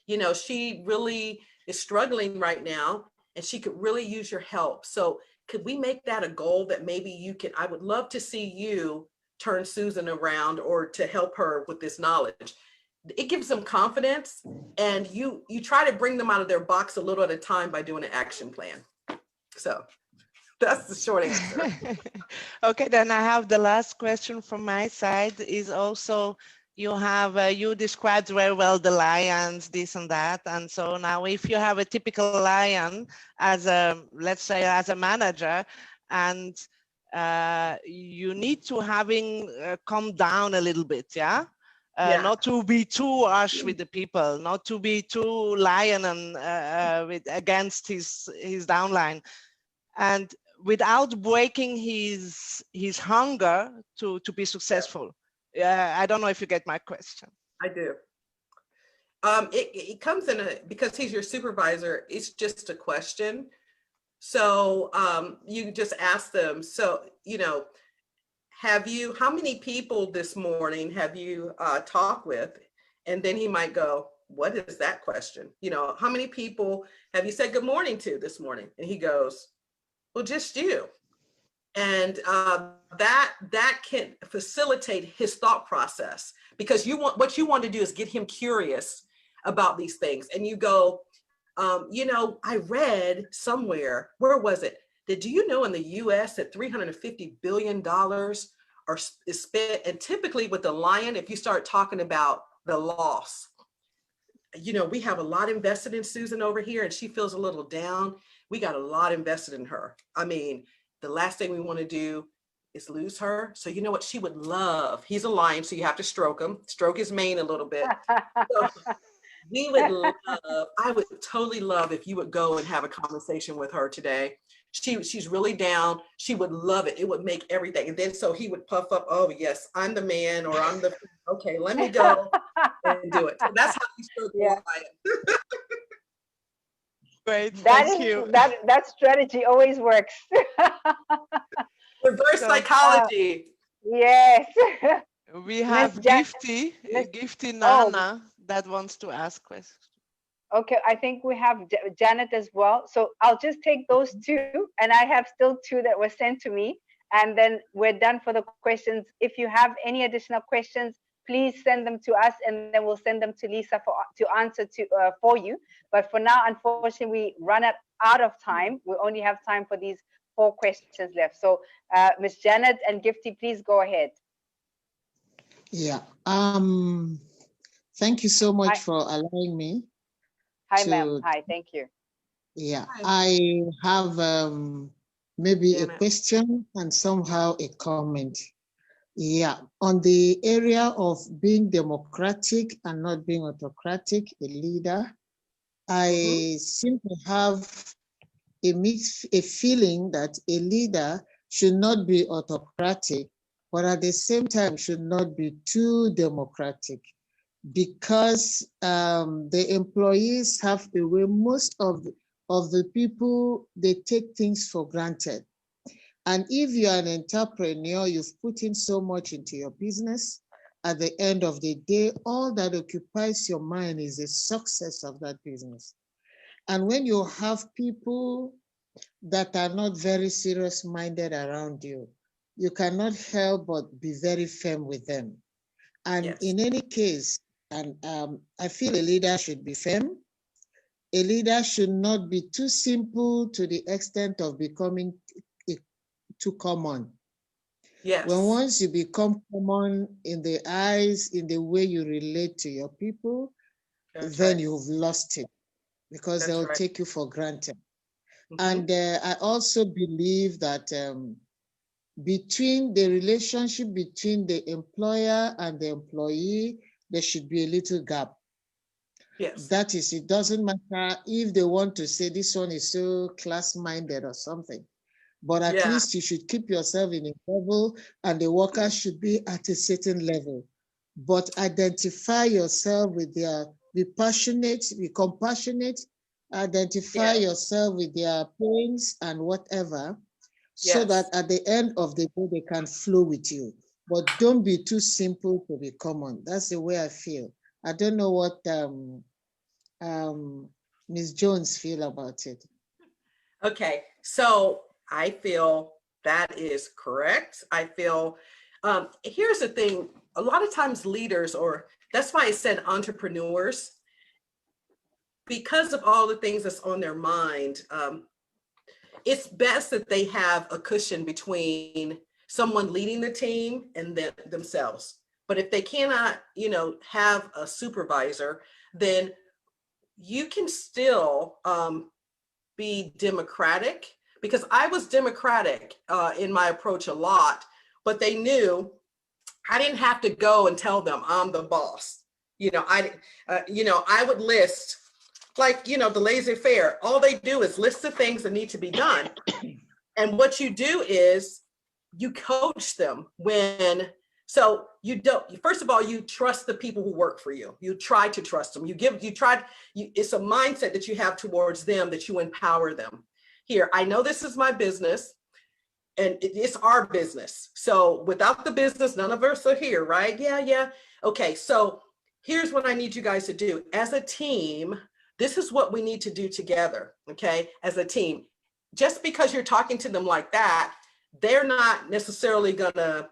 She really is struggling right now, and she could really use your help. So could we make that a goal that maybe I would love to see you turn Susan around or to help her with this knowledge. It gives them confidence, and you try to bring them out of their box a little at a time by doing an action plan. So that's the short answer. Okay, then I have the last question from my side is also, you described very well the lions, this and that. And so now if you have a typical lion let's say as a manager, and you need to calm down a little bit, yeah? Not to be too harsh with the people, not to be too lion and against his downline, and without breaking his hunger to be successful. I don't know if you get my question. I do. It comes in because he's your supervisor, it's just a question. So you just ask them, so, how many people this morning have you talked with? And then he might go, what is that question? How many people have you said good morning to this morning? And he goes, well, just you. And that can facilitate his thought process, because what you want to do is get him curious about these things. And you go, I read somewhere, where was it? Do you know in the US that $350 billion is spent? And typically with the lion, if you start talking about the loss, we have a lot invested in Susan over here, and she feels a little down. We got a lot invested in her. I mean, the last thing we want to do is lose her. So you know what she would love? He's a lion, so you have to stroke his mane a little bit. So we would love, I would totally love if you would go and have a conversation with her today. She's really down. She would love it. It would make everything. And then so he would puff up, oh yes, I'm the man, or I'm the, okay, let me go and do it. So that's how you stroke the lion. Great, thank you. That strategy always works. Reverse psychology. Yes. We have Gifty Nana that wants to ask questions. Okay, I think we have Janet as well. So I'll just take those two, and I have still two that were sent to me, and then we're done for the questions. If you have any additional questions, please send them to us, and then we'll send them to Lisa to answer for you. But for now, unfortunately, we run out of time. We only have time for these 4 questions left. So Ms. Janet and Gifty, please go ahead. Yeah. Thank you so much for allowing me. Hi, ma'am. Hi, thank you. Yeah, Hi. I have maybe Janet. a question and somehow a comment. Yeah, on the area of being democratic and not being autocratic, a leader, I seem to have a feeling that a leader should not be autocratic, but at the same time should not be too democratic, because the employees have a way, most of the people, they take things for granted. And if you're an entrepreneur, you've put in so much into your business, at the end of the day, all that occupies your mind is the success of that business. And when you have people that are not very serious-minded around you, you cannot help but be very firm with them. And in any case, and I feel a leader should be firm. A leader should not be too simple to the extent of becoming too common. Yes. When once you become common in the eyes, in the way you relate to your people, then you've lost it, because they'll take you for granted. And I also believe that between the relationship between the employer and the employee, there should be a little gap. Yes. That is, it doesn't matter if they want to say this one is so class-minded or something, but at least you should keep yourself in a level, and the workers should be at a certain level. But identify yourself with their, be passionate, be compassionate, identify yourself with their pains and whatever, so that at the end of the day, they can flow with you. But don't be too simple to be common. That's the way I feel. I don't know what Ms. Jones feel about it. Okay, so I feel that is correct. I feel, here's the thing, a lot of times leaders, or that's why I said entrepreneurs, because of all the things that's on their mind, it's best that they have a cushion between someone leading the team and themselves. But if they cannot, have a supervisor, then you can still be democratic, because I was democratic in my approach a lot, but they knew I didn't have to go and tell them I'm the boss. I would list, like, the laissez-faire. All they do is list the things that need to be done. And what you do is you coach them so you don't, first of all, you trust the people who work for you. You try to trust them. It's a mindset that you have towards them, that you empower them. Here, I know this is my business and it's our business. So without the business, none of us are here, right? Yeah. Okay, so here's what I need you guys to do. As a team, this is what we need to do together, okay? As a team. Just because you're talking to them like that, they're not necessarily gonna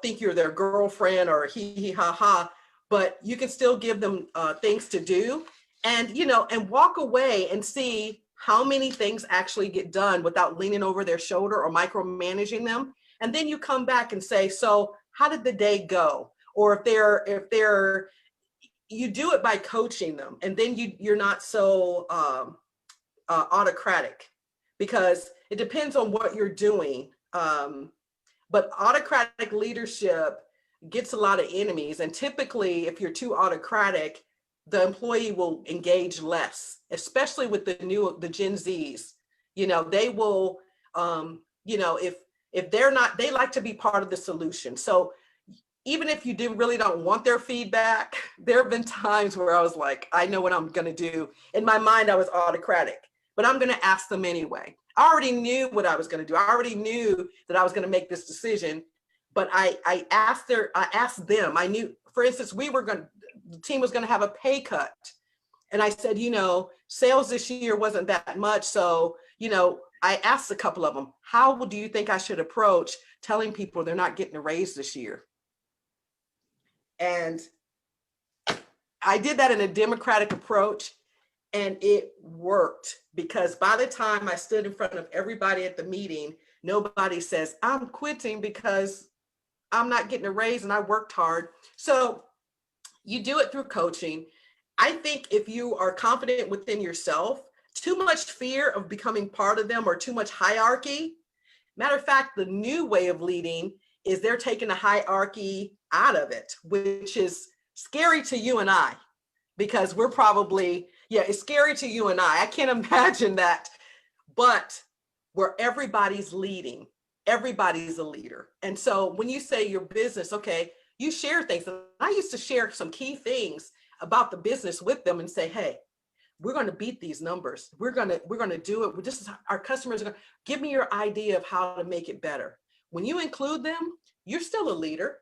think you're their girlfriend or hee ha ha, but you can still give them things to do, and and walk away and see how many things actually get done without leaning over their shoulder or micromanaging them. And then you come back and say, so how did the day go? Or if you do it by coaching them, and then you're not so autocratic, because it depends on what you're doing. But autocratic leadership gets a lot of enemies. And typically, if you're too autocratic, the employee will engage less, especially with the Gen Zs. They will, if they're not, they like to be part of the solution. So even if you really don't want their feedback, there have been times where I was like, I know what I'm going to do. In my mind, I was autocratic, but I'm going to ask them anyway. I already knew what I was going to do. I already knew that I was going to make this decision, but I asked them. I knew, for instance, the team was going to have a pay cut, And I said, sales this year wasn't that much. So, I asked a couple of them, how do you think I should approach telling people they're not getting a raise this year? And I did that in a democratic approach, and it worked, because by the time I stood in front of everybody at the meeting, nobody says, I'm quitting because I'm not getting a raise and I worked hard. So you do it through coaching. I think if you are confident within yourself, too much fear of becoming part of them or too much hierarchy. Matter of fact, the new way of leading is they're taking the hierarchy out of it, which is scary to you and I, because we're probably, it's scary to you and I can't imagine that. But where everybody's leading, everybody's a leader. And so when you say your business, okay, you share things. And I used to share some key things about the business with them and say, hey, we're going to beat these numbers. We're going to do it. This is our customers are going to give me your idea of how to make it better. When you include them, you're still a leader,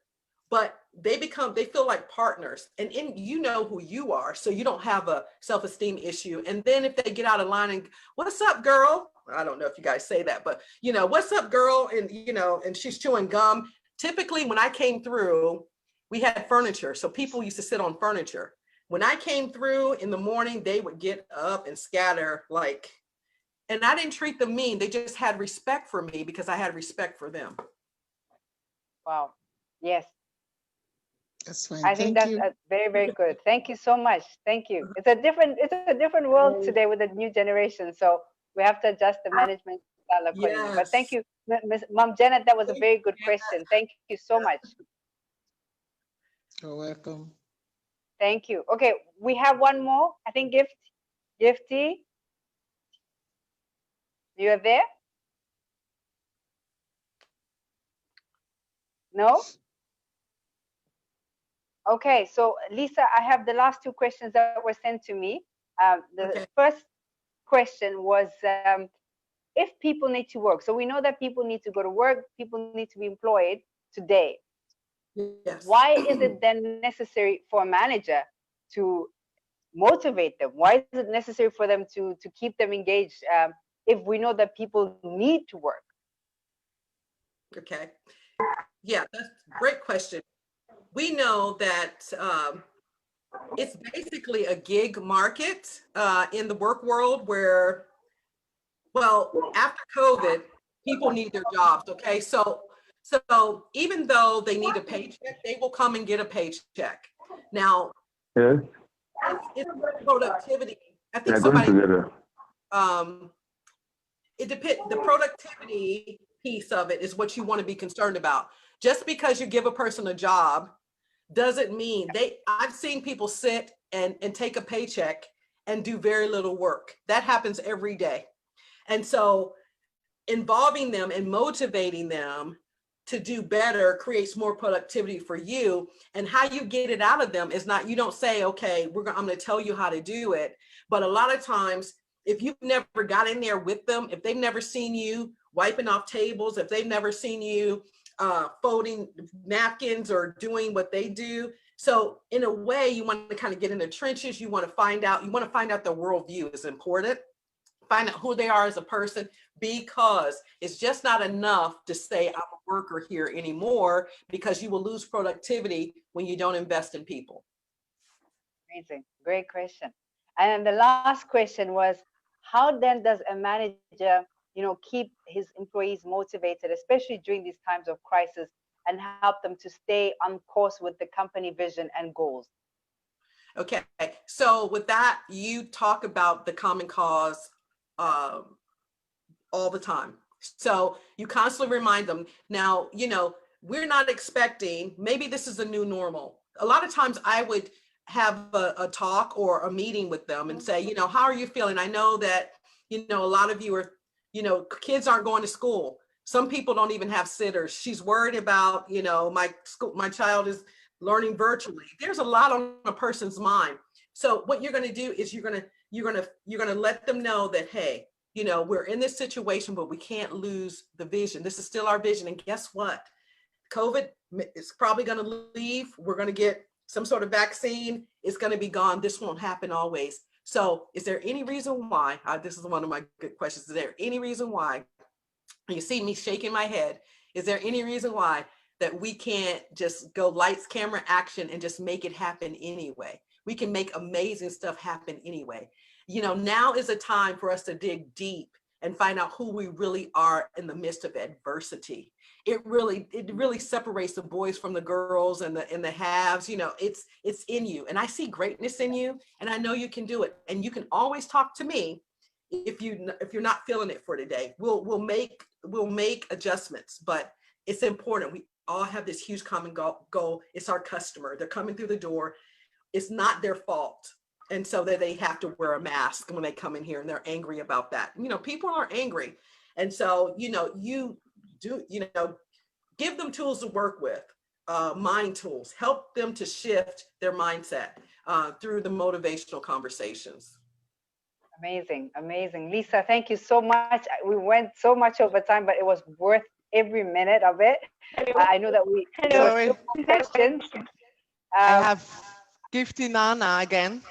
but they feel like partners, and you know who you are. So you don't have a self-esteem issue. And then if they get out of line and what's up, girl? I don't know if you guys say that, but what's up, girl? And, and she's chewing gum. Typically when I came through, we had furniture. So people used to sit on furniture. When I came through in the morning, they would get up and scatter and I didn't treat them mean. They just had respect for me because I had respect for them. Wow. Yes. That's fine. I think that's very, very good. Thank you so much. Thank you. It's a different world today with the new generation. So we have to adjust the management style accordingly. Yes. But thank you, Mom Janet. That was a very good question. Thank you so much. You're welcome. Thank you. Okay, we have one more. I think Gifty. You are there? No? Okay, so Lisa, I have the last two questions that were sent to me. The first question was if people need to work. So we know that people need to go to work, people need to be employed today. Yes. Why is it then necessary for a manager to motivate them? Why is it necessary for them to keep them engaged if we know that people need to work? Okay. Yeah, that's a great question. We know that it's basically a gig market in the work world where, well, after COVID, people need their jobs, okay? So even though they need a paycheck, they will come and get a paycheck. Now, yes. It's productivity. I think somebody, it depends. The productivity piece of it is what you want to be concerned about. Just because you give a person a job doesn't mean I've seen people sit and take a paycheck and do very little work. That happens every day. And so involving them and motivating them to do better creates more productivity for you. And how you get it out of them is not, you don't say, okay, I'm going to tell you how to do it. But a lot of times, if you've never got in there with them, if they've never seen you wiping off tables, if they've never seen you folding napkins or doing what they do. So in a way, you want to kind of get in the trenches. You want to find out their worldview is important. Find out who they are as a person, because it's just not enough to say I'm a worker here anymore, because you will lose productivity when you don't invest in people. Amazing. Great question. And the last question was, how then does a manager, keep his employees motivated, especially during these times of crisis, and help them to stay on course with the company vision and goals? Okay, so with that, you talk about the common cause all the time. So you constantly remind them. Now, we're not expecting, maybe this is a new normal. A lot of times I would have a talk or a meeting with them and say, how are you feeling? I know that, a lot of you are, kids aren't going to school. Some people don't even have sitters. She's worried about, my child is learning virtually. There's a lot on a person's mind. So what you're going to do is you're going to let them know that, hey, we're in this situation, but we can't lose the vision. This is still our vision. And guess what? COVID is probably going to leave. We're going to get some sort of vaccine. It's going to be gone. This won't happen always. So is there any reason why, this is one of my good questions, is there any reason why, you see me shaking my head, is there any reason why that we can't just go lights, camera, action and just make it happen anyway? We can make amazing stuff happen anyway. You know, now is a time for us to dig deep and find out who we really are in the midst of adversity. It really separates the boys from the girls and the haves. You know, it's in you, and I see greatness in you, and I know you can do it. And you can always talk to me if you're not feeling it for today. We'll make adjustments, but it's important. We all have this huge common goal. It's our customer. They're coming through the door. It's not their fault. And so that they have to wear a mask when they come in here, and they're angry about that. You know, people are angry. And so, you know, give them tools to work with, mind tools, help them to shift their mindset through the motivational conversations. Amazing, amazing. Lisa, thank you so much. We went so much over time, but it was worth every minute of it. I know that we Sorry. questions. I have Gifty Nana again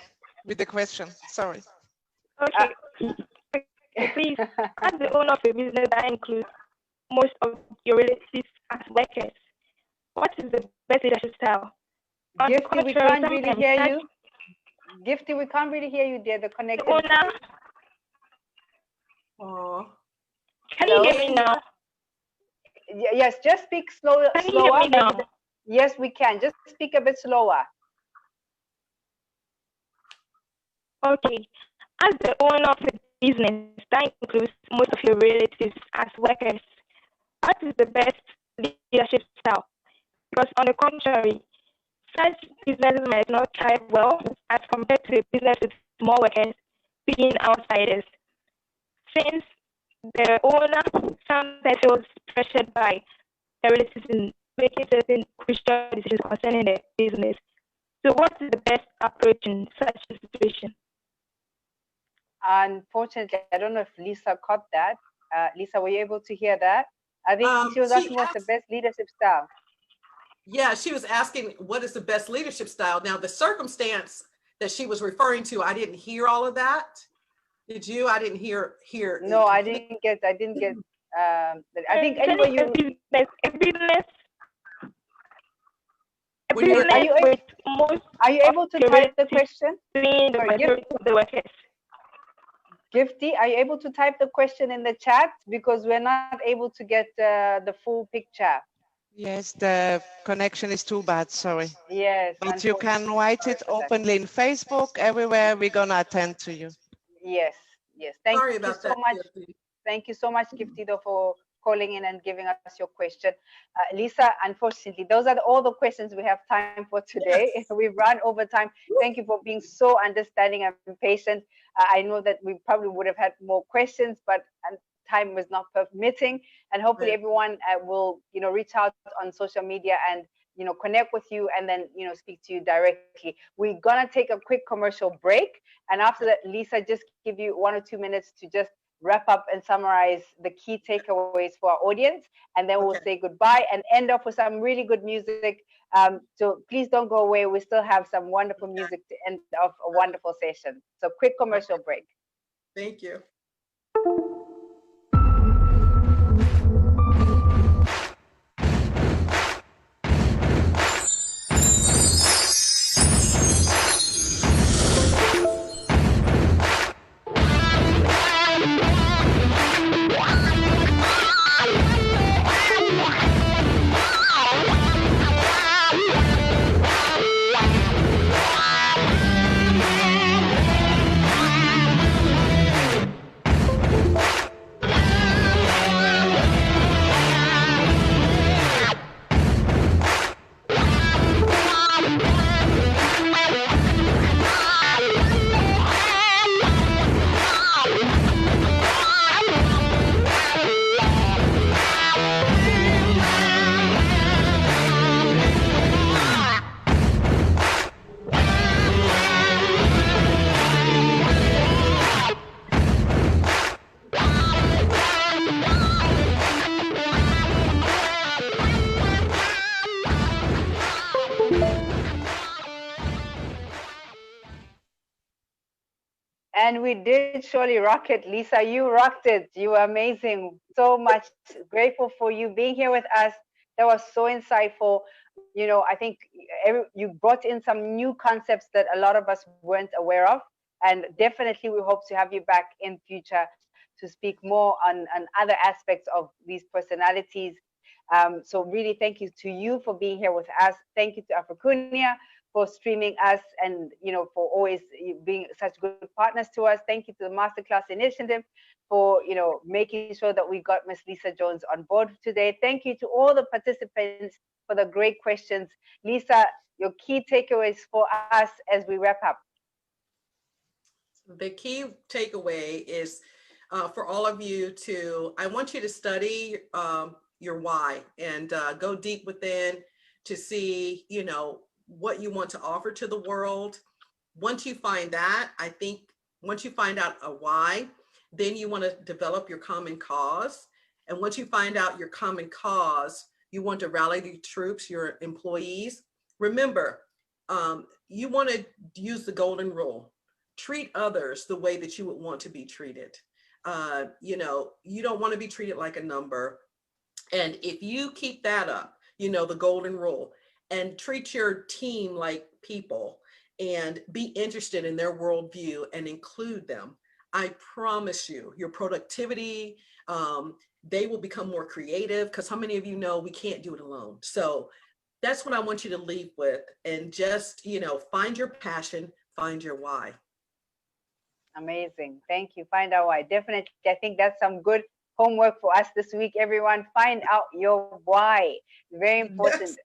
with the question. Sorry. Okay. Please, as the owner of a business that includes most of your relatives as workers, what is the best leadership style? Gifty, we can't really hear you. Gifty, we can't really hear you, dear. The connection. Owner. Oh. Can you hear me now? Yes, just speak slower. Can you hear me now? Yes, we can. Just speak a bit slower. Okay. As the owner of a business that includes most of your relatives as workers, what is the best leadership style? Because on the contrary, such businesses might not thrive well as compared to a business with small workers being outsiders. Since the owner sometimes feels pressured by the relatives in making certain crucial decisions concerning the business. So what is the best approach in such a situation? Unfortunately, I don't know if Lisa caught that. Lisa, were you able to hear that? I think she was asking what's the best leadership style. Yeah, she was asking what is the best leadership style. Now, the circumstance that she was referring to, I didn't hear all of that. Did you? I didn't hear. No, I didn't get. I think anyway, you. Are you able to type the question? Gifty, are you able to type the question in the chat, because we're not able to get the full picture? Yes, the connection is too bad, sorry. Yes. But you can write it openly in Facebook, everywhere. We're gonna attend to you. Yes, yes. Thank you so much. Thank you so much, Giftido, for calling in and giving us your question. Lisa, unfortunately, those are all the questions we have time for today. Yes. We've run over time. Thank you for being so understanding and patient. I know that we probably would have had more questions, but time was not permitting. And hopefully everyone will, reach out on social media and, connect with you and then, speak to you directly. We're gonna take a quick commercial break. And after that, Lisa, just give you 1 or 2 minutes to just wrap up and summarize the key takeaways for our audience. And then we'll say goodbye and end off with some really good music. So please don't go away. We still have some wonderful music to end off a wonderful session. So quick commercial break. Thank you. And we did surely rock it. Lisa, you rocked it. You were amazing. So much grateful for you being here with us. That was so insightful. You know, I think you brought in some new concepts that a lot of us weren't aware of. And definitely we hope to have you back in future to speak more on other aspects of these personalities. So really thank you to you for being here with us. Thank you to Africunia for streaming us and, you know, for always being such good partners to us. Thank you to the MasterClass Initiative for, you know, making sure that we got Miss Lisa Jones on board today. Thank you to all the participants for the great questions. Lisa, your key takeaways for us as we wrap up. The key takeaway is for all of you I want you to study your why and go deep within to see, you know, what you want to offer to the world. Once you find that, I think once you find out a why, then you want to develop your common cause. And once you find out your common cause, you want to rally the troops, your employees. Remember, you want to use the golden rule. Treat others the way that you would want to be treated. You know, you don't want to be treated like a number. And if you keep that up, you know, the golden rule, and treat your team like people and be interested in their worldview and include them, I promise you, your productivity, they will become more creative, because how many of you know we can't do it alone? So that's what I want you to leave with, and just, you know, find your passion, find your why. Amazing. Thank you. Find out why. Definitely. I think that's some good homework for us this week, everyone. Find out your why. Very important. Yes.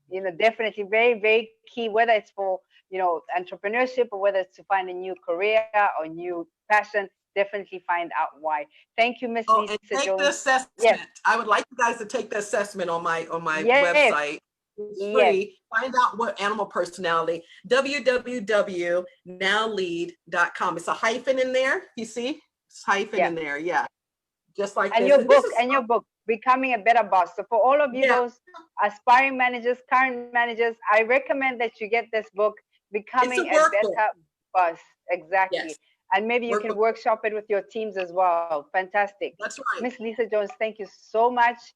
You know, definitely very, very key, whether it's for, you know, entrepreneurship or whether it's to find a new career or new passion. Definitely find out why. Thank you, Miss Lisa and take Jones. The assessment. Yes. I would like you guys to take the assessment on my yes. website. It's free. Yes. Find out what animal personality. www.nowlead.com. It's a hyphen in there. You see? It's hyphen in there. Yeah. Just like and this. Your book, Becoming a Better Boss. So for all of you, those aspiring managers, current managers, I recommend that you get this book, Becoming a Better Boss. Exactly. Yes. And maybe you can workshop it with your teams as well. Fantastic. That's right. Miss Lisa Jones, thank you so much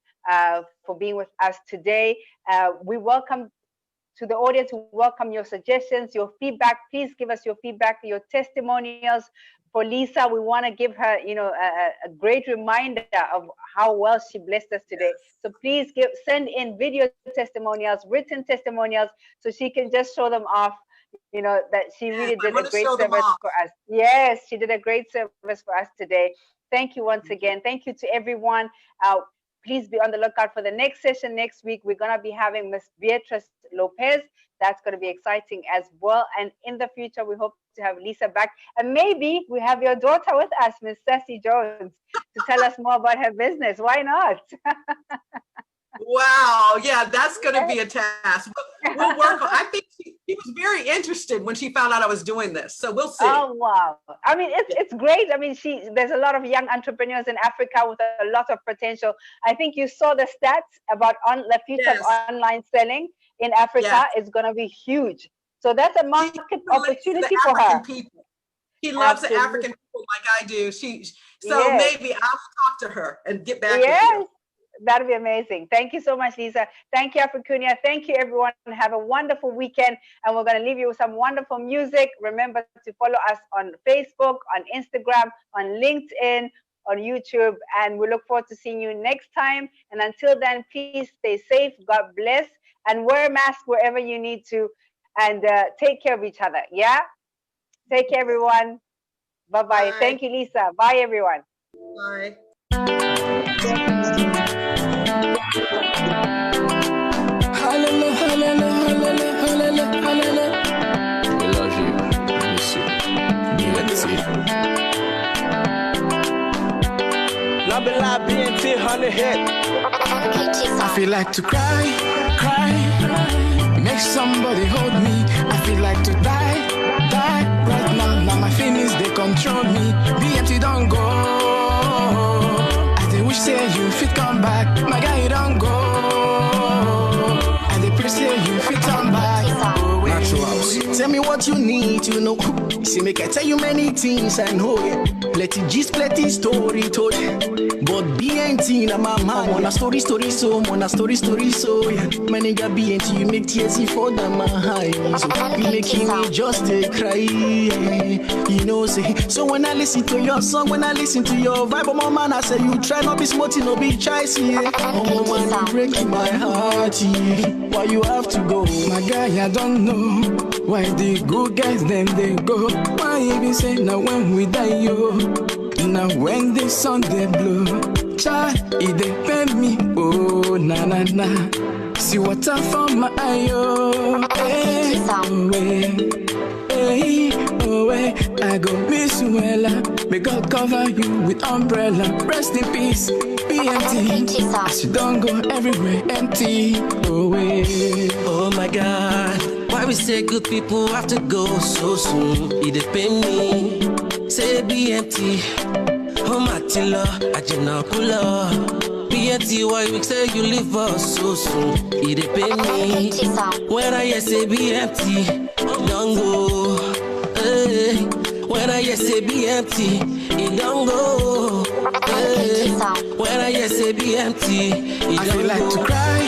for being with us today. We welcome to the audience, we welcome your suggestions, your feedback. Please give us your feedback, your testimonials. For Lisa, we want to give her, you know, a great reminder of how well she blessed us today. So please send in video testimonials, written testimonials, so she can just show them off, you know, that she really did a great service for us. Yes, she did a great service for us today. Thank you once again. Thank you to everyone. Please be on the lookout for the next session next week. We're going to be having Miss Beatrice Lopez. That's going to be exciting as well. And in the future, we hope to have Lisa back. And maybe we have your daughter with us, Miss Sassy Jones, to tell us more about her business. Why not? Wow. Yeah, that's going to be a task. We'll work on. I think she was very interested when she found out I was doing this. So we'll see. Oh, wow. I mean, it's great. I mean, there's a lot of young entrepreneurs in Africa with a lot of potential. I think you saw the stats about the future of online selling in Africa is going to be huge. So that's a market opportunity for her. People. She loves the African people like I do. Maybe I'll talk to her and get back with you. That'd be amazing. Thank you so much, Lisa. Thank you, Africunia. Thank you, everyone. Have a wonderful weekend. And we're going to leave you with some wonderful music. Remember to follow us on Facebook, on Instagram, on LinkedIn, on YouTube. And we look forward to seeing you next time. And until then, please stay safe. God bless. And wear a mask wherever you need to. And take care of each other. Yeah? Take care, everyone. Bye-bye. Bye. Thank you, Lisa. Bye, everyone. Bye. Hallelujah, hallelujah, hallelujah, hallelujah. We love you, miss you, BNT. La BNT, 100 hit. I feel like to cry, make somebody hold me. I feel like to die, right now. Now my feelings, they control me. BNT don't go. Wish say you fit come back, my guy you don't go. And they pray say you fit come back. Tell me what what you need to know. See, make I tell you many things I know. Plenty gist, plenty story told. But BNT na my mind. Wanna story so, wanna story so. Yeah. My nigga BNT, you make tears for the mind. So you making me just cry. You know, say. So when I listen to your song, when I listen to your vibe, oh my man, I say you try not be smarty, no be choice. Yeah. Oh my man, you breaking my heart. Yeah. Why you have to go? My guy, I don't know why the good guys then they go. Why you be say now when we die yo? Now when the sun they blow, child, it they pay me. Oh na na na, see what I found my eye yo. Hey, oh hey, I go miss you well. May God cover you with umbrella. Rest in peace, BMT. As you don't go everywhere empty. Oh my God, why we say good people have to go so soon? It depend me. Say BMT, oh my tiller, I just cooler. BMT, why we say you leave us so soon? It depend me. When I say BMT, don't go. Hey. When I say BMT, it don't go. Hey. When I say BMT, it I don't feel like go. to cry.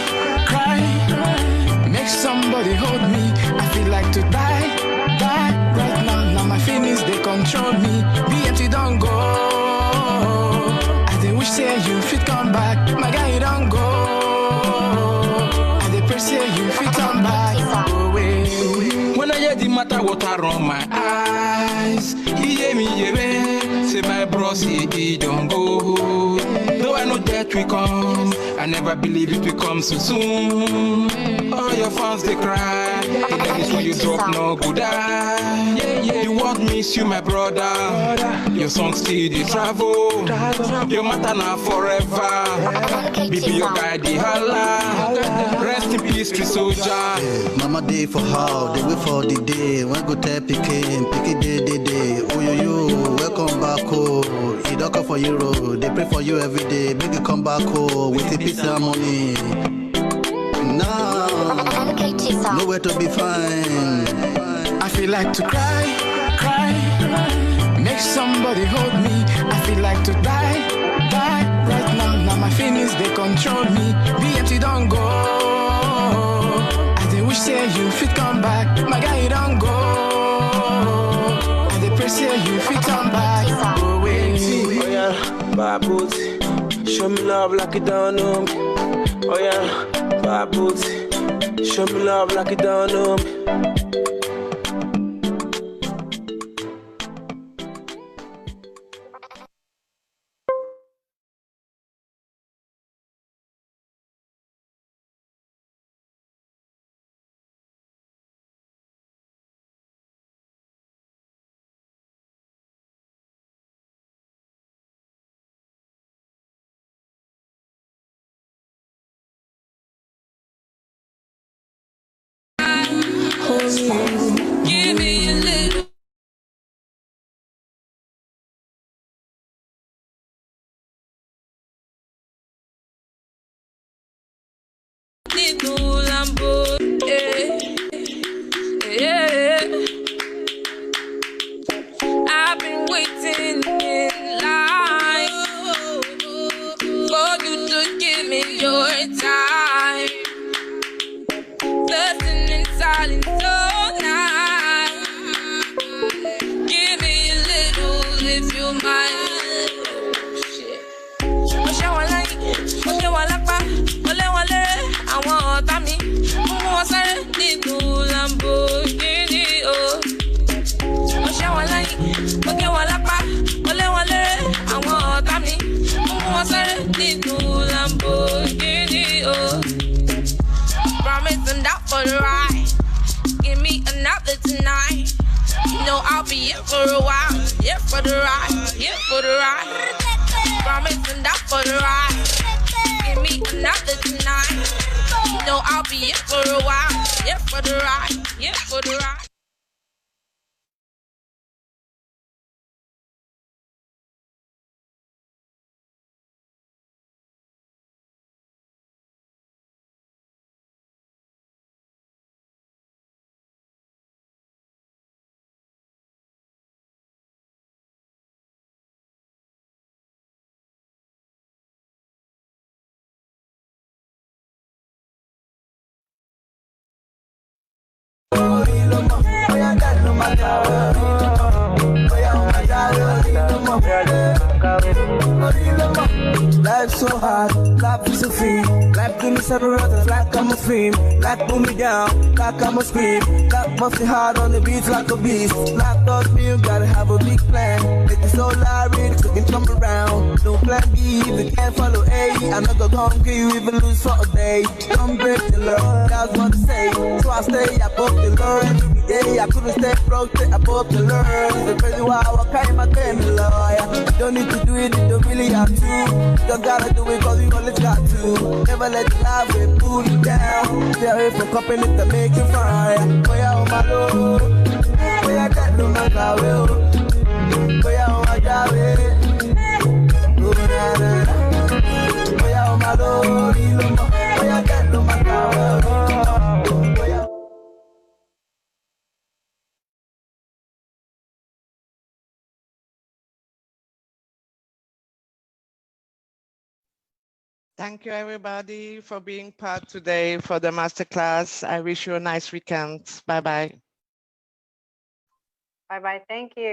Make somebody hold me. I feel like to die. Right now my feelings they control me. BMT don't go. I dey wish say you fit come back. My guy don't go. I dey pray say you fit come back. Away. When I hear the matter water on my eyes, he hear me, say my bros, he don't go. Though I know that we come, I never believe it will come so soon. All your fans they cry, the ladies when you drop no good eye. The world miss you, my brother. Your son still they travel. Your matter now forever. Baby, your guy the holla. Rest in peace, tree soldier. Mama day for how, they wait for the day. When go tell Pikin day. Oh yo, welcome back home. He don't come for Euro, they pray for you every day. Make you come back home with the peace and money. Now, nowhere to be fine. I feel like to cry. Make somebody hold me. I feel like to die. Right now my feelings they control me. BMT don't go. I dey wish say you fit come back. My guy don't go. I dey pray say you fit come back. Away. Oh yeah, bad boots. Show me love like you don't know me. Oh yeah, bad boots. Show me love like you don't know me. Give me a little. Little Lambo, I've been waiting in line for you to give me your time. Listening in silence all night. Give me a little if you mind. Àwọn ọ̀tá mi mú wọn sáré nínú Lamborghini o. Mo ṣẹ́ wọn lẹ́yìn, mo gé wọn lápá, mo lé wọn léré. Àwọn ọ̀tá mi mú wọn sáré nínú Lamborghini o. Promise I'm down for the ride. Give me another tonight. You know I'll be here for a while. Here for the ride, here for the ride. Promise I'm down for the ride. Give me another tonight. You know I'll be here for a while. Here for the ride, here for the ride. Life so hard, life is so free. Life do me separate, like I'm a stream. Life pull me down, like I'm a scream. Life must be hard on the beats like a beast. Life taught me you gotta have a big plan. Make it so larry, so can come around. No plan B, if you can't follow A. I'm not gonna come kill you, even lose for a day. Don't break the law, that's what I say. So I stay above the law every day. I couldn't stay broke, stay above the law. It's a crazy why I can't my lawyer. You don't need to do it, you don't really have to. Just gotta do it cause you always got to. Never let the life will pull you down. Stay away from company to make you fire. Boy, I'm my low. Boy, I can't do my car. Boy, I'm my job. Boy, I'm my low. Boy, I can't do my car. Thank you, everybody, for being part today for the masterclass. I wish you a nice weekend. Bye-bye. Bye-bye. Thank you.